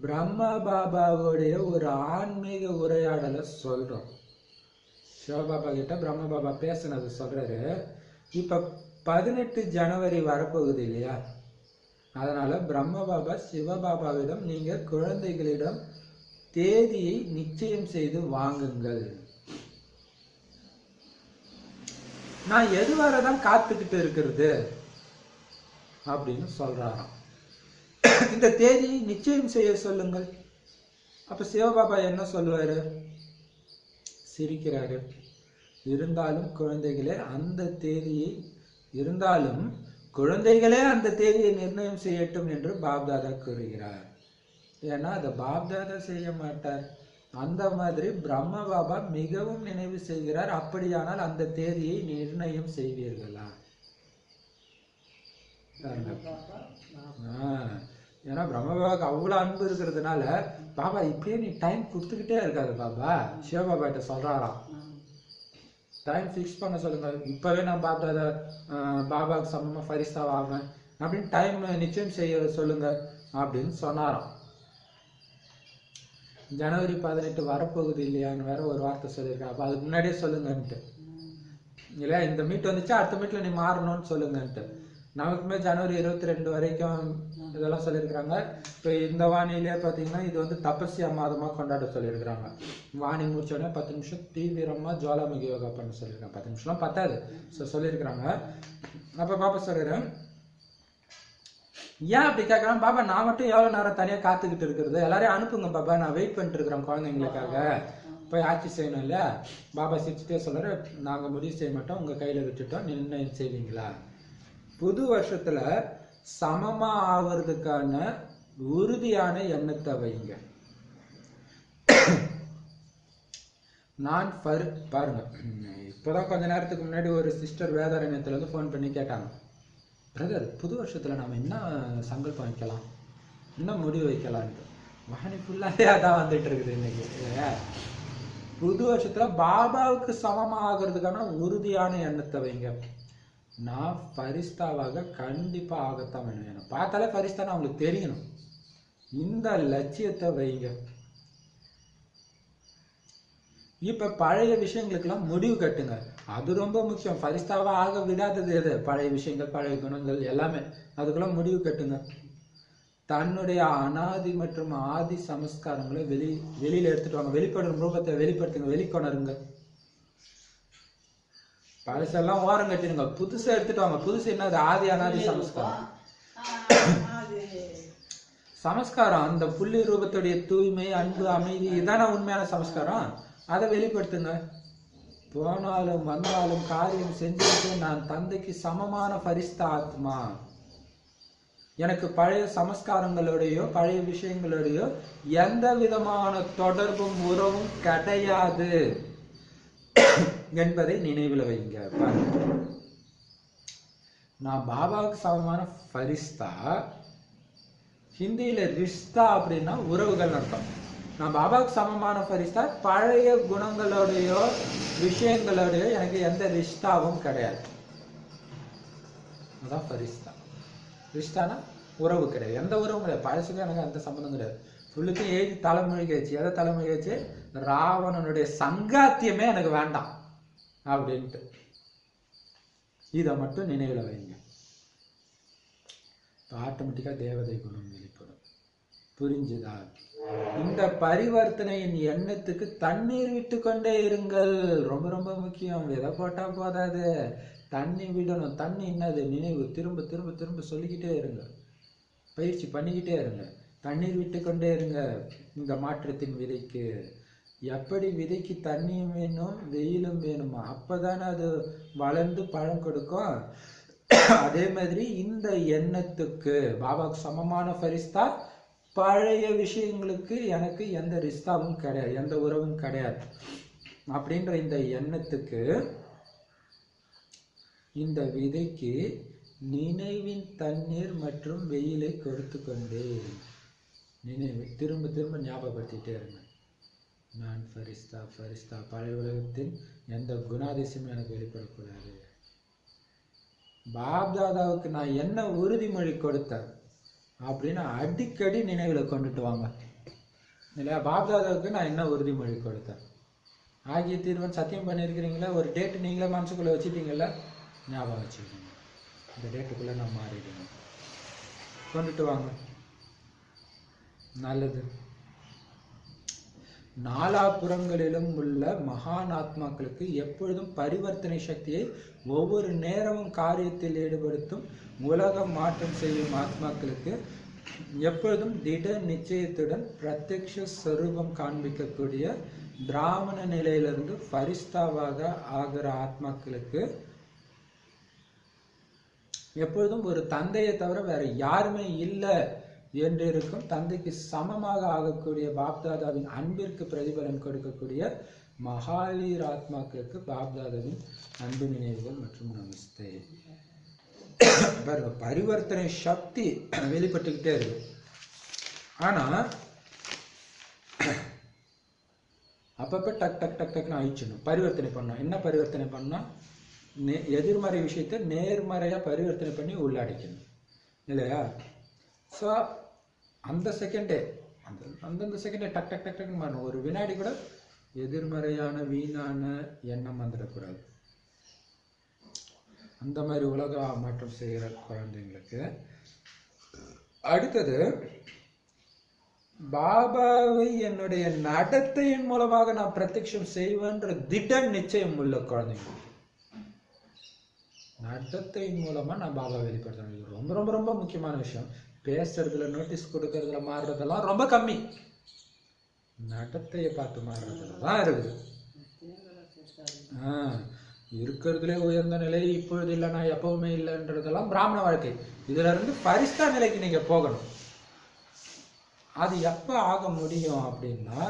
பிரம்மா பாபாவுடைய ஒரு ஆன்மீக உரையாடலை சொல்றோம். சிவபாபா கிட்ட பிரம்ம பாபா பேசினது சொல்றாரு. இப்ப 18 ஜனவரி வரப்போகுது இல்லையா? அதனால பிரம்ம பாபா சிவபாபாவிடம் நீங்க குழந்தைகளிடம் தேதியை நிச்சயம் செய்து வாங்குங்கள். நான் எது வரதான் காத்துக்கிட்டு இருக்கிறது அப்படின்னு சொல்றாராம். இந்த தேதியை நிச்சயம் செய்ய சொல்லுங்கள். அப்ப சிவபாபா என்ன சொல்லுவாரு? சிரிக்கிறாரு. இருந்தாலும் குழந்தைகளே அந்த தேதியை நிர்ணயம் செய்யட்டும் என்று பாப்தாதா கூறுகிறார். ஏன்னா அதை பாப்தாதா செய்ய மாட்டார். அந்த மாதிரி பிரம்ம பாபா மிகவும் நினைவு செய்கிறார். அப்படியானால் அந்த தேதியை நிர்ணயம் செய்வீர்களா? ஏன்னா பிரம்ம பாபாவுக்கு அவ்வளவு அன்பு இருக்கிறதுனால பாபா இப்படியே நீ டைம் கொடுத்துக்கிட்டே இருக்காது பாபா. சிவபாபா கிட்ட சொல்றாராம், டைம் ஃபிக்ஸ் பண்ண சொல்லுங்க. இப்பவே நான் பாபாவுக்கு சமமா ஃபரிஸ்தா ஆவேன் அப்படின்னு டைம் நிச்சயம் செய்ய சொல்லுங்க அப்படின்னு சொன்னாராம். ஜனவரி 18 வரப்போகுது இல்லையான்னு வேற ஒரு வார்த்தை சொல்லியிருக்கேன். அப்ப அதுக்கு முன்னாடியே சொல்லுங்கன்ட்டு இல்லையா? இந்த மீட் வந்துச்சா அடுத்த மீட்ல நீ மாறணும்னு சொல்லுங்கன்ட்டு. நமக்குமே ஜனவரி 22 வரைக்கும் இதெல்லாம் சொல்லியிருக்கிறாங்க. இப்போ இந்த வானிலே பார்த்தீங்கன்னா இது வந்து தபஸ்யா மாதமா கொண்டாட சொல்லியிருக்கிறாங்க. வாணி முடிச்சோடனே 10 நிமிஷம் தீவிரமா ஜுவாலாமுகி யோகா பண்ண சொல்லியிருக்காங்க. 10 நிமிஷம்லாம் பத்தாது சொல்லியிருக்கிறாங்க. அப்ப பாப்பா சொல்றேன், ஏன் அப்படி கேட்கலாம் பாபா? நான் மட்டும் எவ்வளவு நேரம் தனியா காத்துக்கிட்டு இருக்கிறது? எல்லாரையும் அனுப்புங்க பாபா, நான் வெயிட் பண்ணிட்டு இருக்கிறேன் குழந்தைங்களுக்காக, போய் ஆட்சி செய்யணும் இல்லையா? பாபா சிரிச்சுட்டே சொல்றாரு, நாங்க முடிவு செய்ய மாட்டோம், உங்க கையில விட்டுட்டோம், நிர்ணயம் செய்வீங்களா? புது வருஷத்துல சமமா ஆவறதுக்கான உறுதியான எண்ணத்தை வைங்க. நான் பாருங்க, இப்பதான் கொஞ்ச நேரத்துக்கு முன்னாடி ஒரு சிஸ்டர் வேதாரண்யத்துல இருந்து போன் பண்ணி கேட்டாங்க, பிரதர் புது வருஷத்துல நாம என்ன சங்கல்பம் வைக்கலாம், என்ன முடிவு வைக்கலான்ட்டு. வாணி ஃபுல்லாவே அதான் வந்துட்டு இருக்குது இன்னைக்கு. புது வருஷத்துல பாபாவுக்கு சமமா ஆகிறதுக்கான உறுதியான எண்ணத்தை வைங்க. நான் ஃபரிஸ்தாவாக கண்டிப்பா ஆகத்தான் வேணும். எனக்கு பார்த்தாலே ஃபரிஸ்தான்னு அவங்களுக்கு தெரியணும். இந்த லட்சியத்தை வைங்க. இப்ப பழைய விஷயங்களுக்கெல்லாம் முடிவு கட்டுங்க. அது ரொம்ப முக்கியம். ஃபரிஸ்தாவா ஆக விடாதது எது? பழைய விஷயங்கள், பழைய குணங்கள் எல்லாமே. அதுக்கெல்லாம் முடிவு கட்டுங்க. தன்னுடைய அனாதி மற்றும் ஆதி சமஸ்காரங்களை வெளியில எடுத்துட்டு வாங்க. வெளிப்படும் ரூபத்தை வெளிப்படுத்துங்க, வெளிக்கொணருங்க. பழசெல்லாம் ஓரம் கட்டிடுங்க, புதுசா எடுத்துட்டு வாங்க. புதுசு என்னது? ஆதி அனாதி சமஸ்காரம். சமஸ்காரம் அந்த புள்ளி ரூபத்துடைய தூய்மை, அன்பு, அமைதி, இதான உண்மையான சமஸ்காரம். அதை வெளிப்படுத்துங்க. போனாலும் வந்தாலும் காரியம் செஞ்சுட்டு நான் தந்தைக்கு சமமான ஃபரிஸ்தா ஆத்மா. எனக்கு பழைய சமஸ்காரங்களோடையோ பழைய விஷயங்களோடையோ எந்த விதமான தொடர்பும் உறவும் கிடையாது என்பதை நினைவில் வைங்க. நான் பாபாவுக்கு சமமான ஃபரிஸ்தா. ஹிந்தியில ரிஷ்தா அப்படின்னா உறவுகள் அர்த்தம். நான் பாபாவுக்கு சமமான ஃபரிஸ்தா. பழைய குணங்களோடையோ விஷயங்களோடையோ எனக்கு எந்த ரிஷ்தாவும் கிடையாது. அதான் ஃபரிஸ்தா. ரிஷ்தானா உறவு கிடையாது, எந்த உறவும் கிடையாது. பழசுக்கும் எனக்கு அந்த சம்பந்தம் கிடையாது. ஃபுல்லுக்கும் ஏஜ் தலைமொழிக்கு ஆச்சு. எதை தலைமொழி ஆச்சு? ராவணனுடைய சங்காத்தியமே எனக்கு வேண்டாம் அப்படின்ட்டு. இதை மட்டும் நினைவில் வைங்க. ஆட்டோமேட்டிக்கா தேவதை குணம் வெளிப்படும். புரிஞ்சுதா? இந்த பரிவர்த்தனையின் எண்ணத்துக்கு தண்ணீர் விட்டு கொண்டே இருங்கள். ரொம்ப ரொம்ப முக்கியம். விதை போட்டா போதாது, தண்ணி விடணும். தண்ணி என்னது? நினைவு. திரும்ப திரும்ப திரும்ப சொல்லிக்கிட்டே இருங்க, பயிற்சி பண்ணிக்கிட்டே இருங்க. தண்ணீர் விட்டு கொண்டே இருங்க. இந்த மாற்றத்தின் விதைக்கு எப்படி விதைக்கு தண்ணியும் வேணும், வெயிலும் வேணுமா? அப்பதானே அது வளர்ந்து பழம் கொடுக்கும். அதே மாதிரி இந்த எண்ணத்துக்கு பாபாவுக்கு சமமான ஃபரிஸ்தா, பழைய விஷயங்களுக்கு எனக்கு எந்த ரிஸ்தாவும் கிடையாது, எந்த உறவும் கிடையாது அப்படின்ற இந்த எண்ணத்துக்கு, இந்த விதைக்கு நினைவின் தண்ணீர் மற்றும் வெயிலை கொடுத்து கொண்டே நினைவு திரும்ப திரும்ப ஞாபகப்படுத்திட்டே இருங்க. நான் ஃபரிஸ்தா ஃபரிஸ்தா, பழைய உலகத்தின் எந்த குணாதிசயமும் எனக்கு வெளிப்படக்கூடாது. பாப்தாதாவுக்கு நான் என்ன உறுதிமொழி கொடுத்தேன் அப்படின்னு அடிக்கடி நினைவில் கொண்டுட்டு வாங்க இல்லையா. பாப்தாதாவுக்கு நான் என்ன உறுதிமொழி கொடுத்தேன், ஆகிய தீர்வன் சத்தியம் பண்ணியிருக்கிறீங்களா, ஒரு டேட்டு நீங்களே மனசுக்குள்ளே வச்சுட்டீங்களா, ஞாபகம் வச்சுக்கோங்க. இந்த டேட்டுக்குள்ளே நான் மாறிடுவேன், கொண்டுட்டு வாங்க. நல்லது. நாலாபுறங்களிலும் உள்ள மகான் ஆத்மாக்களுக்கு எப்பொழுதும் பரிவர்த்தனை சக்தியை ஒவ்வொரு நேரமும் காரியத்தில் ஈடுபடுத்தும் உலக மாற்றம் செய்யும் ஆத்மாக்களுக்கு எப்பொழுதும் திட நிச்சயத்துடன் பிரத்யக்ஷ ஸ்வரூபம் காண்பிக்கக்கூடிய பிராமண நிலையிலிருந்து ஃபரிஸ்தாவாக ஆகிற ஆத்மாக்களுக்கு எப்பொழுதும் ஒரு தந்தையை தவிர வேற யாருமே இல்லை என்று இருக்கும் தந்தைக்கு சமமாக ஆகக்கூடிய பாப்தாதாவின் அன்பிற்கு பிரதிபலன் கொடுக்கக்கூடிய மகாவீர் ஆத்மாக்களுக்கு பாப்தாதாவின் அன்பு நினைவுகள் மற்றும் நமஸ்தே. பரிவர்த்தனை சக்தி வெளிப்பட்டுக்கிட்டே இருக்கு. ஆனா அப்பப்ப டக் டக் டக் டக்னு அழிச்சிடணும், பரிவர்த்தனை பண்ணணும். என்ன பரிவர்த்தனை பண்ணா, எதிர்மறை விஷயத்தை நேர்மறையா பரிவர்த்தனை பண்ணி உள்ளடக்கணும் இல்லையா. ஸோ அந்த செகண்டே அந்தந்த செகண்டே டக் டக் டக் டக்னு மாறணும். ஒரு வினாடி கூட எதிர்மறையான வீணான எண்ணம் வந்துடக்கூடாது. அந்த மாதிரி உலக மாற்றம் செய்கிற குழந்தைங்களுக்கு அடுத்தது, பாபாவை என்னுடைய நடத்தையின் மூலமாக நான் பிரத்யக்ஷம் செய்வேன்ற திட நிச்சயம் உள்ள குழந்தைங்க, நடத்தையின் மூலமா நான் பாபா வெளிப்படுத்தணும். ரொம்ப ரொம்ப ரொம்ப முக்கியமான விஷயம். பேசுறதுல நோட்டீஸ் கொடுக்கறதுல மாறுறதெல்லாம் ரொம்ப கம்மி, நடத்தையை பார்த்து மாறுறதுல தான் இருக்குது. இருக்கிறதுலே உயர்ந்த நிலை இப்பொழுது இல்லை, நான் எப்பவுமே இல்லைன்றதெல்லாம் பிராமண வாழ்க்கை. இதுல இருந்து ஃபரிஸ்தா நிலைக்கு நீங்க போகணும். அது எப்ப ஆக முடியும் அப்படின்னா,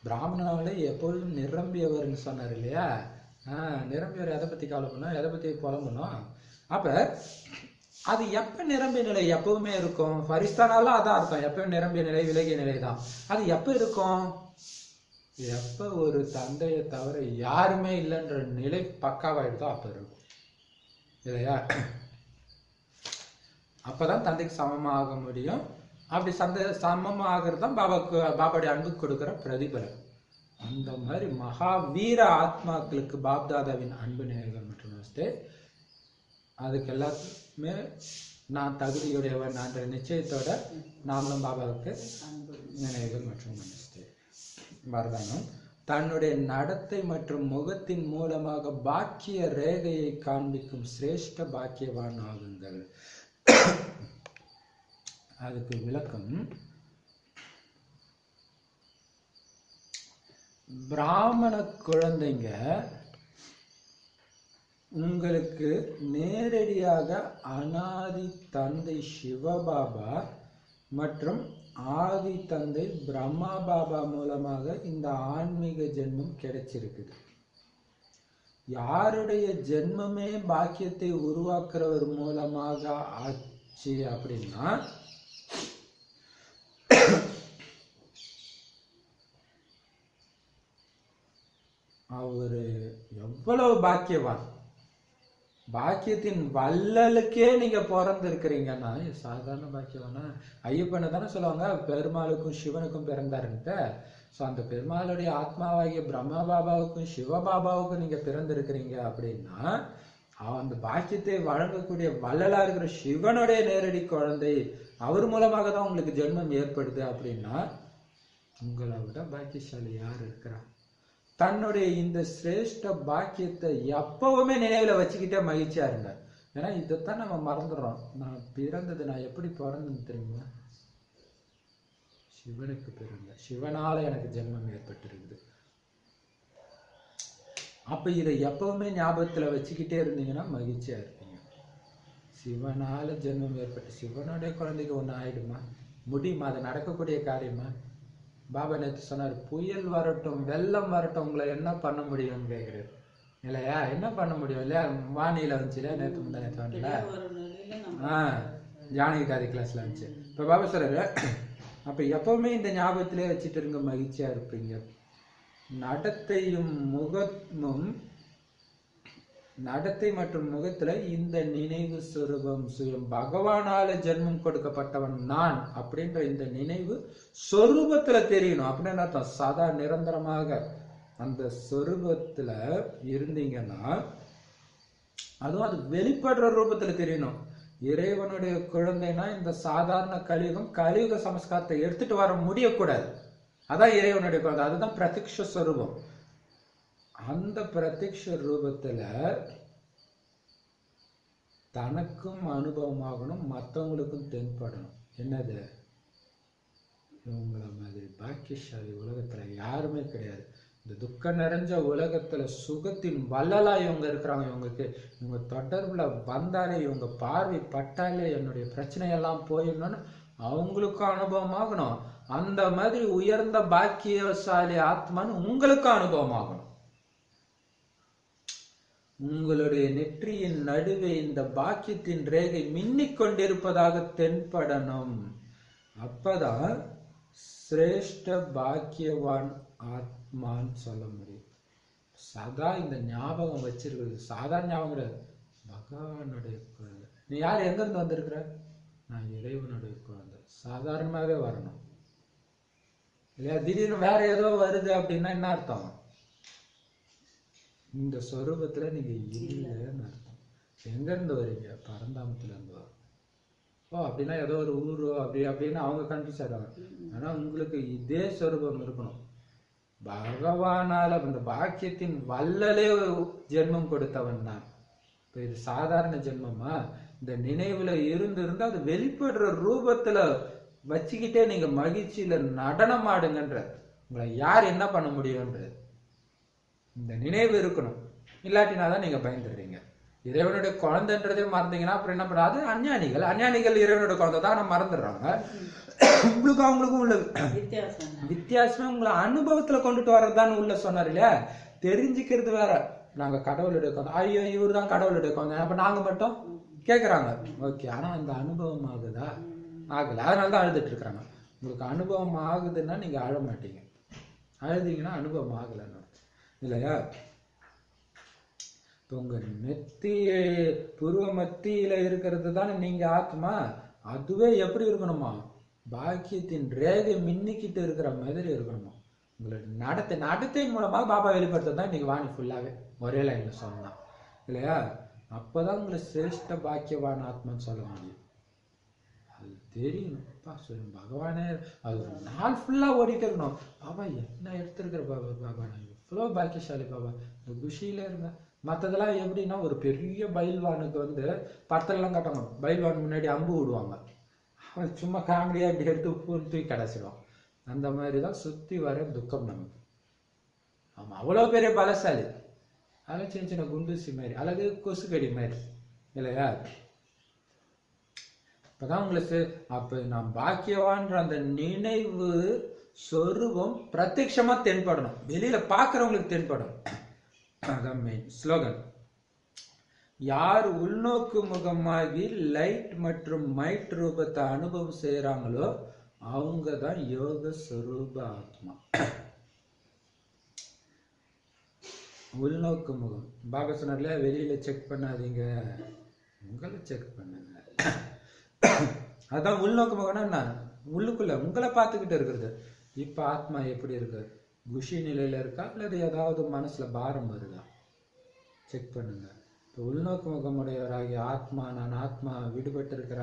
பிராமணாவிலே எப்பொழுதும் நிரம்பியவர்னு சொன்னார் இல்லையா. நிரம்பியவர் எதை பத்தி கவலை பண்ணா, எதை பத்தி புலம்பணும். அப்ப அது எப்ப நிரம்பிய நிலை எப்பவுமே இருக்கும். ஃபரிஸ்தானாலும் அதான் அர்த்தம், எப்பவும் நிரம்பிய நிலை விலகிய நிலை தான். அது எப்ப இருக்கும், எப்ப ஒரு தந்தையை தவிர யாருமே இல்லைன்ற நிலை பக்காவாயிடுதோ அப்ப இருக்கும் இல்லையா. அப்பதான் தந்தைக்கு சமமாக முடியும். அப்படி சமமாகிறது தான் பாபாவுடைய அன்புக்கு கொடுக்கிற பிரதிபலன். அந்த மாதிரி மகாவீர ஆத்மாக்களுக்கு பாப்தாதாவின் அன்பு நினைவுகள் மற்றும் நமஸ்தே. அதுக்கு எல்லாத்துக்குமே நான் தகுதியுடையவன் என்ற நிச்சயத்தோட நாமளும் பாபாவுக்கு நினைவுகள் மற்றும் நமஸ்தே. வரதானம், தன்னுடைய நடத்தை மற்றும் முகத்தின் மூலமாக பாக்கிய ரேகையை காண்பிக்கும் சிரேஷ்ட பாக்கியவான் ஆகுங்கள். அதுக்கு விளக்கம், பிராமண குழந்தைங்க உங்களுக்கு நேரடியாக அனாதி தந்தை சிவபாபா மற்றும் ஆதி தந்தை பிரம்மா பாபா மூலமாக இந்த ஆன்மீக ஜென்மம் கிடைச்சிருக்குது. யாருடைய ஜென்மமே பாக்கியத்தை உருவாக்குறவர் மூலமாக ஆச்சு அப்படின்னா, அவரு எவ்வளவு பாக்கியவான். பாக்கியத்தின் வள்ளலுக்கே நீங்க பிறந்திருக்கிறீங்கன்னா சாதாரண பாக்கியவானா? ஐயப்பனை தானே சொல்லுவாங்க பெருமாளுக்கும் சிவனுக்கும் பிறந்தாருன்ட்டு. ஸோ அந்த பெருமாளுடைய ஆத்மாவாகிய பிரம்மா பாபாவுக்கும் சிவபாபாவுக்கும் நீங்க பிறந்திருக்கிறீங்க அப்படின்னா, அந்த பாக்கியத்தை வழங்கக்கூடிய வள்ளலா இருக்கிற சிவனுடைய நேரடி குழந்தை, அவர் மூலமாக தான் உங்களுக்கு ஜென்மம் ஏற்படுது அப்படின்னா, உங்களை விட பாக்கியசாலி யார் இருக்கிறா? தன்னுடைய இந்த சிரேஷ்ட பாக்கியத்தை எப்பவுமே நினைவுல வச்சுக்கிட்டே மகிழ்ச்சியா இருந்தார். ஏன்னா இதைத்தான் நம்ம மறந்துடுறோம். நான் பிறந்தது, நான் எப்படி பிறந்தேன்னு தெரியுமா? சிவனுக்கு பிறந்த, சிவனால எனக்கு ஜென்மம் ஏற்பட்டிருக்குது. அப்ப இதை எப்பவுமே ஞாபகத்துல வச்சுக்கிட்டே இருந்தீங்கன்னா மகிழ்ச்சியா இருப்பீங்க. சிவனால ஜென்மம் ஏற்பட்டு சிவனுடைய குழந்தைக்கு ஒண்ணு ஆயிடுமா? முடியுமா? அது நடக்கக்கூடிய காரியமா? பாபா நேற்று சொன்னார், புயல் வரட்டும் வெள்ளம் வரட்டும் உங்களை என்ன பண்ண முடியும்னு கேட்குறாரு இல்லையா? என்ன பண்ண முடியும் இல்லையா? வானிலை வந்துச்சு இல்லையா? நேற்று முந்தா நேற்று வரல. ஒரு நிலையில நம்ம ஜானகி தாதி கிளாஸ்ல இருந்துச்சு. இப்போ பாபா சொல்றாரு, அப்ப எப்பவுமே இந்த ஞாபகத்திலே வச்சுட்டு இருங்க, மகிழ்ச்சியா இருப்பீங்க. நடத்தையும் முகமும் நடத்தை மற்றும் முகத்துல இந்த நினைவு சொரூபம் சுயம் பகவானால ஜென்மம் கொடுக்கப்பட்டவன் நான் அப்படின்ற இந்த நினைவு சொரூபத்துல தெரியணும். அப்படின்னு அர்த்தம். சதா நிரந்தரமாக அந்த சொரூபத்துல இருந்தீங்கன்னா அதுவும் அது வெளிப்படுற ரூபத்துல தெரியணும். இறைவனுடைய குழந்தைனா இந்த சாதாரண கலியுக சமஸ்காரத்தை எடுத்துட்டு வர முடியக்கூடாது. அதான் இறைவனுடைய குழந்தை, அதுதான் பிரத்யக்ஷ ஸ்வரூபம். அந்த பிரத்யக்ஷ ரூபத்துல தனக்கும் அனுபவமாகணும், மற்றவங்களுக்கும் தென்படணும். என்னது? இவங்கள மாதிரி பாக்கியசாலி உலகத்துல யாருமே கிடையாது. இந்த துக்கம் நிறைஞ்ச உலகத்துல சுகத்தின் வள்ளலா இவங்க இருக்கிறாங்க. இவங்க தொடர்புல வந்தாலே, இவங்க பார்வை பட்டாலே என்னுடைய பிரச்சனையெல்லாம் போயிடணும்னு அவங்களுக்கும் அனுபவமாகணும். அந்த மாதிரி உயர்ந்த பாக்கியசாலி ஆத்மான்னு உங்களுக்கும் அனுபவமாகணும். உங்களுடைய நெற்றியின் நடுவே இந்த பாக்கியத்தின் ரேகை மின்னிக் கொண்டிருப்பதாக தென்படணும். அப்பதான் சிரேஷ்ட பாக்கியவான் ஆத்மான்னு சொல்ல முடியும். சதா இந்த ஞாபகம் வச்சிருக்கிறது சாதாரண ஞாபகம் கிடையாது. பகவானுடைய குழந்தை. நீ யார்? எங்க இருந்து வந்திருக்கிற? நான் இறைவனுடைய குழந்தை. சாதாரணமாவே வரணும் இல்லையா? திடீர்னு வேற ஏதோ வருது அப்படின்னா என்ன அர்த்தம்? இந்த சொரூபத்துல நீங்க இல்லைன்னு அர்த்தம். எங்க இருந்து வரீங்க? பரந்தாமத்துல இருந்து வரும். ஓ அப்படின்னா ஏதோ ஒரு ஊரு அப்படின்னு அவங்க கன்ஃபியூஸ் ஆயிடுவாங்க. ஆனா உங்களுக்கு இதே சொரூபம் இருக்கணும். பகவானால இந்த பாக்கியத்தின் வல்லலே ஜென்மம் கொடுத்தவன் தான். இப்ப இது சாதாரண ஜென்மமா? இந்த நினைவுல இருந்து அது வெளிப்படுற ரூபத்துல வச்சுக்கிட்டே நீங்க மகிழ்ச்சியில நடனம் ஆடுங்கன்ற. உங்களை யார் என்ன பண்ண முடியும்ன்றது இந்த நினைவு இருக்கணும். இல்லாட்டினாதான் நீங்க பயந்துடுறீங்க. இறைவனுடைய குழந்தைன்றதே மறந்தீங்கன்னா அப்புறம் என்ன பண்ண? அது அஞ்ஞானிகள் இறைவனுடைய குழந்தை தான் மறந்துடுறாங்க. உங்களுக்கு அவங்களுக்கும் உள்ள வித்தியாசமே உங்களை அனுபவத்துல கொண்டுட்டு வர்றதுதான் உள்ள சொன்னார் இல்லையா? தெரிஞ்சுக்கிறது வேற. நாங்க கடவுளுடைய குழந்தை, ஐயோ இவரு தான் கடவுளுடைய குழந்தை, அப்ப நாங்க மட்டும் கேட்கறாங்க. ஓகே, ஆனா அந்த அனுபவம் ஆகுதா? ஆகல. அதனாலதான் அழுதுட்டு இருக்கிறாங்க. உங்களுக்கு அனுபவம் ஆகுதுன்னா நீங்க அழ மாட்டீங்க. அழுதீங்கன்னா அனுபவம் ஆகலன்னு இல்லையா? இப்போ உங்க புருவ மத்தியில இருக்கிறது தானே நீங்க ஆத்மா. அதுவே எப்படி இருக்கணுமா? பாக்கியத்தின் ரேகை மின்னிக்கிட்டு இருக்கிற மாதிரி இருக்கணுமா? உங்களோட நடத்தையின் மூலமாக பாபா வெளிப்படுத்த தான் இன்னைக்கு வாணி ஃபுல்லாவே ஒரே லைன்ல சொல்லலாம் இல்லையா? அப்பதான் உங்களை சிரேஷ்ட பாக்கியவான் ஆத்மான்னு சொல்ல முடியும். அது தெரியணும். பகவானே அது ஒரு நாள் ஃபுல்லா ஓடிட்டு இருக்கணும். பாபா என்ன எடுத்திருக்கிற பாபா நான் இவ்வளோ பாக்கியசாலி பாபா, இந்த குஷியில இருந்தேன். மற்றதெல்லாம் எப்படின்னா ஒரு பெரிய பயில்வானுக்கு படத்துலலாம் காட்டுவாங்க. பயில்வான் முன்னாடி அம்பு விடுவாங்க. அவன் சும்மா காமெடியா இப்படி எடுத்து தூக்கி கடைசிடுவான். அந்த மாதிரிதான் சுத்தி வர துக்கம் நமக்கு. ஆமா, அவ்வளவு பெரிய பலசாலி, அதெல்லாம் சின்ன சின்ன குண்டூசி மாதிரி அல்லது கொசுக்கடி மாதிரி இல்லையா? இப்பதான் உங்களுக்கு அப்ப நான் பாக்கியவான்ற அந்த நினைவு சொரூபம் பிரத்யட்சமா தென்படணும். வெளியில பாக்குறவங்களுக்கு தென்படும். அதான் மெயின் ஸ்லோகன். யார் உள்நோக்கு முகமாகி லைட் மற்றும் மைட் ரூபத்தை அனுபவம் செய்யறாங்களோ அவங்கதான் யோக ஸ்வரூப ஆத்மா. உள்நோக்கு முகம் பாபா சொன்னார்ல, வெளியில செக் பண்ணாதீங்க, உங்களை செக் பண்ணுங்க. அதான் உள்நோக்கு முகம்னா என்ன? உள்ளுக்குள்ள உங்களை பார்த்துக்கிட்டு இருக்கிறது. இப்ப ஆத்மா எப்படி இருக்கு? குஷி நிலையில இருக்கா அல்லது ஏதாவது மனசுல பாரம் வருதா? செக் பண்ணுங்க. இப்போ உள்நோக்கு முகமுடையவராகிய ஆத்மா, நான் ஆத்மா விடுபட்டு இருக்கிற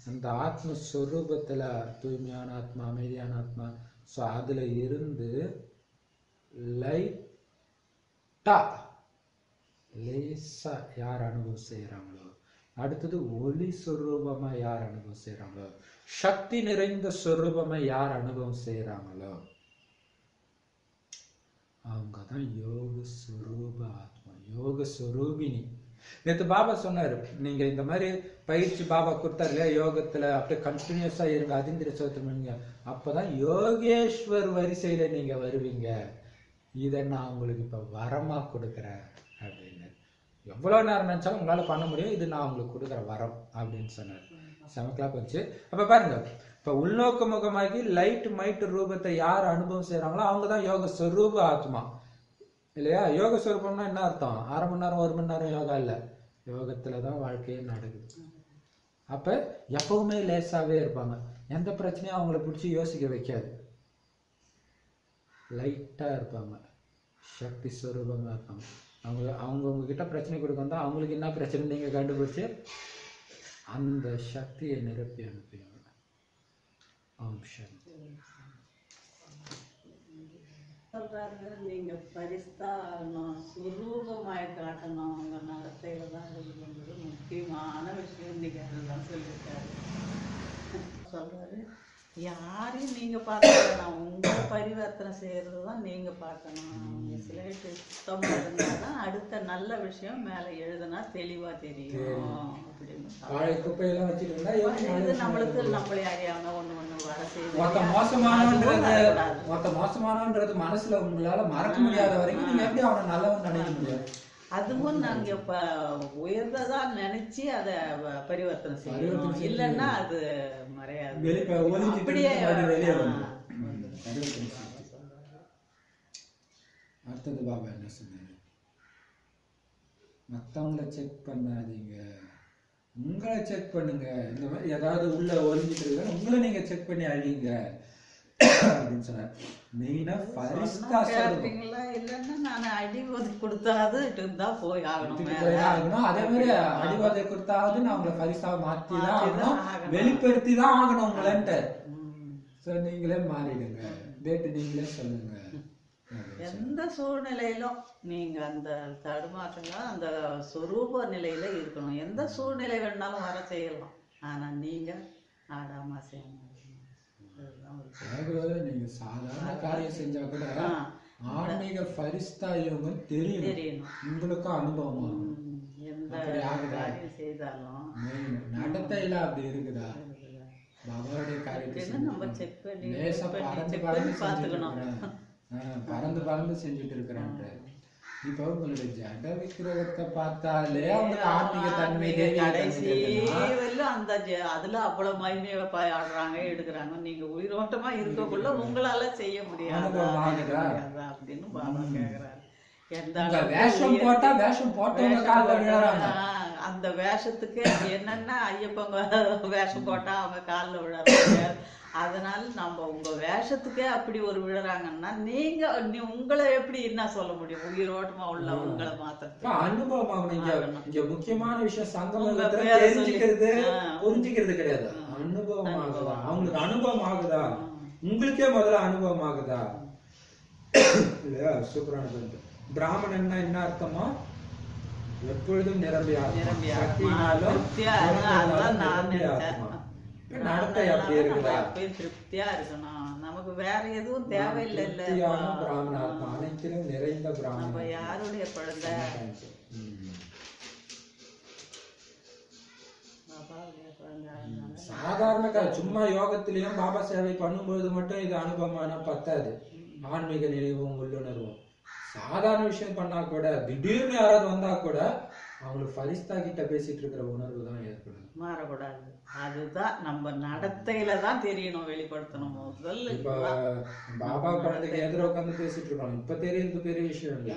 அந்த ஆத்ம ஸ்வரூபத்துல தூய்மையான ஆத்மா, அமைதியான ஆத்மா, ஸோ அதுல இருந்து லைட்டா லேசா யார் அனுபவம் செய்யறாங்களோ, அடுத்தது ஒளி ஸ்வரூபமா யார் அனுபவம் செய்யறாங்களோ, சக்தி நிறைந்த ஸ்வரூபமா யார் அனுபவம் செய்யறாங்களோ அவங்கதான் யோக ஸ்வரூப ஆத்மா, யோக ஸ்வரூபிணி. நேற்று பாபா சொன்னாரு, நீங்க இந்த மாதிரி பயிற்சி பாபா கொடுத்தாரு இல்லையா யோகத்துல, அப்படியே கண்டினியூஸா இருங்க, அதிந்திர சோத்திரங்க, அப்பதான் யோகேஸ்வர் வரிசையில நீங்க வருவீங்க. இதை நான் உங்களுக்கு இப்ப வரமா கொடுக்குறேன் அப்படின்னு. எவ்வளவு நேரம் நினைச்சாலும் உங்களால பண்ண முடியும், இது நான் உங்களுக்கு கொடுக்குற வரம் அப்படின்னு சொன்னார். செமக்கலா போச்சு. அப்ப பாருங்க, இப்ப உள்நோக்கு முகமாகி லைட் மைட் ரூபத்தை யார் அனுபவம் செய்யறாங்களோ அவங்கதான் யோக ஸ்வரூப ஆத்மா இல்லையா? யோக ஸ்வரூபம்னா என்ன அர்த்தம்? 1/2 மணி நேரம் 1 மணி நேரம் யோகா இல்ல, யோகத்துலதான் வாழ்க்கையே நடக்குது. அப்ப எப்பவுமே லேசாவே இருப்பாங்க, எந்த பிரச்சனையும் அவங்கள பிடிச்சி யோசிக்க வைக்காது, லைட்டா இருப்பாங்க, சக்தி ஸ்வரூபமா இருப்பாங்க. அவங்க உங்ககிட்ட பிரச்சனை கொடுக்க வந்தா அவங்களுக்கு என்ன பிரச்சனை நீங்க கண்டுபிடிச்சு அந்த சக்தியை நிரப்பி அனுப்பிடுவாங்க. ஓம் சாந்தி. சொல்றாரு, நீங்க பரிஸ்தாகணும், சுரூபமாய் காட்டணும், உங்க நடத்தையில தான் இருக்குன்றது முக்கியமான விஷயம். நீங்க அதுதான் சொல்லியிருக்காரு. சொல்றாரு, யாரையும் நீங்க பார்க்க வேணாம், உங்க பரிவர்த்தனை செய்யறது தான் நீங்க பார்க்கணும். ஸ்லேட்டு சுத்தமா இருந்தாதான் அடுத்த நல்ல விஷயம் மேல எழுதுனா தெளிவா தெரியும் அப்படின்னு. குப்பையெல்லாம் வச்சுட்டு இது நம்மளுக்கு நம்மளே அறியாம ஒண்ணு வர செய்யுது. மொத்த மோசமானன்றது மனசுல உங்களால மறக்க முடியாத வரைக்கும் நீங்க எப்படி அவனை நல்லவன் நினைக்க முடியாது. அதுவும் நாங்க இப்ப உயர்ந்ததா நினைச்சு அத பரிவர்த்தனை செய்யணும், இல்லைன்னா அது மறையாது, அப்படியே அடுத்தது பாபா என்ன சொன்னாரு? மத்தவங்கள செக் பண்ணாதீங்க, உங்களை செக் பண்ணுங்க. இந்த மாதிரி ஏதாவது உள்ள ஒளிஞ்சிட்டு இருக்க உங்களை நீங்க செக் பண்ணி அழிங்க அப்படின்னு சொன்னார். மெயினா பரிஸ்தா கேட்பீங்களா? இல்லைன்னா நான் அடிவதை கொடுத்தாது இருந்தா போய் ஆகணும். அதே மாதிரி அடிவதை கொடுத்தாவது நான் உங்களை பரிஸ்தாவை மாத்தி தான் ஆகணும், வெளிப்படுத்தி தான் ஆகணும் உங்களன்ட்டு. சோ நீங்களே மாறிடுங்க, டேட்டு நீங்களே சொல்லுங்க. எந்த சூழ்நிலையிலும் நீங்க அந்த தடுமாற்றங்களா அந்த சொரூப நிலையில இருக்கணும். எந்த சூழ்நிலை வேணாலும் வர செய்யலாம், ஆனா நீங்க ஆடாம செய்யணும். நீங்க சாதாரண காரியம் செஞ்சா கூட ஆன்மீக பரிஸ்தா யோகம் தெரியணும், உங்களுக்கும் அனுபவம். எந்த காரியம் செய்தாலும் நடத்தையில அப்படி இருக்குதா? பாபாவுடைய காரியத்தை நம்ம செக் பண்ணி பார்த்துக்கணும், பறந்து பறந்து செஞ்சுட்டு இருக்கிறான். இப்ப உங்களுடைய ஜட விக்கிரகத்தை பார்த்தாலே அவங்களுக்கு ஆன்மீக தன்மை கடைசி அந்த அதுல அவ்வளவு மகிமையை ஆடுறாங்க எடுக்கிறாங்க. நீங்க உயிரோட்டமா இருக்கக்குள்ள உங்களால செய்ய முடியாது அப்படின்னு பாபா கேக்குறாரு. அந்த வேஷத்துக்கு என்னன்னா ஐயப்பங்க வேஷம் போட்டா அவங்க காலில் விழறாங்க. அதனால நம்ம உங்க வேஷத்துக்கே அப்படி ஒரு விழுறாங்கன்னா நீங்க உங்களை எப்படி என்ன சொல்ல முடியும்? உயிரோட்டமா உள்ள உங்களை மாத்த அனுபவம். இங்க முக்கியமான விஷயம் சங்கமத்துல தெரிஞ்சுக்கிறது புரிஞ்சுக்கிறது கிடையாது, அனுபவம் ஆகுதா? அவங்களுக்கு அனுபவம் ஆகுதா? உங்களுக்கே முதல்ல அனுபவம் ஆகுதா இல்லையா? சூப்பரான பிராமணன்னா என்ன அர்த்தமா? எப்பொழுதும் நிரம்பியா நடத்தை அப்படி இருக்குதா? திருப்தியா இருக்கணும், நமக்கு வேற எதுவும் தேவையில்லை. பிராமண ஆத்மா அனைத்திலும் நிறைந்த பிராமணன். யாருடைய குழந்தை? சாதாரண சும்மா யோகத்திலையும் பாபா சேவை பண்ணும்போது மட்டும் இது அனுபவமான பத்தாது. ஆன்மீக நினைவும் உள்ளுணர்வும் சாதாரண விஷயம் பண்ணா கூட திடீர்னு யாராவது வந்தா கூட அவங்களுக்கு பரிஸ்தா கிட்ட பேசிட்டு இருக்கிற உணர்வு தான் ஏற்படும். மாறக்கூடாது, அதுதான் நம்ம நடத்தையில தான் தெரியணும், வெளிப்படுத்தணும். முதல் இப்ப பாபா குழந்தைக்கு எதிர உட்காந்து பேசிட்டு இருக்கோம், இப்ப தெரியுது பெரிய விஷயம் இல்ல.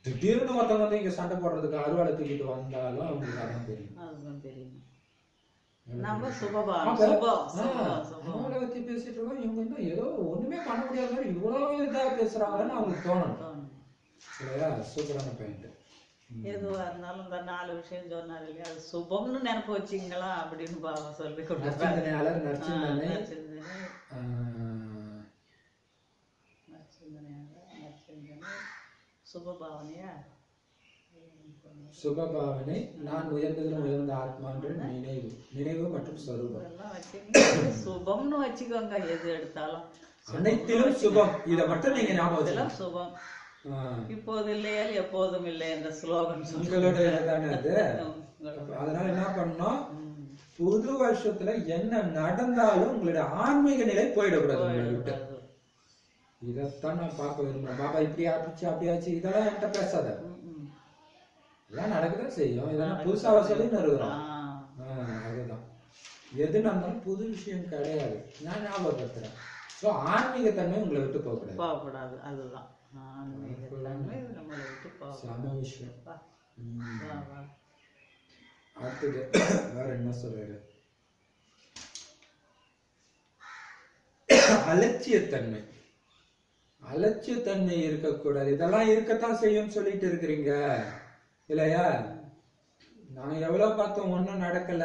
திடீர்னு ஒருத்தவங்க வந்து இங்க சண்டை போடுறதுக்கு அறுவாலை தூக்கிட்டு வந்தாலும் அவங்களுக்கு அதான் தெரியும், அதுதான் தெரியும். நம்ம சுபபா பத்தி பேசிட்டு இருக்கோம், இவங்க வந்து ஏதோ ஒண்ணுமே பண்ண முடியாத மாதிரி இவ்வளவு இதா பேசுறாங்கன்னு அவங்களுக்கு தோணும் இல்லையா? சூப்பரான பாயிண்ட். எதுவா இருந்தாலும் இந்த 4 விஷயம் சொன்னாரு இல்லையா, அது சுபம்னு நினைப்பு வச்சிங்களா அப்படின்னு பாபா சொல்லி கொடுத்தாரு. சுபபாவனையா? சுபபாவனை, நான் உயர்ந்ததிலும் உயர்ந்த ஆத்மான்ற நினைவு, நினைவு மற்றும் ஸ்வரூபம் சுபம்னு வச்சுக்கோங்க. எது எடுத்தாலும் அனைத்திலும் சுபம், இதை மட்டும் நீங்க ஞாபகம் சுபம். இப்போது இல்லையா எப்போதும் இல்லை என்ற ஸ்லோகன் உங்களோட இதுதானே அது. அதனால என்ன பண்ணோம், புது வருஷத்துல என்ன நடந்தாலும் உங்களுடைய ஆன்மீக நிலை போயிடக்கூடாது உங்களை விட்டு. இதைத்தான் நான் பார்க்க விரும்புறேன். பாபா இப்படி ஆச்சு அப்படி ஆச்சு இதெல்லாம் என்கிட்ட பேசாத. இதெல்லாம் நடக்கதான் செய்யும், இதெல்லாம் புதுசாக சொல்லின்னு இருக்கிறோம். அதுதான் எது நடந்தாலும் புது விஷயம் கிடையாது, நான் ஞாபகப்படுத்துறேன். ஸோ ஆன்மீக தன்மை உங்களை விட்டு போகக்கூடாது. அதுதான் சம விஷயம். அடுத்தது வேற என்ன சொல்றாரு, அலட்சியத்தன்மை. அலட்சியத்தன்மை இருக்கக்கூடாது. இதெல்லாம் இருக்கத்தான் செய்யும் சொல்லிட்டு இருக்கிறீங்க இல்லையா? நான் எவ்வளவு பார்த்தோம், ஒன்றும் நடக்கல,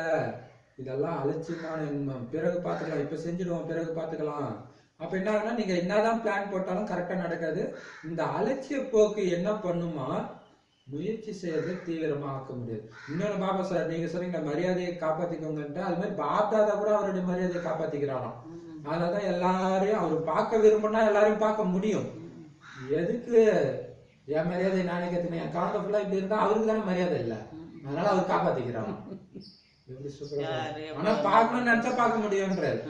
இதெல்லாம் அலட்சியமான எண்ணம், பிறகு பார்த்துக்கலாம், இப்ப செஞ்சிடுவோம் பிறகு பார்த்துக்கலாம். அப்ப என்ன ஆகுனா, நீங்க என்னதான் பிளான் போட்டாலும் கரெக்டா நடக்காது. இந்த அலட்சிய போக்கு என்ன பண்ணுமா, முயற்சி செய்யறது தீவிரமா ஆக்க முடியாது. இன்னொன்னு பாபா சார் நீங்க சொல்றீங்க மரியாதையை காப்பாத்திக்கோங்கன்ட்டு, அது மாதிரி பாப்தாதா கூட அவருடைய மரியாதையை காப்பாத்திக்கிறாராம். அதனாலதான் எல்லாரையும் அவர் பார்க்க விரும்பினா எல்லாரையும் பார்க்க முடியும். எதுக்கு என் மரியாதை நானே கத்துனேன், என் காலத்தை ஃபுல்லா இப்படி இருந்தா அவருக்கு தானே மரியாதை இல்லை, அதனால அவர் காப்பாத்திக்கிறாராம். எப்படி சூப்பரா. ஆனா பார்க்கணும்னு நினைச்சா பார்க்க முடியும்ன்றாரு.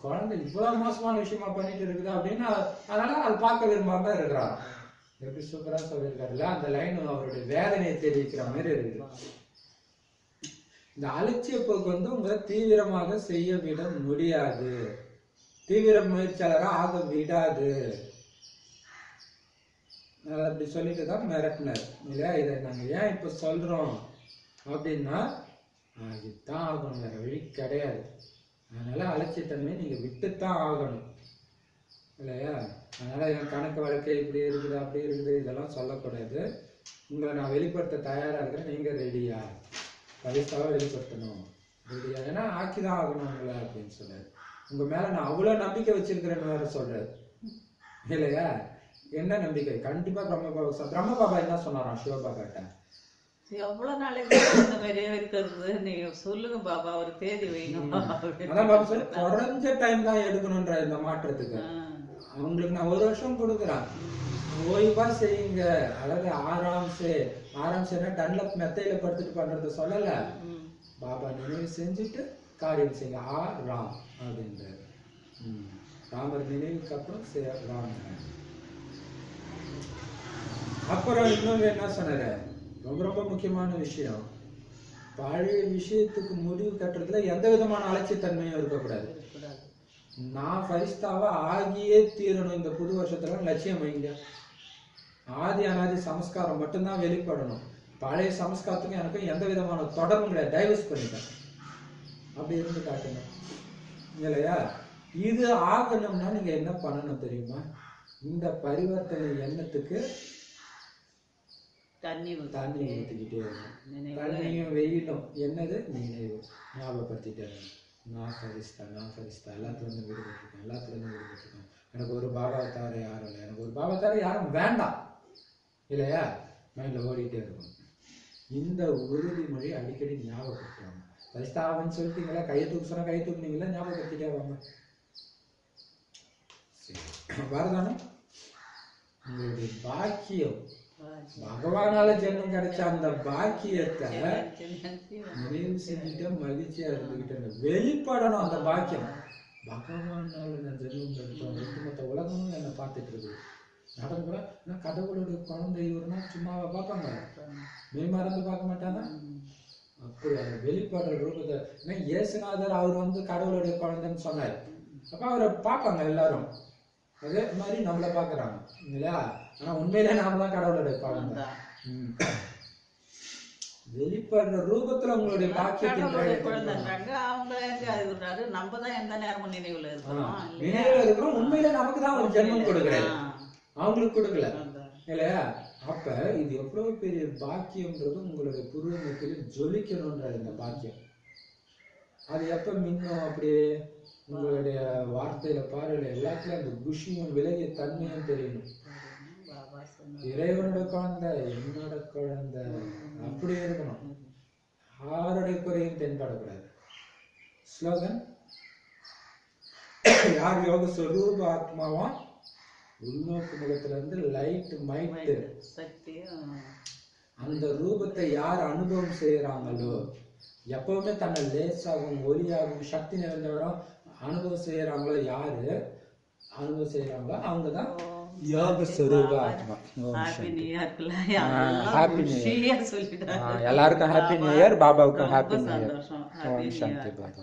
குழந்தை இவ்வளவு மோசமான விஷயமா பண்ணிட்டு இருக்குது அப்படின்னா, அதனால அது பார்க்க விரும்பாம தான் இருக்கிறாராம். எப்படி சூப்பரா சொல்லியிருக்காருல்ல, அந்த லைன் அவருடைய வேதனையை தெரிவிக்கிற மாதிரி இருக்குது. இந்த அலட்சிய போக்கு உங்களை தீவிரமாக செய்ய விட முடியாது, தீவிர முயற்சியாளராக ஆக விடாது. அப்படி சொல்லிட்டு தான் மிரட்டினார் இல்லையா? இதை நாங்க ஏன் இப்ப சொல்றோம் அப்படின்னா, இதுதான் ஆகணும், வேற வழி கிடையாது. அதனால அலட்சியத்தன்மை நீங்க விட்டுத்தான் ஆகணும் இல்லையா? அதனால என் கணக்கு வழக்கை இப்படி இருக்குது அப்படி இருக்குது இதெல்லாம் சொல்லக்கூடாது. உங்களை நான் வெளிப்படுத்த தயாரா இருக்கிறேன், நீங்க ரெடியா, பரிசாவை வெளிப்படுத்தணும் ரெடியா, ஏன்னா ஆக்கிதான் ஆகணும் உங்களை அப்படின்னு சொல்றாரு. உங்க மேல நான் அவ்வளவு நம்பிக்கை வச்சிருக்கிறேன்னு வேற சொல்றாரு இல்லையா? என்ன நம்பிக்கை? கண்டிப்பா பிரம்ம பாபா என்ன சொன்னாராம் சிவபாபாட்ட, எவ்வளவு நாளைக்கு இந்த மாதிரியே இருக்கிறது, நீங்க சொல்லுங்க பாபா, ஒரு தேதி வைக்கணும். அதான் பாபா சொல்லி குறைஞ்ச டைம் தான் எடுக்கணும்ன்ற இந்த மாற்றத்துக்கு. அவங்களுக்கு நான் 1 வருஷம் கொடுக்குறேன், ஓய்வா செய்யுங்க. அதாவது ஆராம்சேனா டன்லப் மெத்தையில படுத்துட்டு பண்றது சொல்லல, பாபா நினைவு செஞ்சுட்டு காரியம் செய்யுங்க. ராம் அப்படின்றாரு. ராமர் நினைவுக்கு அப்புறம் ராம். அப்புறம் இன்னொரு என்ன சொன்னாரு, ரொம்ப ரொம்ப முக்கியமான விஷயம், பழைய விஷயத்துக்கு முடிவு கட்டுறதுல எந்த விதமான அலட்சியத்தன்மையும் இருக்கக்கூடாது. நான் ஃபரிஸ்தாவா ஆகியே தீரணும் இந்த புது வருஷத்துல லட்சியம் வைங்க. ஆதி அனாதி சமஸ்காரம் மட்டும்தான் வெளிப்படணும். பழைய சமஸ்காரத்துக்கும் எனக்கும் எந்த விதமான தொடர்பும் கிடையாது, டைவர்ஸ் பண்ணிட்டேன். அப்படி இருந்து காட்டுங்க இல்லையா? இது ஆகணும்னா நீங்க என்ன பண்ணணும் தெரியுமா? இந்த பரிவர்த்தனை எண்ணத்துக்கு தண்ணி ஊற்றிக்கிட்டே இருக்கணும். தண்ணியும் வெயிலும் என்னது நினைவு ஞாபகப்படுத்திட்டே இருக்கணும். நான் ஃபரிஸ்தா எல்லாத்துலேருந்து விடுபட்டுருக்கேன். எனக்கு ஒரு பாபாவை தவிர யாரும் இல்லை, எனக்கு ஒரு பாபா தவிர யாரும் வேண்டாம் இல்லையா? மைண்டில் ஓடிட்டே இருக்கும். இந்த உறுதிமொழி அடிக்கடி ஞாபகப்படுத்துவாங்க. ஃபரிஸ்தாவன்னு சொல்லிட்டீங்களா, கையை தூக்கு சொன்னா கையை தூக்குனீங்களா, ஞாபகப்படுத்திட்டே வாங்க. சரி வரதானே உங்களுடைய பாக்கியம், பகவானால ஜென்மம் கிடைச்ச அந்த பாக்கியத்தை நினைவு செஞ்சுட்டு மகிழ்ச்சியா இருந்துகிட்டு வெளிப்படணும். அந்த பாக்கியம் பகவானால நான் ஜென்மம் கிடைச்சோம், ஒட்டுமொத்த உலகமும் என்னை பார்த்துட்டு இருக்குது நடந்துக்கிறேன். நான் கடவுளுடைய குழந்தை இவருனா சும்மாவா பார்ப்பாங்க, மெய்மறந்து பார்க்க மாட்டாங்க. அப்படி அந்த வெளிப்படுற ரூபத்தை, ஏன்னா இயேசுநாதர் அவர் கடவுளுடைய குழந்தைன்னு சொன்னார். அப்ப அவரை பார்ப்பாங்க எல்லாரும், அதே மாதிரி நம்மள பாக்குறாங்க இல்லையா? ஆனா உண்மையிலே நாம தான் கடவுளுடைய குழந்தை. வெளிப்படுற ரூபத்துல உங்களுடைய பாக்கியத்தின் நினைவுல இருக்கிறோம். உண்மையில நமக்கு தான் ஒரு ஜென்மம் கொடுக்குறாரு, அவங்களுக்கு கொடுக்கல இல்லையா? அப்ப இது எவ்வளவு பெரிய பாக்கியம்ன்றது உங்களுடைய பூர்வத்தில் ஜொலிக்கணும்ன்ற இந்த பாக்கியம். அது எப்ப மின்னும் அப்படியே உங்களுடைய வார்த்தையில பார்வையில எல்லாத்துலயும் அந்த குஷியும் விலகிய தன்மையும் தெரியணும். இறைவனோட குழந்தை, என்னோட குழந்தை அப்படி இருக்கணும். யாருடைய குறையும் தென்படக்கூடாது. ஸ்லோகன், யார் யோக ஸ்வரூப ஆத்மாவா உள்நோக்கு முகத்துல இருந்து லைட் மைட்டு சக்தியும் அந்த ரூபத்தை யார் அனுபவம் செய்யறாங்களோ, எப்பவுமே தன்னை லேசாகவும் ஒளியாகவும் சக்தி நிறைந்தவரும் அனுபவம் செய்யறாங்களோ, யாரு அனுபவம் செய்யறாங்களோ அவங்கதான் யோக ஸ்வரூப ஆத்மா. ஹாப்பி நியூ இயர்க்குல ஹாப்பி நியூ இயர். எல்லாருக்கும் ஹாப்பி நியூ இயர், பாபாவுக்கும் ஹாப்பி நியூ இயர். ஓம் சாந்தி பாபா.